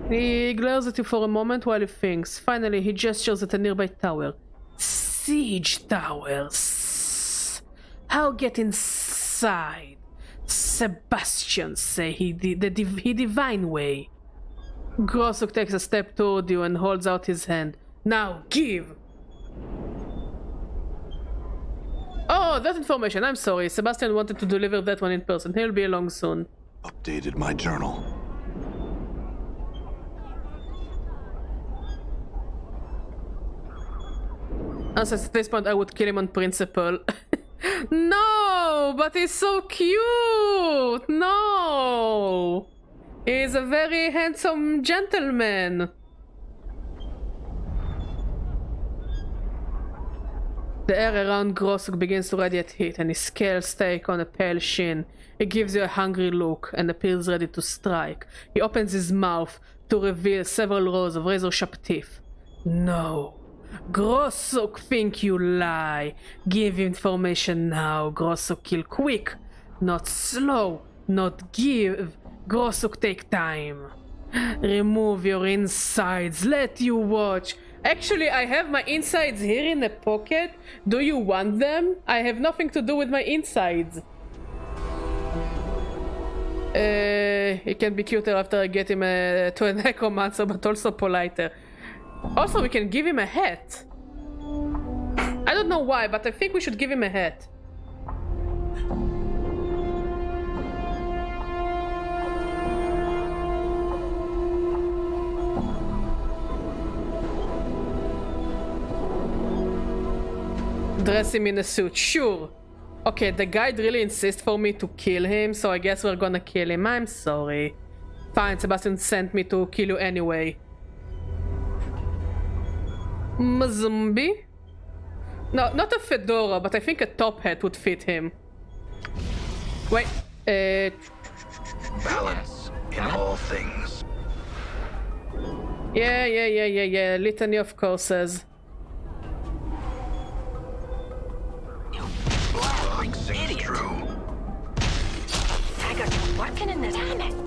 Speaker 1: He glares at you for a moment while he thinks. Finally, he gestures at a nearby tower. Siege towers. How get inside? Sebastian say he divine way. Grossuk takes a step toward you and holds out his hand. Now, give! Oh, that information. I'm sorry. Sebastian wanted to deliver that one in person. He'll be along soon.
Speaker 2: Updated my journal.
Speaker 1: At this point, I would kill him on principle. No, but he's so cute. No, he's a very handsome gentleman. The air around Grossuk begins to radiate heat, and his scales take on a pale sheen. He gives you a hungry look and appears ready to strike. He opens his mouth to reveal several rows of razor-sharp teeth. No. Grossuk think you lie. Give information now. Grossuk kill quick. Not slow. Not give. Grossuk take time. Remove your insides. Let you watch. Actually, I have my insides here in a pocket. Do you want them? I have nothing to do with my insides. It can be cuter after I get him to a necromancer, but also politer. Also, we can give him a hat. I don't know why, but I think we should give him a hat. Dress him in a suit, sure. Okay, the guide really insists for me to kill him, so I guess we're gonna kill him. I'm sorry. Fine, Sebastian sent me to kill you anyway. Zombie? No, not a fedora, but I think a top hat would fit him. Wait,
Speaker 6: Balance in all things.
Speaker 1: Yeah. Litany of courses.
Speaker 6: Logic sings true.
Speaker 3: Dagger's working in this. Damn it!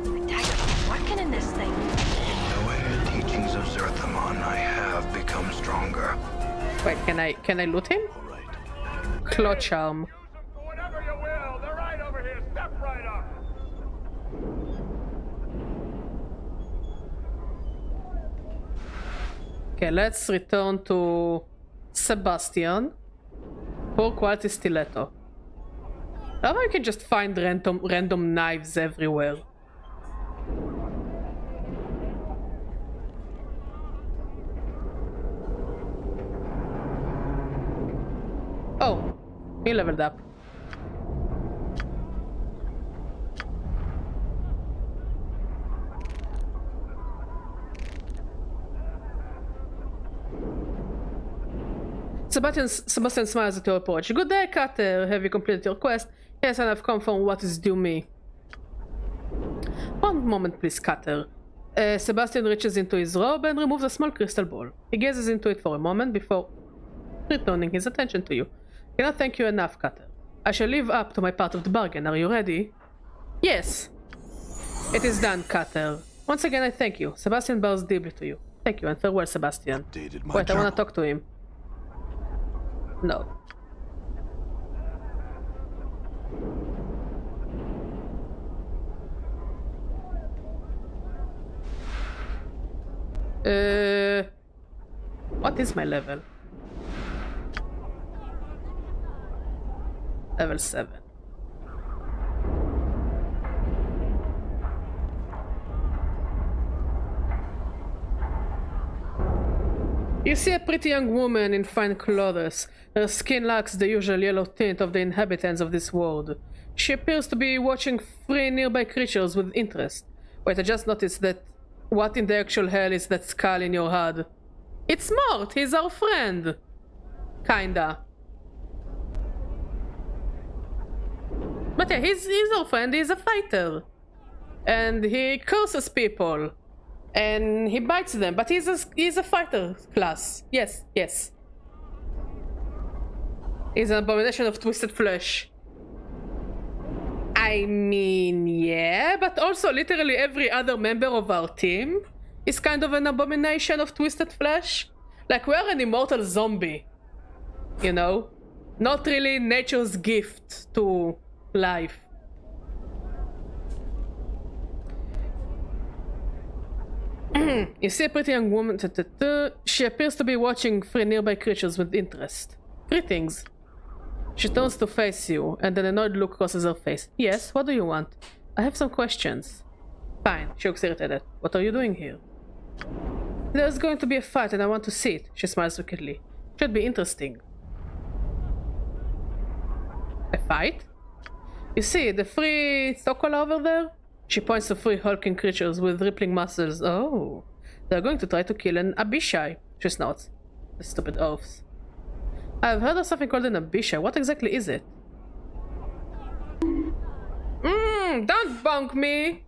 Speaker 3: The dagger's working in this thing.
Speaker 6: Knowing the teachings of Zerthamon, I have become stronger.
Speaker 1: Wait, can I loot him?
Speaker 2: All right.
Speaker 1: Claw charm.
Speaker 9: Use them for whatever you will. They're right over here. Step right up.
Speaker 1: Okay, let's return to Sebastian. Poor quality stiletto. How about you can just find random knives everywhere? Oh, he leveled up. Sebastian smiles at your approach. Good day, Cutter. Have you completed your quest? Yes, and I've come from what is due me. One moment, please, Cutter. Sebastian reaches into his robe and removes a small crystal ball. He gazes into it for a moment before returning his attention to you. Cannot thank you enough, Cutter. I shall live up to my part of the bargain. Are you ready? Yes. It is done, Cutter. Once again, I thank you. Sebastian bows deeply to you. Thank you, and farewell, Sebastian.
Speaker 2: Updated my
Speaker 1: Wait, I
Speaker 2: journal.
Speaker 1: want to talk to him. No. What is my level? Level 7. You see a pretty young woman in fine clothes. Her skin lacks the usual yellow tint of the inhabitants of this world. She appears to be watching three nearby creatures with interest. Wait, I just noticed that. What in the actual hell is that skull in your head? It's Mort! He's our friend! Kinda. But yeah, he's our friend, he's a fighter. And he curses people. And he bites them, but he's a fighter class. Yes. He's an abomination of twisted flesh. I mean, yeah, but also literally every other member of our team is kind of an abomination of twisted flesh. Like, we're an immortal zombie, you know? Not really nature's gift to life. You see a pretty young woman. She appears to be watching three nearby creatures with interest. Greetings. She turns to face you, and an annoyed look crosses her face. Yes, what do you want? I have some questions. Fine, she looks irritated. What are you doing here? There's going to be a fight, and I want to see it. She smiles wickedly. Should be interesting. A fight? You see, the three Thokola over there? She points to three hulking creatures with rippling muscles. Oh, they're going to try to kill an Abishai. She snorts. The stupid oafs. I've heard of something called an Abishai. What exactly is it? Don't bonk me!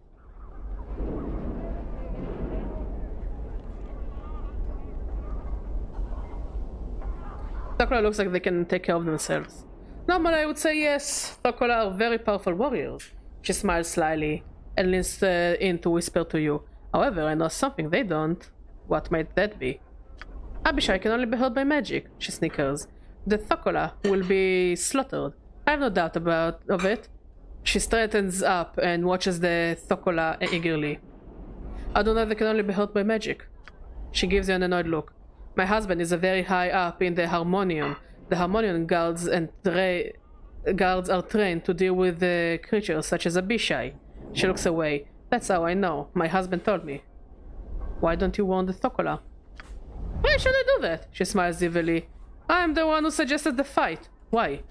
Speaker 1: Thokola looks like they can take care of themselves. Normally I would say yes. Thokola are very powerful warriors. She smiles slyly and leans in to whisper to you. However, I know something they don't. What might that be? Abishai can only be hurt by magic, she snickers. The Thokola will be slaughtered. I have no doubt of it. She straightens up and watches the Thokola eagerly. I don't know if they can only be hurt by magic. She gives you an annoyed look. My husband is very high up in the Harmonium. The Harmonium guards are trained to deal with creatures such as Abishai. She looks away. That's how I know. My husband told me. Why don't you warn the Thokola? Why should I do that? She smiles evilly. I'm the one who suggested the fight. Why?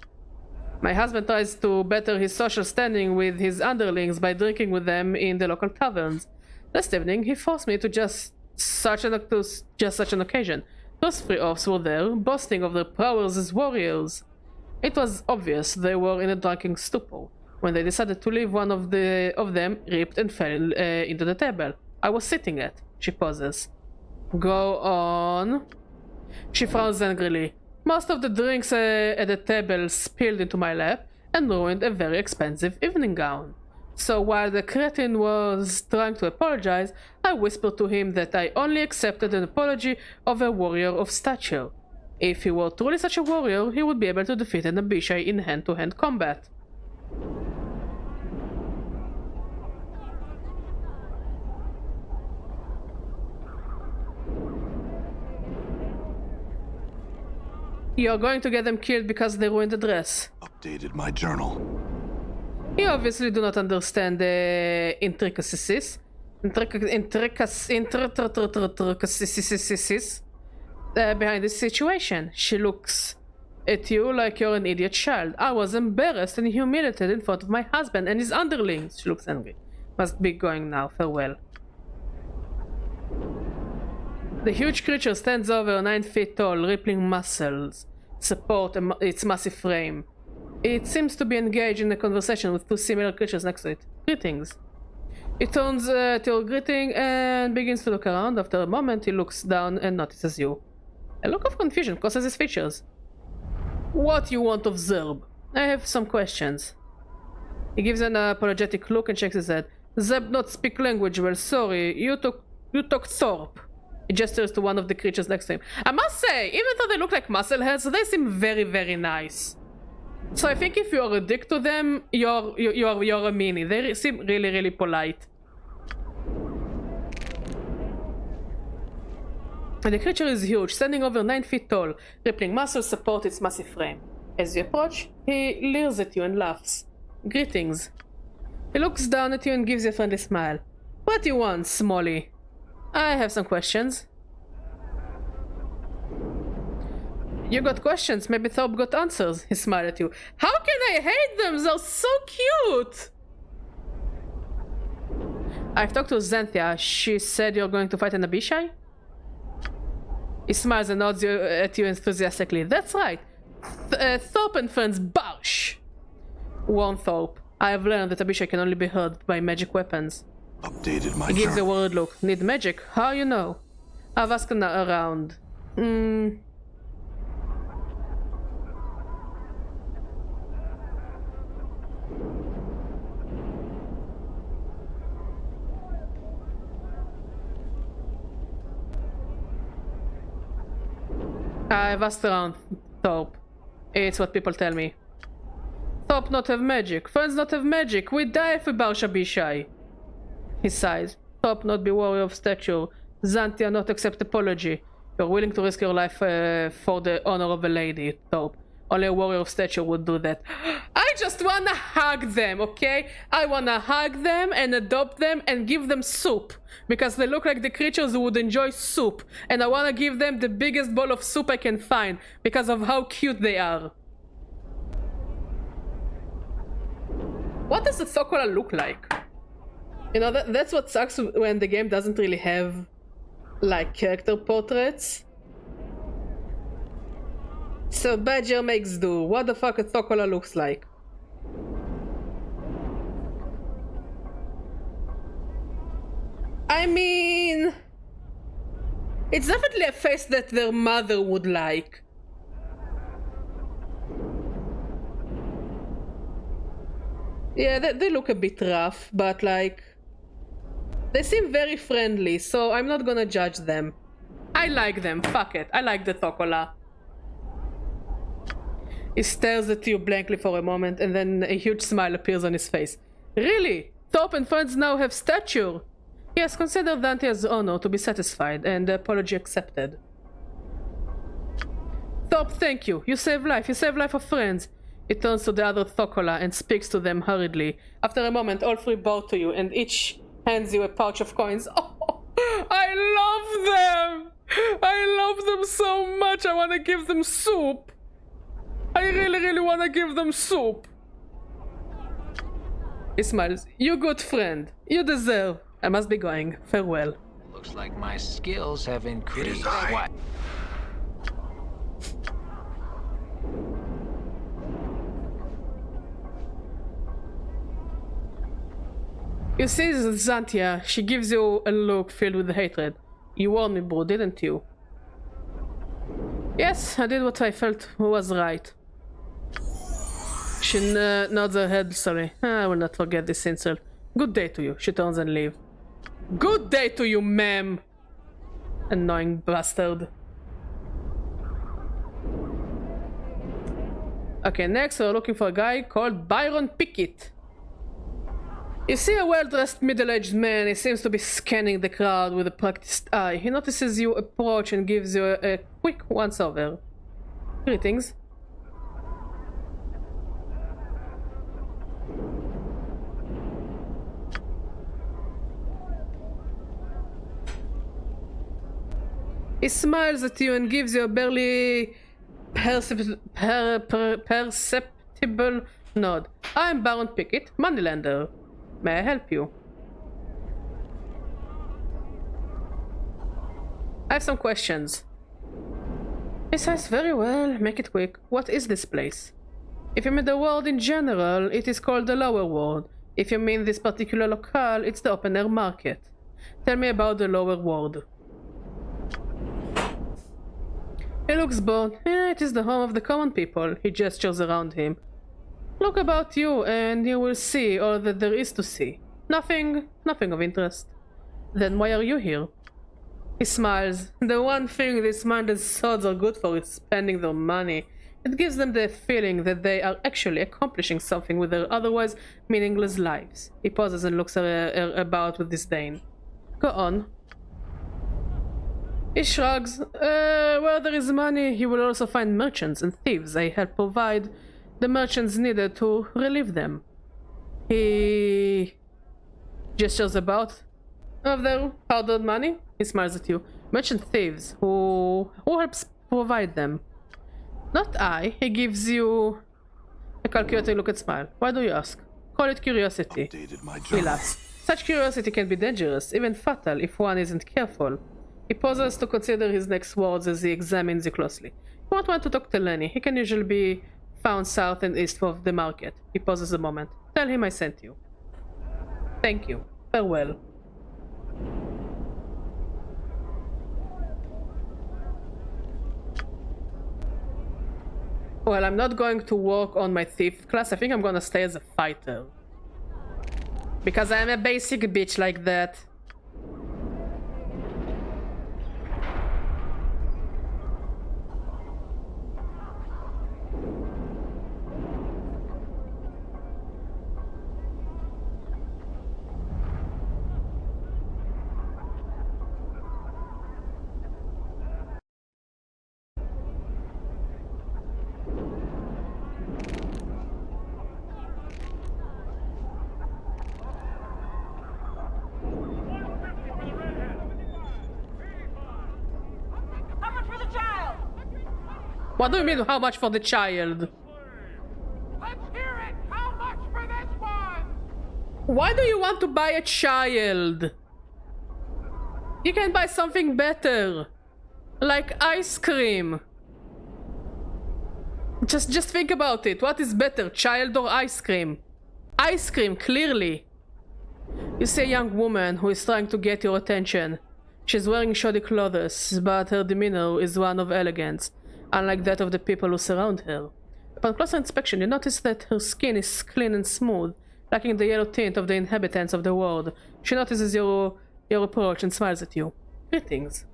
Speaker 1: My husband tries to better his social standing with his underlings by drinking with them in the local taverns. Last evening, he forced me to just such an occasion. Those three oafs were there, boasting of their prowess as warriors. It was obvious they were in a drunken stupor. When they decided to leave, one of them ripped and fell into the table I was sitting at. She pauses. Go on. She frowns angrily. Most of the drinks at the table spilled into my lap and ruined a very expensive evening gown. So while the cretin was trying to apologize, I whispered to him that I only accepted an apology of a warrior of stature. If he were truly such a warrior, he would be able to defeat an Abishai in hand-to-hand combat. You're going to get them killed because they ruined the dress.
Speaker 2: Updated my journal.
Speaker 1: You obviously do not understand the intricacies behind this situation. She looks at you like you're an idiot child. I was embarrassed and humiliated in front of my husband and his underlings. She looks angry. Must be going now. Farewell. The huge creature stands over 9 feet tall, rippling muscles support its massive frame. It seems to be engaged in a conversation with two similar creatures next to it. Greetings. It turns to your greeting and begins to look around. After a moment, he looks down and notices you. A look of confusion crosses his features. What you want of Zerb? I have some questions. He gives an apologetic look and shakes his head. Zeb not speak language well, sorry. You talk Thorpe. He gestures to one of the creatures next to him. I must say, even though they look like muscleheads, they seem very, very nice. So I think if you're a dick to them, you're a meanie. They seem really, really polite. And the creature is huge, standing over 9 feet tall. Rippling muscles support its massive frame. As you approach, he leers at you and laughs. Greetings. He looks down at you and gives you a friendly smile. What do you want, Smolly? I have some questions. You got questions, maybe Thorpe got answers. He smiled at you. How can I hate them? They're so cute! I've talked to Xanthia. She said you're going to fight an Abishai? He smiles and nods at you enthusiastically. That's right. Thorpe and friends Barsh. Warn Thorpe. I have learned that Abishai can only be hurt by magic weapons.
Speaker 2: Updated my
Speaker 1: He gives a
Speaker 2: journal.
Speaker 1: worried look. Need magic? How you know? I've asked around. I've asked around, Thorpe. It's what people tell me. Thorpe not have magic. Friends not have magic. We die if we Barsha be shy. He sighs. Thorpe not be warrior of stature. Xantia not accept apology. You're willing to risk your life for the honor of a lady, Thorpe. Only a warrior of stature would do that. I just wanna hug them, okay? I wanna hug them and adopt them and give them soup. Because they look like the creatures who would enjoy soup. And I wanna give them the biggest bowl of soup I can find. Because of how cute they are. What does the Sokola look like? You know, that's what sucks when the game doesn't really have, like, character portraits. So Badger makes do. What the fuck a Sokola looks like? I mean... It's definitely a face that their mother would like. Yeah, they look a bit rough, but like... They seem very friendly, so I'm not gonna judge them. I like them, fuck it. I like the Sokola. He stares at you blankly for a moment, and then a huge smile appears on his face. Really? Thorpe and friends now have stature? Yes, consider Dante's honor to be satisfied, and the apology accepted. Thorpe, thank you. You save life. You save life of friends. He turns to the other Sokola and speaks to them hurriedly. After a moment, all three bow to you, and each hands you a pouch of coins. Oh, I love them! I love them so much. I want to give them soup. I really want to give them soup. He smiles. You good friend. You deserve. I must be going. Farewell.
Speaker 5: Looks like my skills have increased.
Speaker 6: I.
Speaker 5: What?
Speaker 1: You see Xantia. She gives you a look filled with hatred. You warned me, bro, didn't you? Yes, I did what I felt was right. She nods her head, sorry. I will not forget this insult. Good day to you. She turns and leaves. Good day to you, ma'am! Annoying bastard. Okay, next we're looking for a guy called Byron Pickett. You see a well-dressed middle-aged man. He seems to be scanning the crowd with a practiced eye. He notices you approach and gives you a quick once-over. Greetings. He smiles at you and gives you a barely perceptible nod. I'm Baron Pickett, Moneylender. May I help you? I have some questions. He says, very well, make it quick. What is this place? If you mean the world in general, it is called the lower world. If you mean this particular locale, it's the open air market. Tell me about the lower world. He looks bored. It is the home of the common people. He gestures around him. Look about you and you will see all that there is to see. Nothing of interest. Then why are you here? He smiles. The one thing these minded sods are good for is spending their money. It gives them the feeling that they are actually accomplishing something with their otherwise meaningless lives. He pauses and looks about with disdain. Go on. He shrugs. Where there is money, you will also find merchants and thieves. I help provide the merchants needed to relieve them. He gestures about of their hard-earned money. He smiles at you. Merchant thieves who helps provide them. Not I. He gives you a calculating look and smile. Why do you ask? Call it curiosity. He laughs. Such curiosity can be dangerous, even fatal, if one isn't careful. He pauses to consider his next words as he examines you closely. You won't want to talk to Lenny. He can usually be found south and east of the market. He pauses a moment. Tell him I sent you. Thank you. Farewell. Well, I'm not going to work on my thief class. I think I'm gonna stay as a fighter. Because I'm a basic bitch like that. What do you mean, how much for the child?
Speaker 9: Let's hear it! How much for this one?
Speaker 1: Why do you want to buy a child? You can buy something better. Like ice cream. Just think about it. What is better, child or ice cream? Ice cream, clearly. You see a young woman who is trying to get your attention. She's wearing shoddy clothes, but her demeanor is one of elegance, unlike that of the people who surround her. Upon closer inspection, you notice that her skin is clean and smooth, lacking the yellow tint of the inhabitants of the world. She notices your approach and smiles at you. Greetings.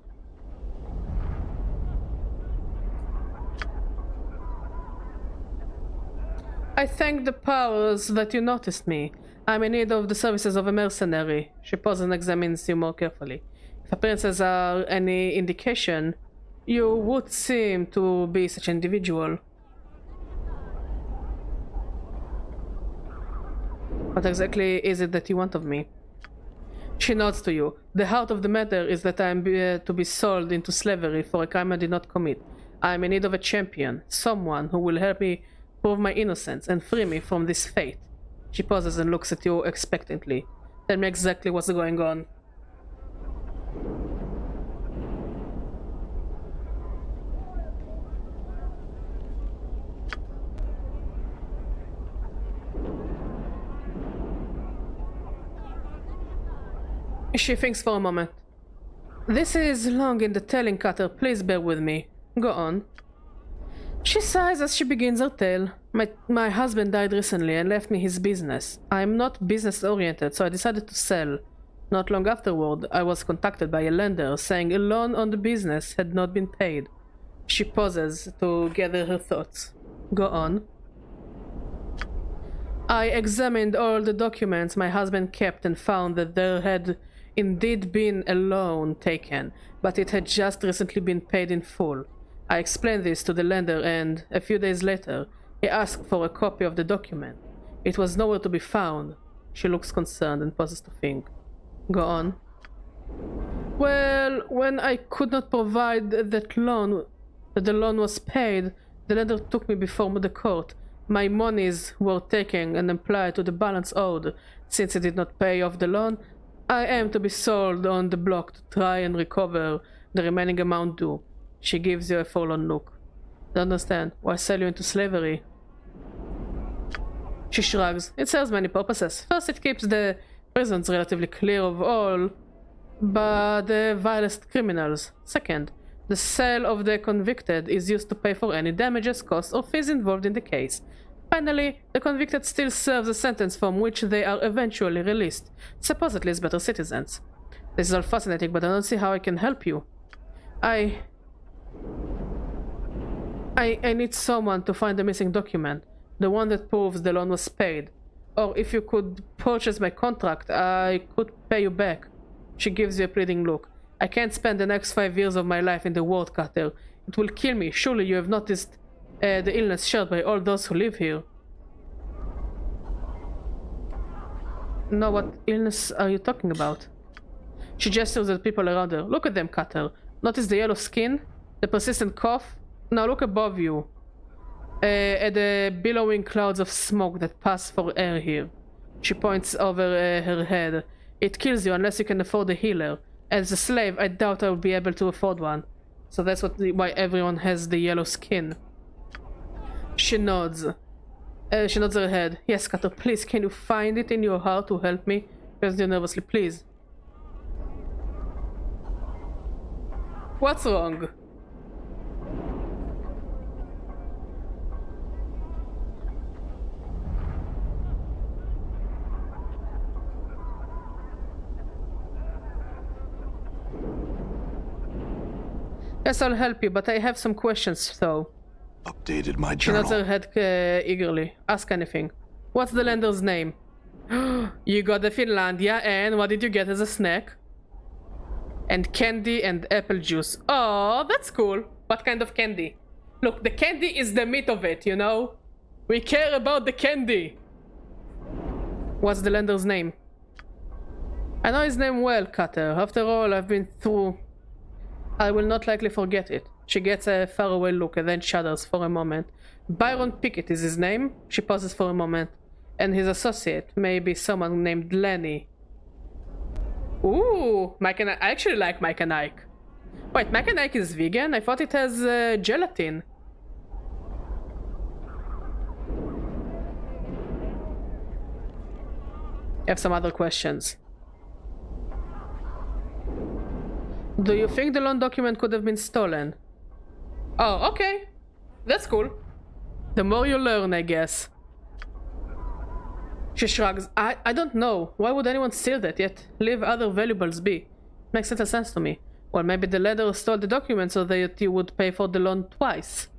Speaker 1: I thank the powers that you noticed me. I'm in need of the services of a mercenary. She pauses and examines you more carefully. If appearances are any indication, you would seem to be such an individual. What exactly is it that you want of me? She nods to you. The heart of the matter is that I am to be sold into slavery for a crime I did not commit. I am in need of a champion, someone who will help me prove my innocence and free me from this fate. She pauses and looks at you expectantly. Tell me exactly what's going on. She thinks for a moment. This is long in the telling, Cutter. Please bear with me. Go on. She sighs as she begins her tale. My husband died recently and left me his business. I am not business oriented, so I decided to sell. Not long afterward, I was contacted by a lender saying a loan on the business had not been paid. She pauses to gather her thoughts. Go on. I examined all the documents my husband kept and found that there had indeed been a loan taken, but it had just recently been paid in full. I explained this to the lender and, a few days later, he asked for a copy of the document. It was nowhere to be found. She looks concerned and pauses to think. Go on. Well, when I could not provide that the loan was paid, the lender took me before the court. My monies were taken and applied to the balance owed. Since I did not pay off the loan, I am to be sold on the block to try and recover the remaining amount due. She gives you a forlorn look. Don't understand. Why sell you into slavery? She shrugs. It serves many purposes. First, it keeps the prisons relatively clear of all but the vilest criminals. Second, the sale of the convicted is used to pay for any damages, costs, or fees involved in the case. Finally, the convicted still serves a sentence from which they are eventually released, supposedly as better citizens. This is all fascinating, but I don't see how I can help you. I need someone to find the missing document, the one that proves the loan was paid. Or if you could purchase my contract, I could pay you back. She gives you a pleading look. I can't spend the next 5 years of my life in the world, Cutter. It will kill me. Surely you have noticed the illness shared by all those who live here. No, what illness are you talking about? She gestures at people around her. Look at them, Cutter. Notice the yellow skin? The persistent cough? Now look above you. At the billowing clouds of smoke that pass for air here. She points over her head. It kills you unless you can afford a healer. As a slave, I doubt I will be able to afford one. So that's why everyone has the yellow skin. She nods. She nods her head. Yes, Kato, please, can you find it in your heart to help me? Says you nervously, please. What's wrong? Yes, I'll help you, but I have some questions, though.
Speaker 2: Updated my
Speaker 1: She nods
Speaker 2: journal.
Speaker 1: her head eagerly. Ask anything. What's the lender's name? You got the Finlandia, and what did you get as a snack? And candy and apple juice. Oh, that's cool. What kind of candy? Look, the candy is the meat of it, you know? We care about the candy. What's the lender's name? I know his name well, Cutter. After all I've been through, I will not likely forget it. She gets a faraway look and then shudders for a moment. Byron Pickett is his name. She pauses for a moment. And his associate may be someone named Lenny. Ooh, Mike and I actually like Mike and Ike. Wait, Mike and Ike is vegan? I thought it has gelatin. I have some other questions. Do you think the loan document could have been stolen? Oh, okay. That's cool. The more you learn, I guess. She shrugs. I don't know. Why would anyone steal that, yet leave other valuables be? Makes little sense to me. Well, maybe the lender stole the document so that you would pay for the loan twice.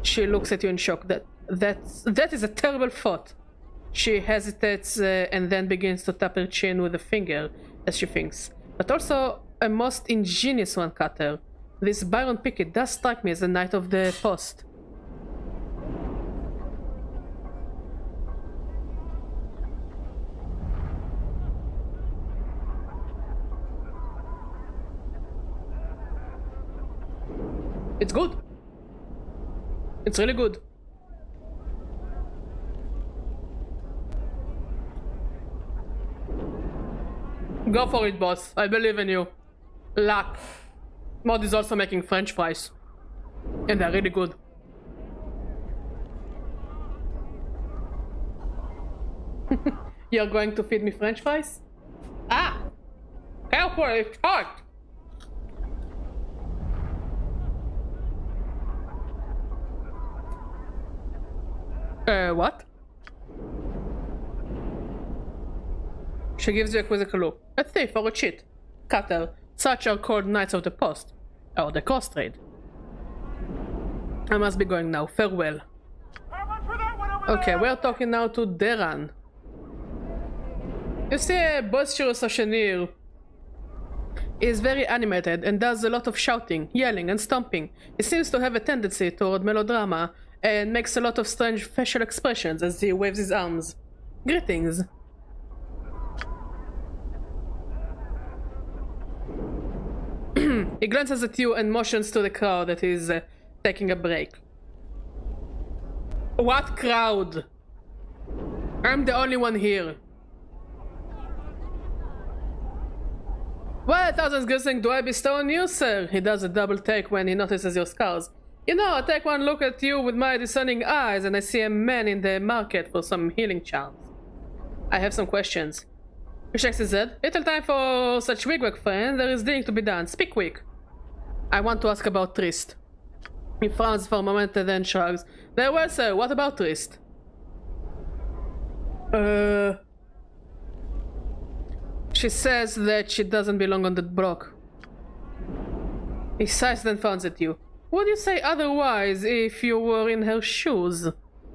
Speaker 1: She looks at you in shock. That is a terrible thought. She hesitates and then begins to tap her chin with a finger, as she thinks. But also a most ingenious one, Cutter. This Byron Pickett does strike me as a knight of the post. It's good. It's really good. Go for it, boss. I believe in you. Luck. Mod is also making French fries. And they're really good. You're going to feed me French fries? Ah! Careful, it's hot! What? She gives you a quizzical look. A thief or a cheat. Cutter. Such are called Knights of the Post. Or the Cross Trade. I must be going now. Farewell. Okay, we're talking now to Deran. You see a boisterous auctioneer is very animated and does a lot of shouting, yelling and stomping. He seems to have a tendency toward melodrama and makes a lot of strange facial expressions as he waves his arms. Greetings. He glances at you and motions to the crowd that is taking a break. What crowd? I'm the only one here. What 1,000 good do I bestow on you, sir? He does a double take when he notices your scars. You know, I take one look at you with my discerning eyes and I see a man in the market for some healing charms. I have some questions. He shakes his head. Little time for such wigwag, friend. There is dealing to be done. Speak quick. I want to ask about Trist. He frowns for a moment and then shrugs. Very well, sir. What about Trist? She says that she doesn't belong on that block. He sighs then frowns at you. Would you say otherwise if you were in her shoes?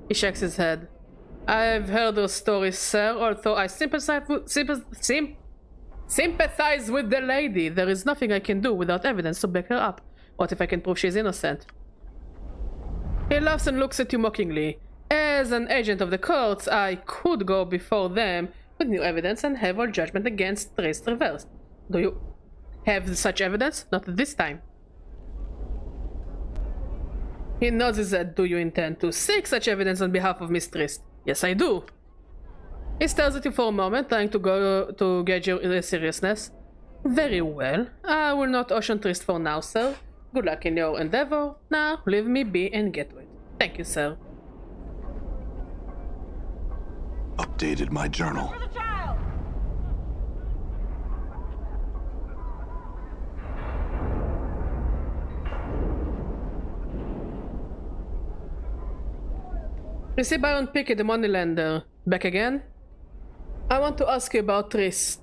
Speaker 1: He shakes his head. I've heard her stories, sir, although I sympathize with the lady. There is nothing I can do without evidence to back her up. What if I can prove she's innocent? He laughs and looks at you mockingly. As an agent of the courts, I could go before them with new evidence and have all judgment against Trist reversed. Do you have such evidence? Not this time. He nods his head. Do you intend to seek such evidence on behalf of Miss Trist? Yes, I do. He stares at you for a moment, trying to gauge your seriousness. Very well. I will not ocean Trist for now, sir. Good luck in your endeavor. Now, leave me be and get to it. Thank you, sir.
Speaker 2: Updated my journal.
Speaker 1: You see Byron Pickett, the moneylender. Back again? I want to ask you about Trist.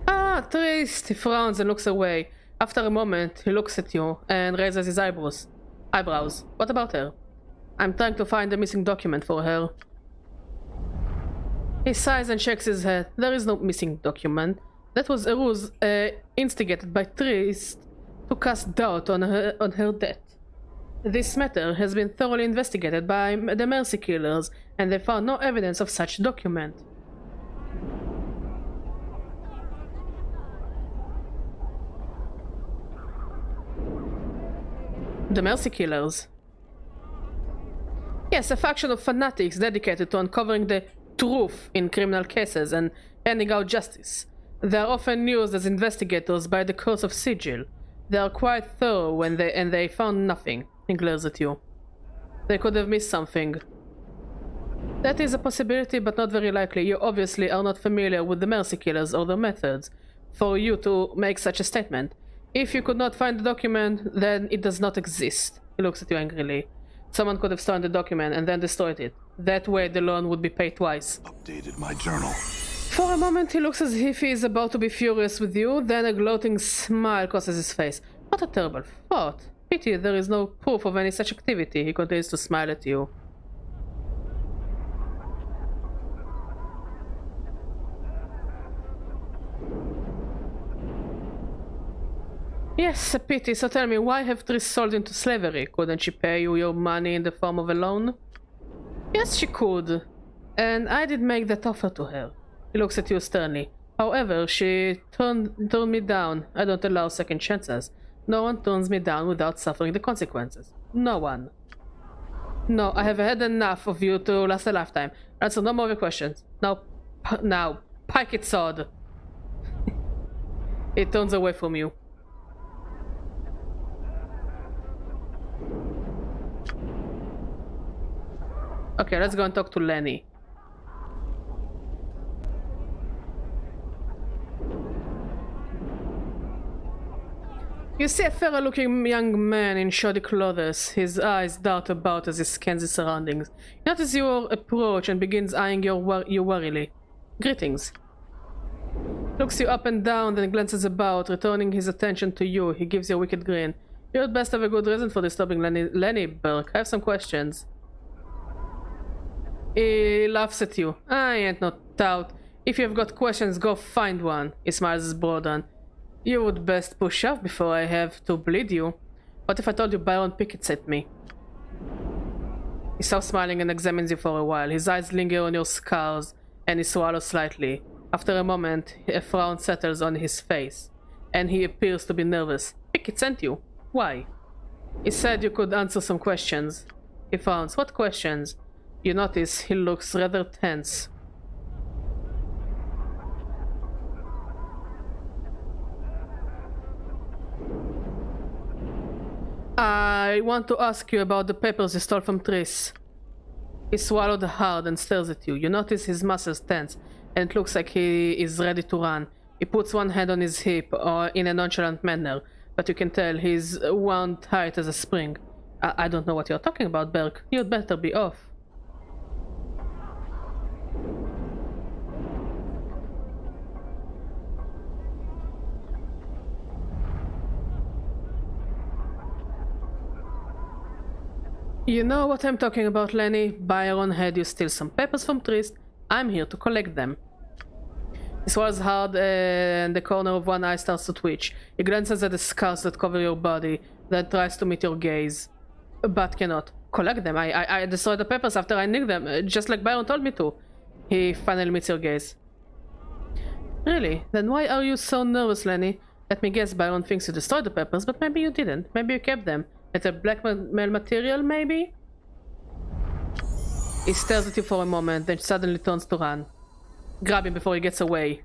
Speaker 1: Ah, Trist! He frowns and looks away. After a moment, he looks at you and raises his eyebrows. What about her? I'm trying to find the missing document for her. He sighs and shakes his head. There is no missing document. That was a ruse instigated by Trist to cast doubt on her death. This matter has been thoroughly investigated by the Mercy Killers, and they found no evidence of such document. The Mercy Killers. Yes, a faction of fanatics dedicated to uncovering the truth in criminal cases and handing out justice. They are often used as investigators by the Curse of Sigil. They are quite thorough when they found nothing. He glares at you. They could have missed something. That is a possibility, but not very likely. You obviously are not familiar with the Mercy Killers or their methods for you to make such a statement. If you could not find the document, then it does not exist. He looks at you angrily. Someone could have stolen the document and then destroyed it. That way the loan would be paid twice.
Speaker 2: Updated my journal.
Speaker 1: For a moment he looks as if he is about to be furious with you, then a gloating smile crosses his face. What a terrible thought. Pity there is no proof of any such activity. He continues to smile at you. Yes, a pity. So tell me, why have Triss sold into slavery? Couldn't she pay you your money in the form of a loan? Yes, she could. And I did make that offer to her. He looks at you sternly. However, she turned me down. I don't allow second chances. No one turns me down without suffering the consequences. No one. No, I have had enough of you to last a lifetime. Answer no more of your questions. Now, pike it, sword. He turns away from you. Okay, let's go and talk to Lenny. You see a fairer-looking young man in shoddy clothes. His eyes dart about as he scans his surroundings. He notices your approach and begins eyeing you warily. Greetings. Looks you up and down, then glances about, returning his attention to you. He gives you a wicked grin. You at best have a good reason for disturbing Lenny, Burke. I have some questions. He laughs at you. I ain't no doubt. If you've got questions, go find one. He smiles his broad on. You would best push off before I have to bleed you. What if I told you Byron Pickett sent me? He stops smiling and examines you for a while. His eyes linger on your scars, and he swallows slightly. After a moment, a frown settles on his face, and he appears to be nervous. Pickett sent you? Why? He said you could answer some questions. He frowns. What questions? You notice he looks rather tense. I want to ask you about the papers you stole from Triss. He swallowed hard and stares at you. You notice his muscles tense, and it looks like he is ready to run. He puts one hand on his hip in a nonchalant manner, but you can tell he's wound tight as a spring. I don't know what you're talking about, Burke. You'd better be off. You know what I'm talking about, Lenny. Byron had you steal some papers from Triss. I'm here to collect them. He swallows hard and the corner of one eye starts to twitch. He glances at the scars that cover your body, then tries to meet your gaze. But cannot. Collect them? I destroyed the papers after I nicked them, just like Byron told me to. He finally meets your gaze. Really? Then why are you so nervous, Lenny? Let me guess, Byron thinks you destroyed the papers, but maybe you didn't. Maybe you kept them. It's a blackmail material, maybe? He stares at you for a moment, then suddenly turns to run. Grab him before he gets away.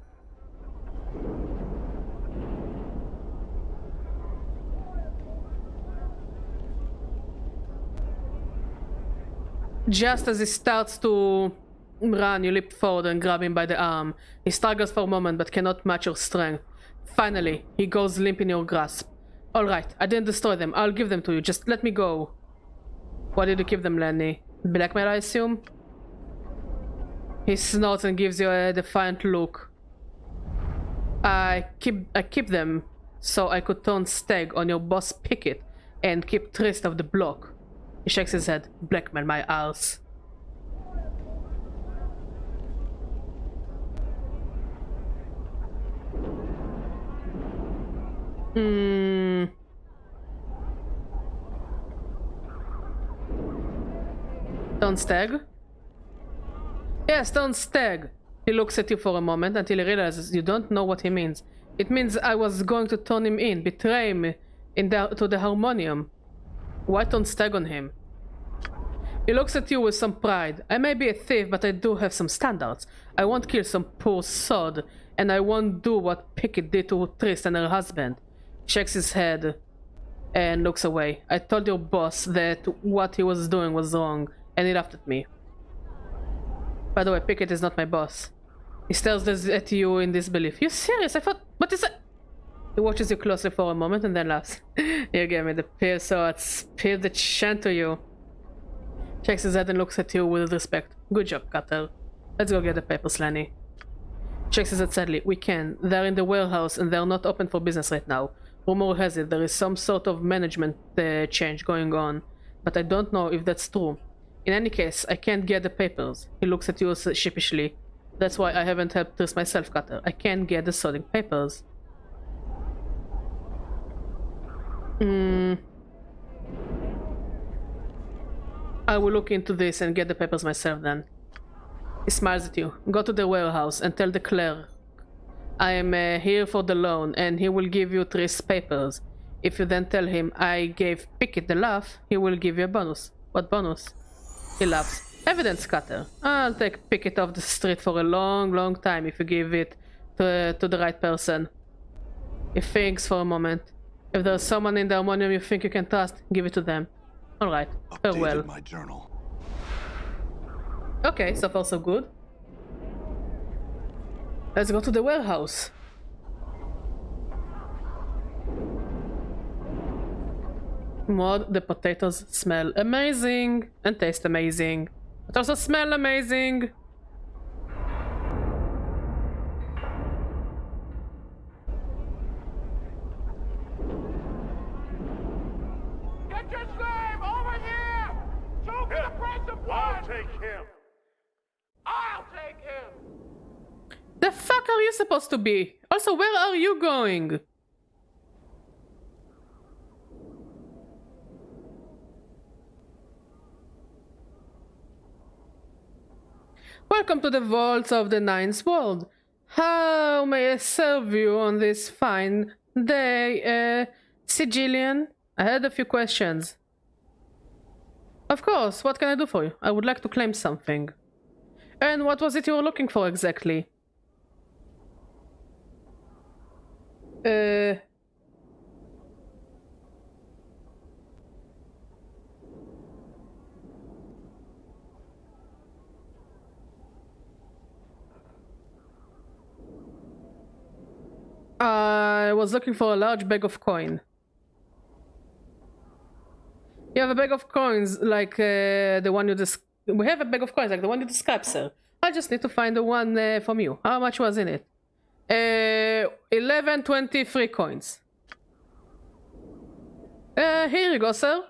Speaker 1: Just as he starts to run, you leap forward and grab him by the arm. He struggles for a moment but cannot match your strength. Finally, he goes limp in your grasp. Alright, I didn't destroy them. I'll give them to you. Just let me go. Why did you keep them, Lenny? Blackmail, I assume? He snorts and gives you a defiant look. I keep them so I could turn stag on your boss Pickett and keep Triss off the block. He shakes his head. Blackmail my arse. Don't stag? Yes, stone stag. He looks at you for a moment until he realizes you don't know what he means. It means I was going to turn him in, betray him to the harmonium. Why don't stag on him? He looks at you with some pride. I may be a thief, but I do have some standards. I won't kill some poor sod, and I won't do what Pickett did to Trist and her husband. Shakes his head and looks away. I told your boss that what he was doing was wrong, and he laughed at me. By the way, Pickett is not my boss. He stares at you in disbelief. You serious? I thought... What is it? He watches you closely for a moment and then laughs. You gave me the pill, so I'd spill the chant to you. Shakes his head and looks at you with respect. Good job, Cutter. Let's go get the papers, Lenny. Shakes his head sadly. We can. They're in the warehouse and they're not open for business right now. Rumor has it there is some sort of management change going on, but I don't know if that's true. In any case, I can't get the papers. He looks at you sheepishly. That's why I haven't helped this myself, Cutter. I can't get the sorting papers. I will look into this and get the papers myself then. He smiles at you. Go to the warehouse and tell the clerk I am here for the loan and he will give you 3 papers. If you then tell him I gave Pickett the laugh, he will give you a bonus. What bonus? He laughs. Evidence, Cutter. I'll take Pickett off the street for a long time if you give it to the right person. He thinks for a moment. If there's someone in the harmonium you think you can trust, give it to them. Alright, farewell.
Speaker 2: Updated my journal.
Speaker 1: Okay, so far so good. Let's go to the warehouse. Mod, the potatoes smell amazing and taste amazing, but also smell amazing.
Speaker 9: Get your slave over here! 2 for the price of 1! I'll take him! I'll take him!
Speaker 1: The fuck are you supposed to be? Also, where are you going? Welcome to the vaults of the Ninth World. How may I serve you on this fine day, Sigillian? I had a few questions. Of course, what can I do for you? I would like to claim something. And what was it you were looking for exactly? I was looking for a large bag of coin. You have a bag of coins like the one you we have a bag of coins like the one you described, sir. I just need to find the one from you. How much was in it? 1123 coins. Here you go, sir.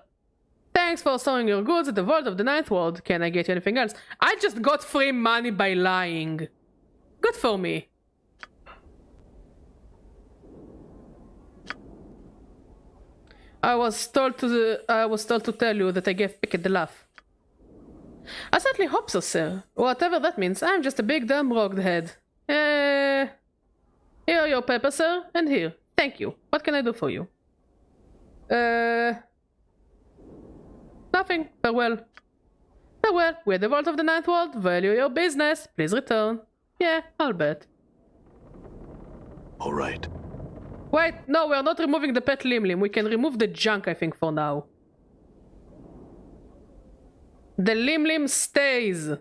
Speaker 1: Thanks for storing your goods at the Vault of the Ninth World. Can I get you anything else? I just got free money by lying. Good for me. I was told to tell you that I gave Pickett the laugh. I certainly hope so, sir. Whatever that means, I'm just a big dumb rogue head. Here are your papers, sir, and here. Thank you. What can I do for you? Nothing. Farewell. Farewell. We're the Vault of the Ninth World. Value your business. Please return. Yeah, I'll bet.
Speaker 2: All right.
Speaker 1: Wait, no, we're not removing the pet limb. We can remove the junk, I think, for now. The limb stays.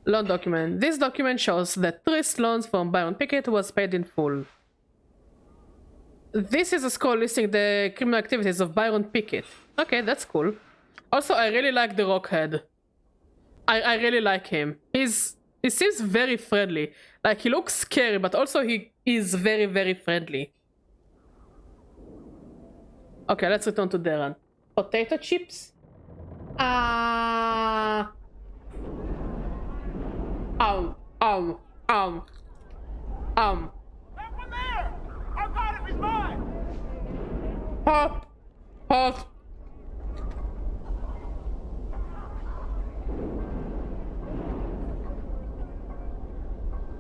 Speaker 1: Loan document. This document shows that Trist loans from Byron Pickett was paid in full. This is a scroll listing the criminal activities of Byron Pickett. Okay, that's cool. Also, I really like the Rockhead. I really like him. He seems very friendly. Like, he looks scary, but also he is very, very friendly. Okay, let's return to Darren. Potato chips? Ow. Ow.
Speaker 9: That one there! I got him, he's mine!
Speaker 1: Hot. Hot.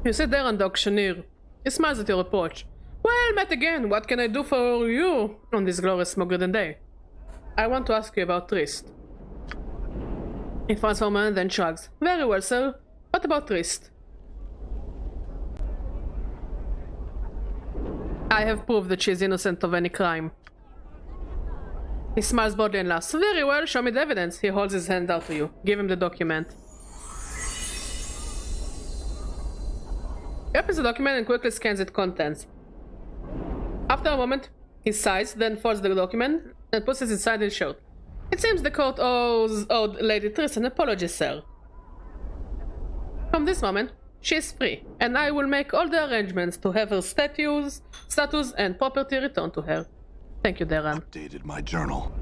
Speaker 1: You sit there and the auctioneer. He smiles at your approach. Well, met again. What can I do for you on this glorious smoke-ridden day? I want to ask you about Trist. He frowns for a moment, then shrugs. Very well, sir. What about Trist? I have proved that she is innocent of any crime. He smiles broadly and laughs. Very well, show me the evidence. He holds his hand out to you. Give him the document. He opens the document and quickly scans its contents. After a moment, he sighs, then folds the document and puts it inside his shirt. It seems the court owed Lady Trist an apology, sir. From this moment, she is free, and I will make all the arrangements to have her status and property returned to her. Thank you, Darren.
Speaker 2: Updated my journal.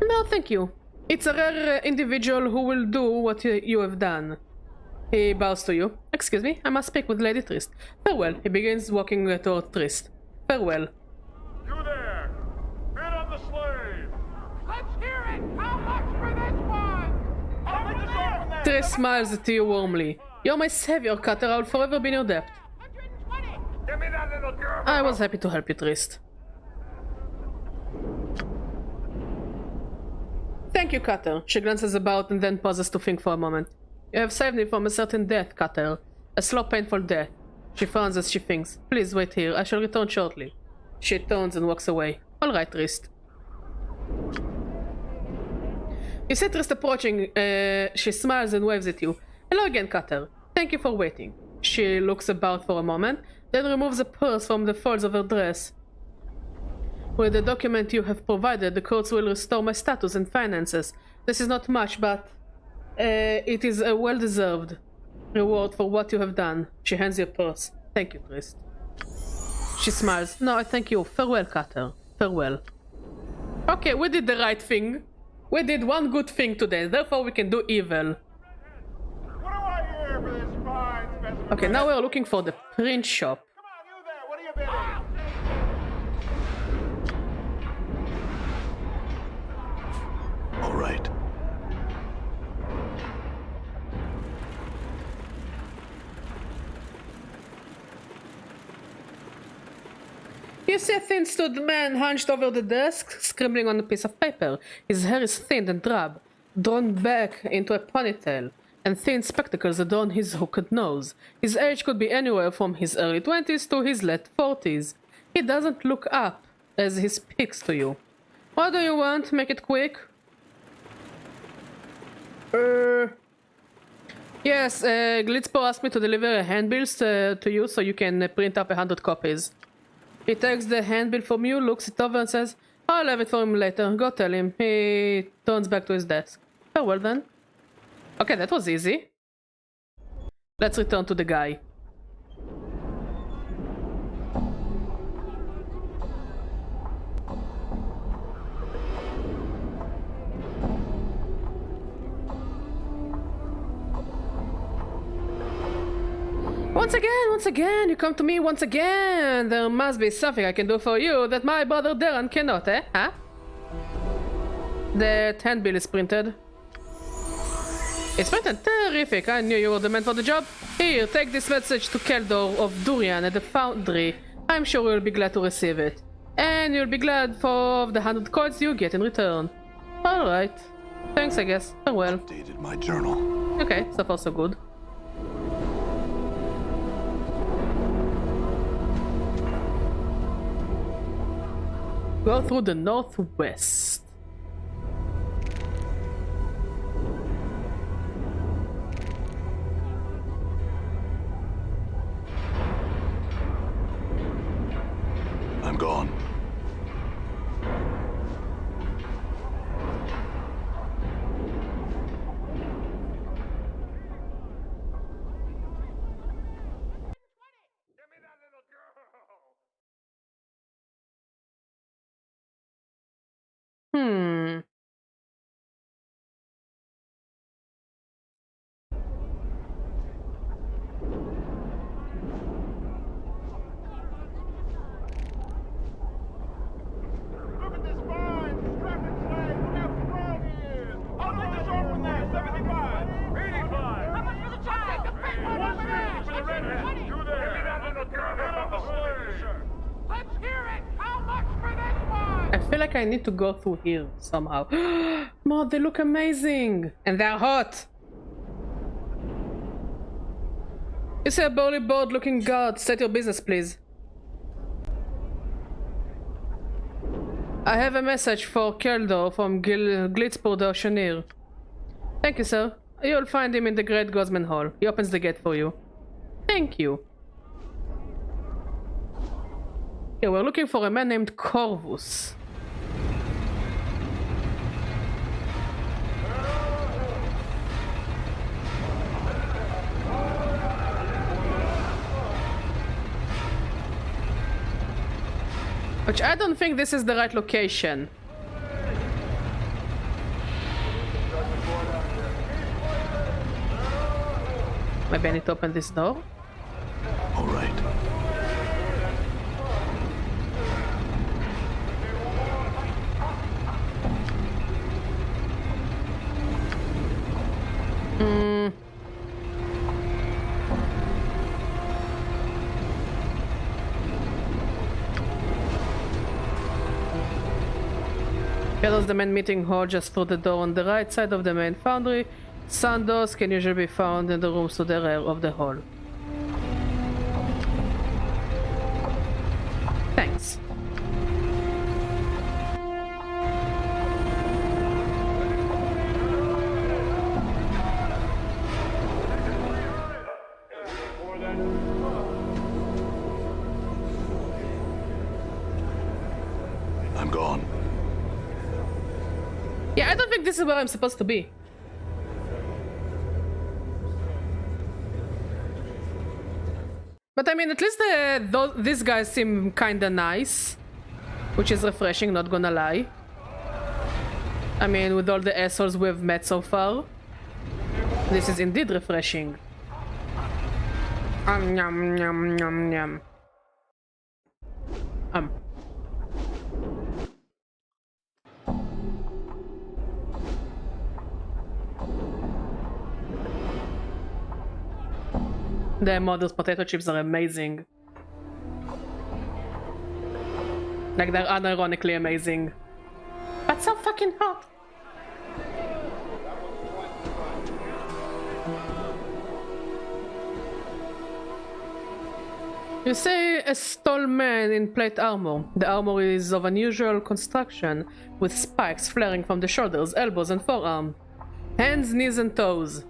Speaker 1: No, thank you. It's a rare individual who will do what you have done. He bows to you. Excuse me, I must speak with Lady Trist. Farewell. He begins walking toward Trist. Farewell.
Speaker 9: You there! Bid on the slave! Let's hear it! How much for this one? I'll make this open there!
Speaker 1: Trist smiles at you warmly. You're my savior, Cutter. I will forever be in your debt.
Speaker 9: 120! Give me that little girl!
Speaker 1: I was happy to help you, Trist. Thank you, Cutter. She glances about and then pauses to think for a moment. You have saved me from a certain death, Cutter. A slow, painful death. She frowns as she thinks. Please wait here. I shall return shortly. She turns and walks away. All right, Trist. You see Trist approaching. She smiles and waves at you. Hello again, Cutter. Thank you for waiting. She looks about for a moment, then removes a purse from the folds of her dress. With the document you have provided, the courts will restore my status and finances. This is not much, but it is a well-deserved reward for what you have done. She hands you a purse. Thank you, Trist. She smiles. No, I thank you. Farewell, Cutter. Farewell. Okay, we did the right thing. We did one good thing today, therefore we can do evil.
Speaker 9: What do I hear for this fine specimen?
Speaker 1: Okay, now we're looking for the print shop.
Speaker 9: Come on, you there! What are you bidding?
Speaker 2: All right.
Speaker 1: You see a thin-stood man hunched over the desk, scribbling on a piece of paper. His hair is thin and drab, drawn back into a ponytail, and thin spectacles adorn his hooked nose. His age could be anywhere from his early 20s to his late 40s. He doesn't look up as he speaks to you. What do you want? Make it quick. Yes, Glitzpo asked me to deliver handbills to you so you can print up 100 copies. He takes the handbill from you, looks it over and says, I'll have it for him later. Go tell him. He turns back to his desk. Farewell then. Okay, that was easy. Let's return to the guy. Once again, you come to me once again. There must be something I can do for you that my brother Darren cannot, eh? Huh? That handbill is printed. It's printed? Terrific. I knew you were the man for the job. Here, take this message to Keldor of Durian at the Foundry. I'm sure you'll be glad to receive it. And you'll be glad for the 100 coins you get in return. Alright. Thanks, I guess. Farewell.
Speaker 2: Updated my journal.
Speaker 1: Okay, so far so good. Go through the northwest.
Speaker 2: I'm gone.
Speaker 9: Give me that little girl!
Speaker 1: like I need to go through here somehow. Mod, they look amazing! And they're hot! You see a burly bored looking guard. State your business, please. I have a message for Keldor from Glitzpur the Auctioneer. Thank you, sir. You'll find him in the Great Gosman Hall. He opens the gate for you. Thank you. Yeah, we're looking for a man named Corvus. Which I don't think this is the right location. Maybe I need to open this door?
Speaker 2: All right.
Speaker 1: Here's the main meeting hall just through the door on the right side of the main foundry. Sound doors can usually be found in the rooms to the rear of the hall. Thanks.
Speaker 2: I'm gone.
Speaker 1: Yeah, I don't think this is where I'm supposed to be. But I mean, at least these guys seem kinda nice. Which is refreshing, not gonna lie. I mean, with all the assholes we've met so far. This is indeed refreshing. Yum, yum, yum, yum. The mother's potato chips are amazing. Like, they're unironically amazing. But so fucking hot! You see a tall man in plate armor. The armor is of unusual construction, with spikes flaring from the shoulders, elbows, and forearm. Hands, knees, and toes.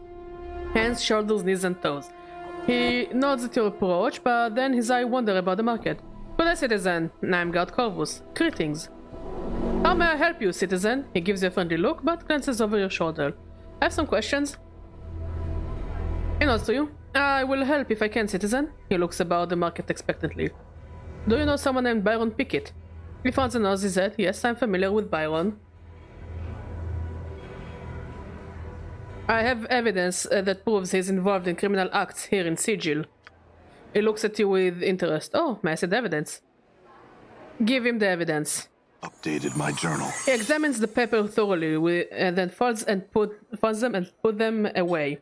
Speaker 1: Hands, shoulders, knees, and toes. He nods at your approach, but then his eye wanders about the market. Good day, citizen. I'm Guard Corvus. Greetings. How may I help you, citizen? He gives you a friendly look, but glances over your shoulder. I have some questions. He nods to you. I will help if I can, citizen. He looks about the market expectantly. Do you know someone named Byron Pickett? He frowns and nods his head. Yes, I'm familiar with Byron. I have evidence that proves he's involved in criminal acts here in Sigil. He looks at you with interest. Oh, may I see the evidence? Give him the evidence.
Speaker 2: Updated my journal.
Speaker 1: He examines the paper thoroughly and then folds them and put them away.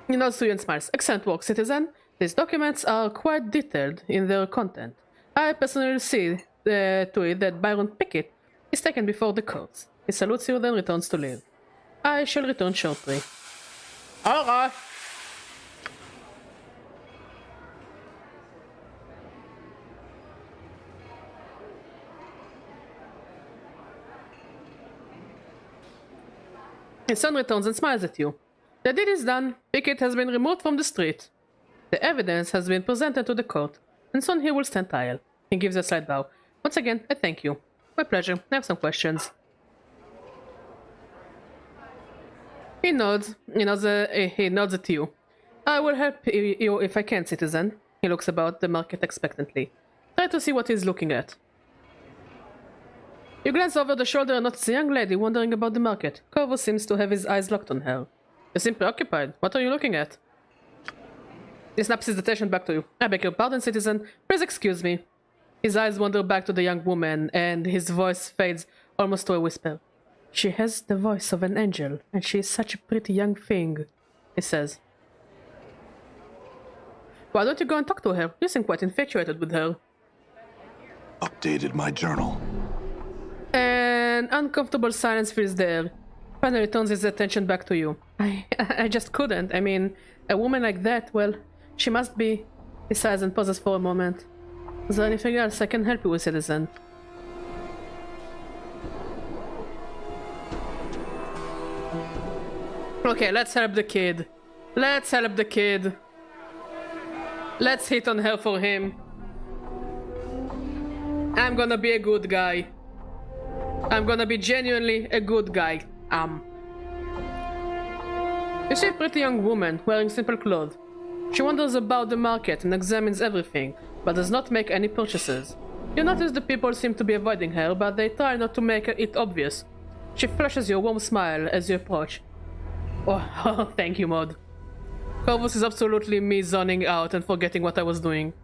Speaker 1: He nods to you and smiles. Excellent work, citizen. These documents are quite detailed in their content. I personally see to it that Byron Pickett is taken before the courts. He salutes you, then returns to leave. I shall return shortly. Alright. His son returns and smiles at you. The deed is done. Pickett has been removed from the street. The evidence has been presented to the court, and soon he will stand trial. He gives a slight bow. Once again, I thank you. My pleasure. I have some questions. He nods. He nods at you. I will help you if I can, citizen. He looks about the market expectantly. Try to see what he's looking at. You glance over the shoulder and notice a young lady wandering about the market. Corvus seems to have his eyes locked on her. You seem preoccupied. What are you looking at? He snaps his attention back to you. I beg your pardon, citizen. Please excuse me. His eyes wander back to the young woman, and his voice fades almost to a whisper. She has the voice of an angel, and she is such a pretty young thing, he says. Why don't you go and talk to her? You seem quite infatuated with her.
Speaker 2: Updated my journal.
Speaker 1: An uncomfortable silence fills the air. Finally turns his attention back to you. I just couldn't. I mean, a woman like that, well, she must be... He sighs and pauses for a moment. Is there anything else I can help you with, citizen? Okay, let's help the kid. Let's help the kid. Let's hit on her for him. I'm gonna be a good guy. I'm gonna be genuinely a good guy. You see a pretty young woman wearing simple clothes. She wanders about the market and examines everything, but does not make any purchases. You notice the people seem to be avoiding her, but they try not to make it obvious. She flashes you a warm smile as you approach. Oh, thank you, Maud. Corvus is absolutely me zoning out and forgetting what I was doing.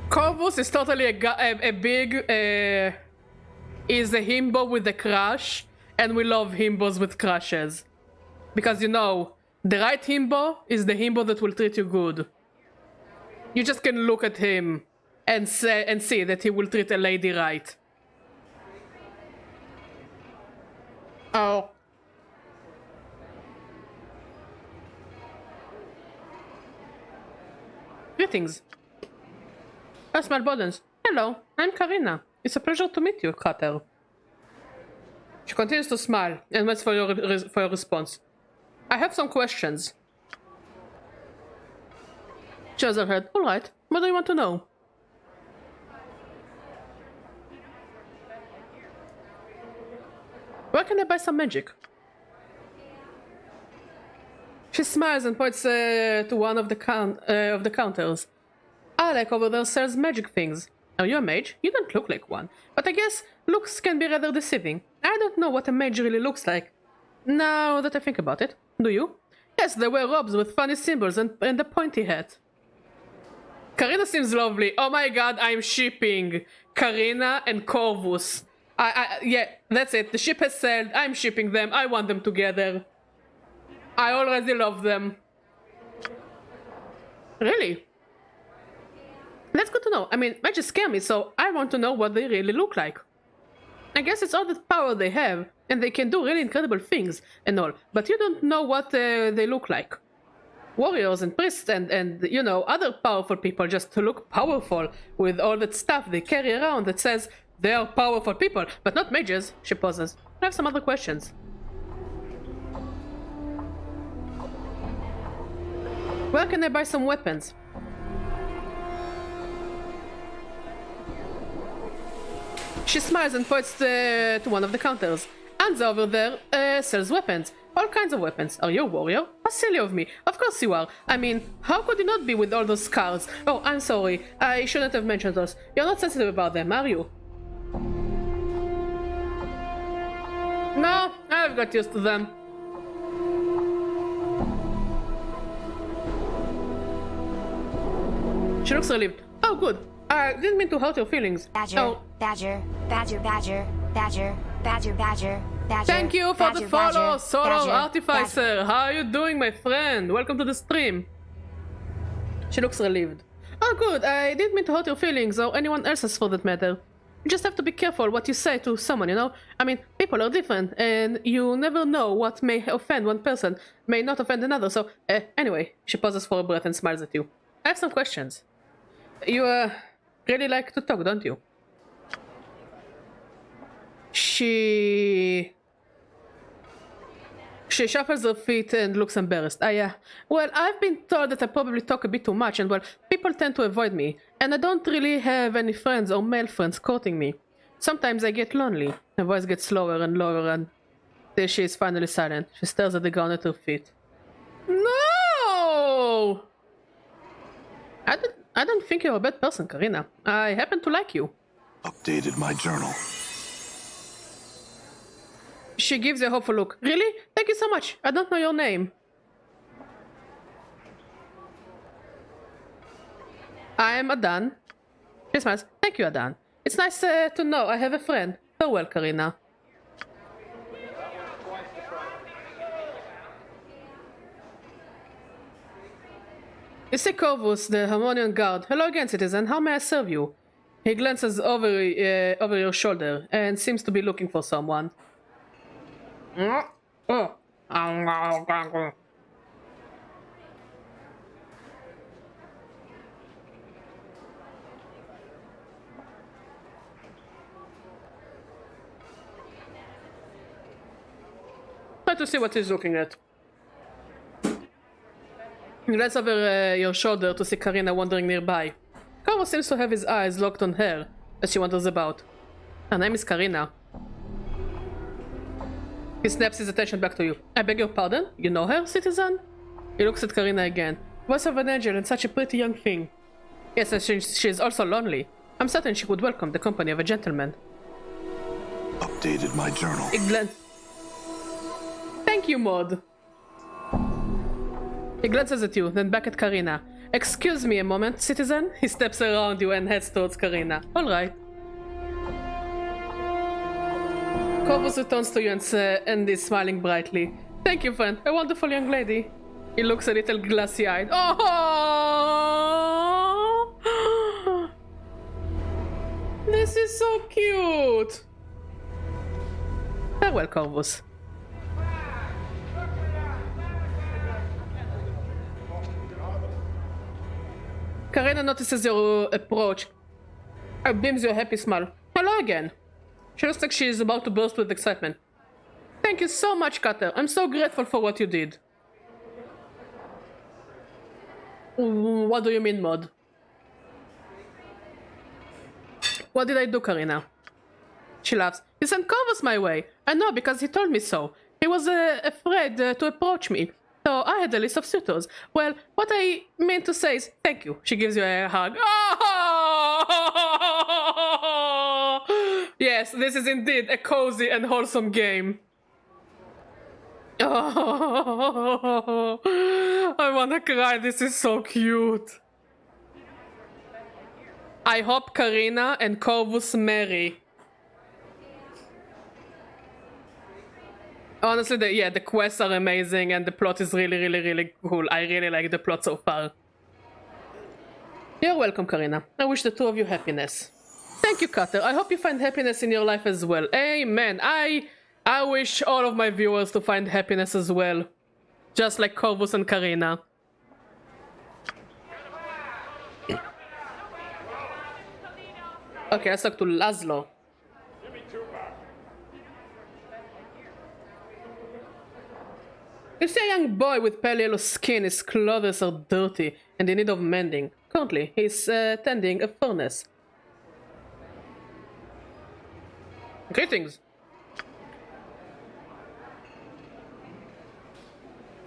Speaker 1: Corvus is totally a big... is a himbo with a crush, and we love himbos with crushes. Because, you know, the right himbo is the himbo that will treat you good. You just can look at him and see that he will treat a lady right. Oh. Greetings. I smell buttons. Hello, I'm Karina. It's a pleasure to meet you, Crater. She continues to smile and waits for your response. I have some questions. She has her head. Alright, what do you want to know? Where can I buy some magic? She smiles and points to one of the counters. Alec over there sells magic things. Are you a mage? You don't look like one. But I guess looks can be rather deceiving. I don't know what a mage really looks like. Now that I think about it. Do you? Yes, they wear robes with funny symbols and a pointy hat. Karina seems lovely. Oh my god, I'm shipping Karina and Corvus. Yeah, that's it. The ship has sailed. I'm shipping them. I want them together. I already love them. Really? That's good to know. I mean, mages scare me, so I want to know what they really look like. I guess it's all the power they have, and they can do really incredible things and all, but you don't know what they look like. Warriors and priests and you know, other powerful people just to look powerful with all that stuff they carry around that says they are powerful people, but not mages. She pauses. I have some other questions. Where can I buy some weapons? She smiles and points to one of the counters. Anza over there sells weapons. All kinds of weapons. Are you a warrior? How silly of me. Of course you are. I mean, how could you not be with all those scars? Oh, I'm sorry. I shouldn't have mentioned those. You're not sensitive about them, are you? No, I've got used to them. She looks relieved. Oh, good. I didn't mean to hurt your feelings.
Speaker 7: Badger,
Speaker 1: Oh.
Speaker 7: badger, badger, badger, badger, badger, badger, badger.
Speaker 1: Thank you for the follow, Solar
Speaker 7: badger,
Speaker 1: Artificer. How are you doing, my friend? Welcome to the stream. She looks relieved. Oh, good. I didn't mean to hurt your feelings, or anyone else's for that matter. You just have to be careful what you say to someone, you know? I mean, people are different, and you never know what may offend one person, may not offend another, so... anyway, she pauses for a breath and smiles at you. I have some questions. You, really like to talk, don't you? She shuffles her feet and looks embarrassed. Well, I've been told that I probably talk a bit too much, and well, people tend to avoid me, and I don't really have any friends or male friends courting me. Sometimes I get lonely. Her voice gets slower and lower, and there she is finally silent. She stares at the ground at her feet. No! I don't think you're a bad person, Karina. I happen to like you.
Speaker 2: Updated my journal.
Speaker 1: She gives a hopeful look. Really? Thank you so much. I don't know your name. I am Adan. She smiles. Thank you, Adan. It's nice to know I have a friend. Farewell, Karina. You see Corvus, the Harmonian guard. Hello again, citizen. How may I serve you? He glances over your shoulder and seems to be looking for someone. Oh. Try to see what he's looking at. He glances over your shoulder to see Karina wandering nearby. Corvo seems to have his eyes locked on her as she wanders about. Her name is Karina. He snaps his attention back to you. I beg your pardon? You know her, citizen? He looks at Karina again. Voice of an angel and such a pretty young thing. Yes, and she is also lonely. I'm certain she would welcome the company of a gentleman.
Speaker 2: Updated my journal.
Speaker 1: Thank you, Maud. He glances at you, then back at Karina. Excuse me a moment, citizen. He steps around you and heads towards Karina. Alright. Corvus returns to you and is smiling brightly. Thank you, friend. A wonderful young lady. He looks a little glassy-eyed. Oh! This is so cute. Farewell, Corvus. Karina notices your approach. Beams you a happy smile. Hello again. She looks like she is about to burst with excitement. Thank you so much, Cutter. I'm so grateful for what you did. What do you mean, Maud? What did I do, Karina? She laughs. You sent Corvus my way. I know because he told me so. He was afraid to approach me. So I had a list of suitors. Well, what I meant to say is thank you. She gives you a hug. Oh! Yes, this is indeed a cozy and wholesome game. Oh, I wanna cry. This is so cute. I hope Karina and Corvus marry. Honestly, the quests are amazing and the plot is really cool. I really like the plot so far. You're welcome, Karina. I wish the two of you happiness. Thank you, Cutter. I hope you find happiness in your life as well. Amen. I wish all of my viewers to find happiness as well. Just like Corvus and Karina. Okay, let's talk to Laszlo. You see a young boy with pale yellow skin, his clothes are dirty and in need of mending. Currently, he's tending a furnace. Greetings.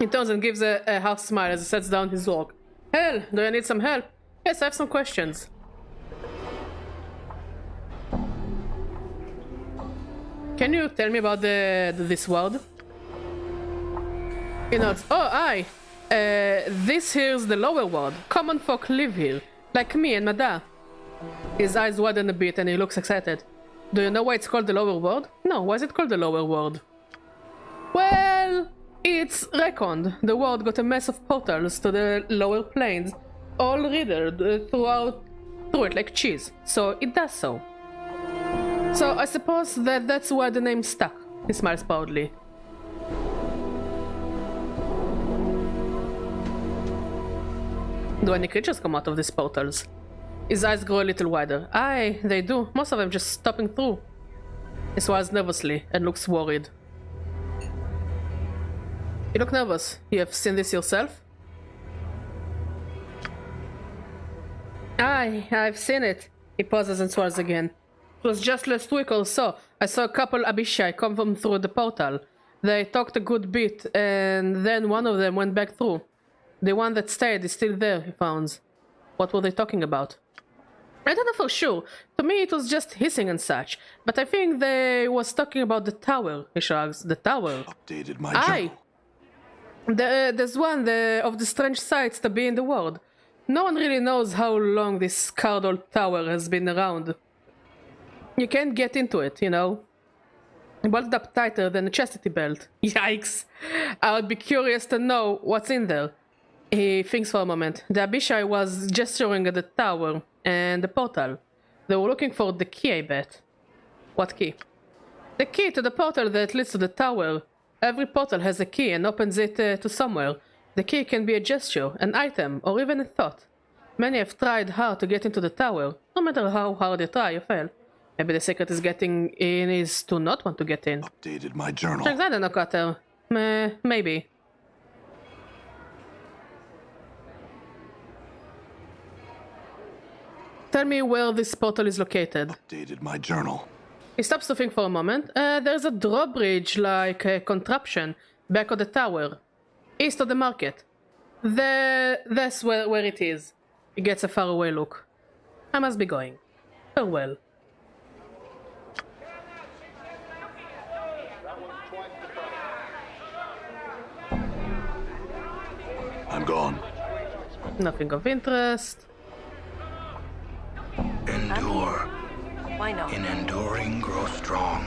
Speaker 1: He turns and gives a half smile as he sets down his work. Hell, do you need some help? Yes, I have some questions. Can you tell me about this world? He nods. Oh, aye. This here's the lower world. Common folk live here, like me and Mada. His eyes widen a bit and he looks excited. Do you know why it's called the lower world? No, why is it called the lower world? Well, it's reckoned the world got a mess of portals to the lower planes, all riddled through it like cheese, so it does so. So I suppose that's why the name stuck. He smiles proudly. Do any creatures come out of these portals? His eyes grow a little wider. Aye, they do. Most of them just stopping through. He smiles nervously and looks worried. You look nervous. You have seen this yourself? Aye, I've seen it. He pauses and smiles again. It was just last week or so. I saw a couple Abishai come from through the portal. They talked a good bit, and then one of them went back through. The one that stayed is still there, he found. What were they talking about? I don't know for sure. To me it was just hissing and such. But I think they was talking about the tower, he shrugs. The tower.
Speaker 2: Updated my journal.
Speaker 1: Aye. There's one of the strange sights to be in the world. No one really knows how long this scarred old tower has been around. You can't get into it, you know. Bolted up tighter than a chastity belt. Yikes! I would be curious to know what's in there. He thinks for a moment. The Abishai was gesturing at the tower and the portal. They were looking for the key, I bet. What key? The key to the portal that leads to the tower. Every portal has a key and opens it to somewhere. The key can be a gesture, an item, or even a thought. Many have tried hard to get into the tower. No matter how hard you try, you fail. Maybe the secret is getting in is to not want to get in.
Speaker 2: Updated my journal.
Speaker 1: I don't know, Cutter. Maybe. Tell me where this portal is located.
Speaker 2: Updated my journal.
Speaker 1: He stops to think for a moment. There's a drawbridge, like a contraption, back of the tower, east of the market. That's where it is. He gets a faraway look. I must be going. Farewell.
Speaker 2: I'm gone.
Speaker 1: Nothing of interest.
Speaker 6: Endure.
Speaker 3: Why not?
Speaker 6: In enduring, grow strong.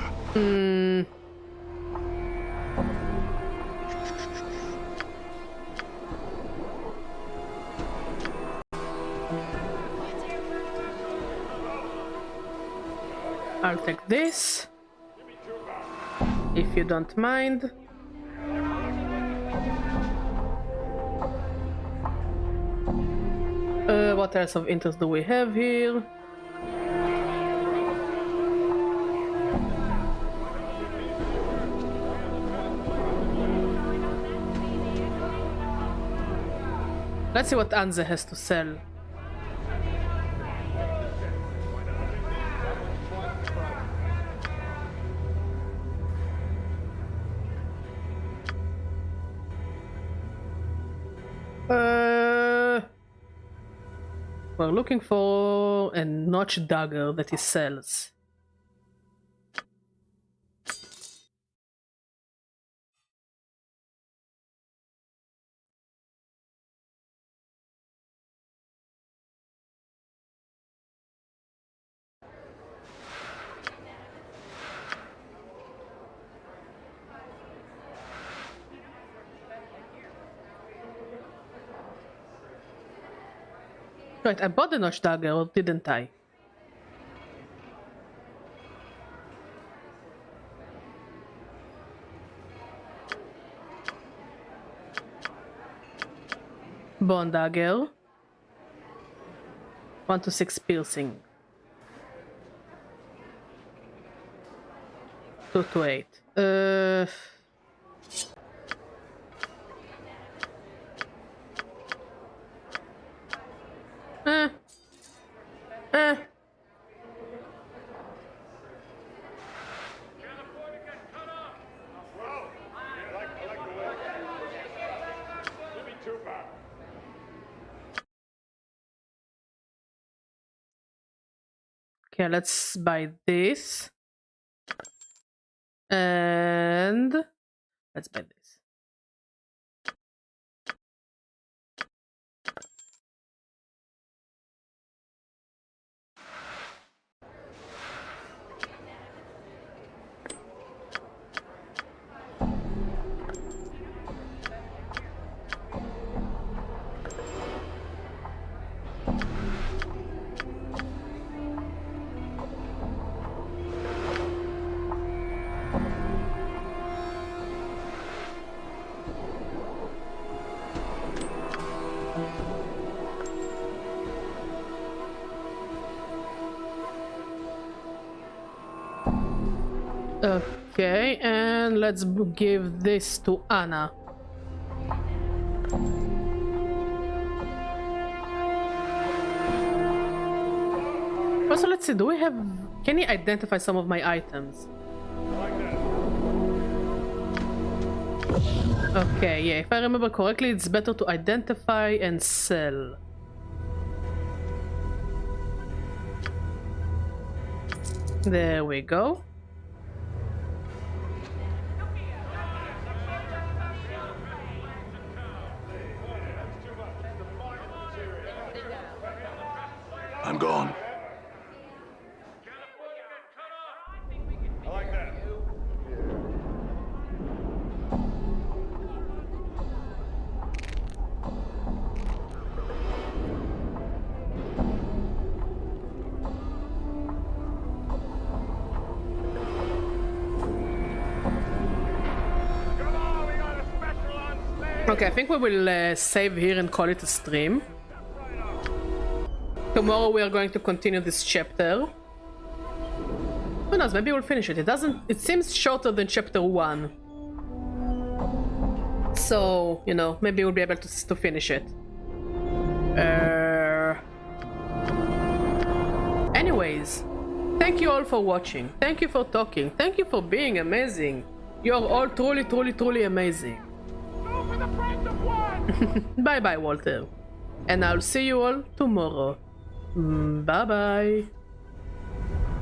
Speaker 1: I'll take this, if you don't mind. What else of interest do we have here? Let's see what Anze has to sell. We're looking for a notch dagger that he sells. Right, I bought the notch dagger, didn't I? Bone dagger. 1 to 6 piercing. 2 to 8. Okay, let's buy this. And let's buy this. Okay, and let's give this to Anna. Also, let's see, do we have... Can you identify some of my items? Okay, yeah, if I remember correctly, it's better to identify and sell. There we go.
Speaker 2: I'm gone.
Speaker 9: I like that.
Speaker 1: Okay, I think we will save here and call it a stream. Tomorrow we are going to continue this chapter. Who knows, maybe we'll finish it. It seems shorter than chapter 1. So, you know, maybe we'll be able to finish it. Anyways, thank you all for watching. Thank you for talking. Thank you for being amazing. You're all truly, truly, truly amazing. Bye bye, Walter. And I'll see you all tomorrow. Bye bye.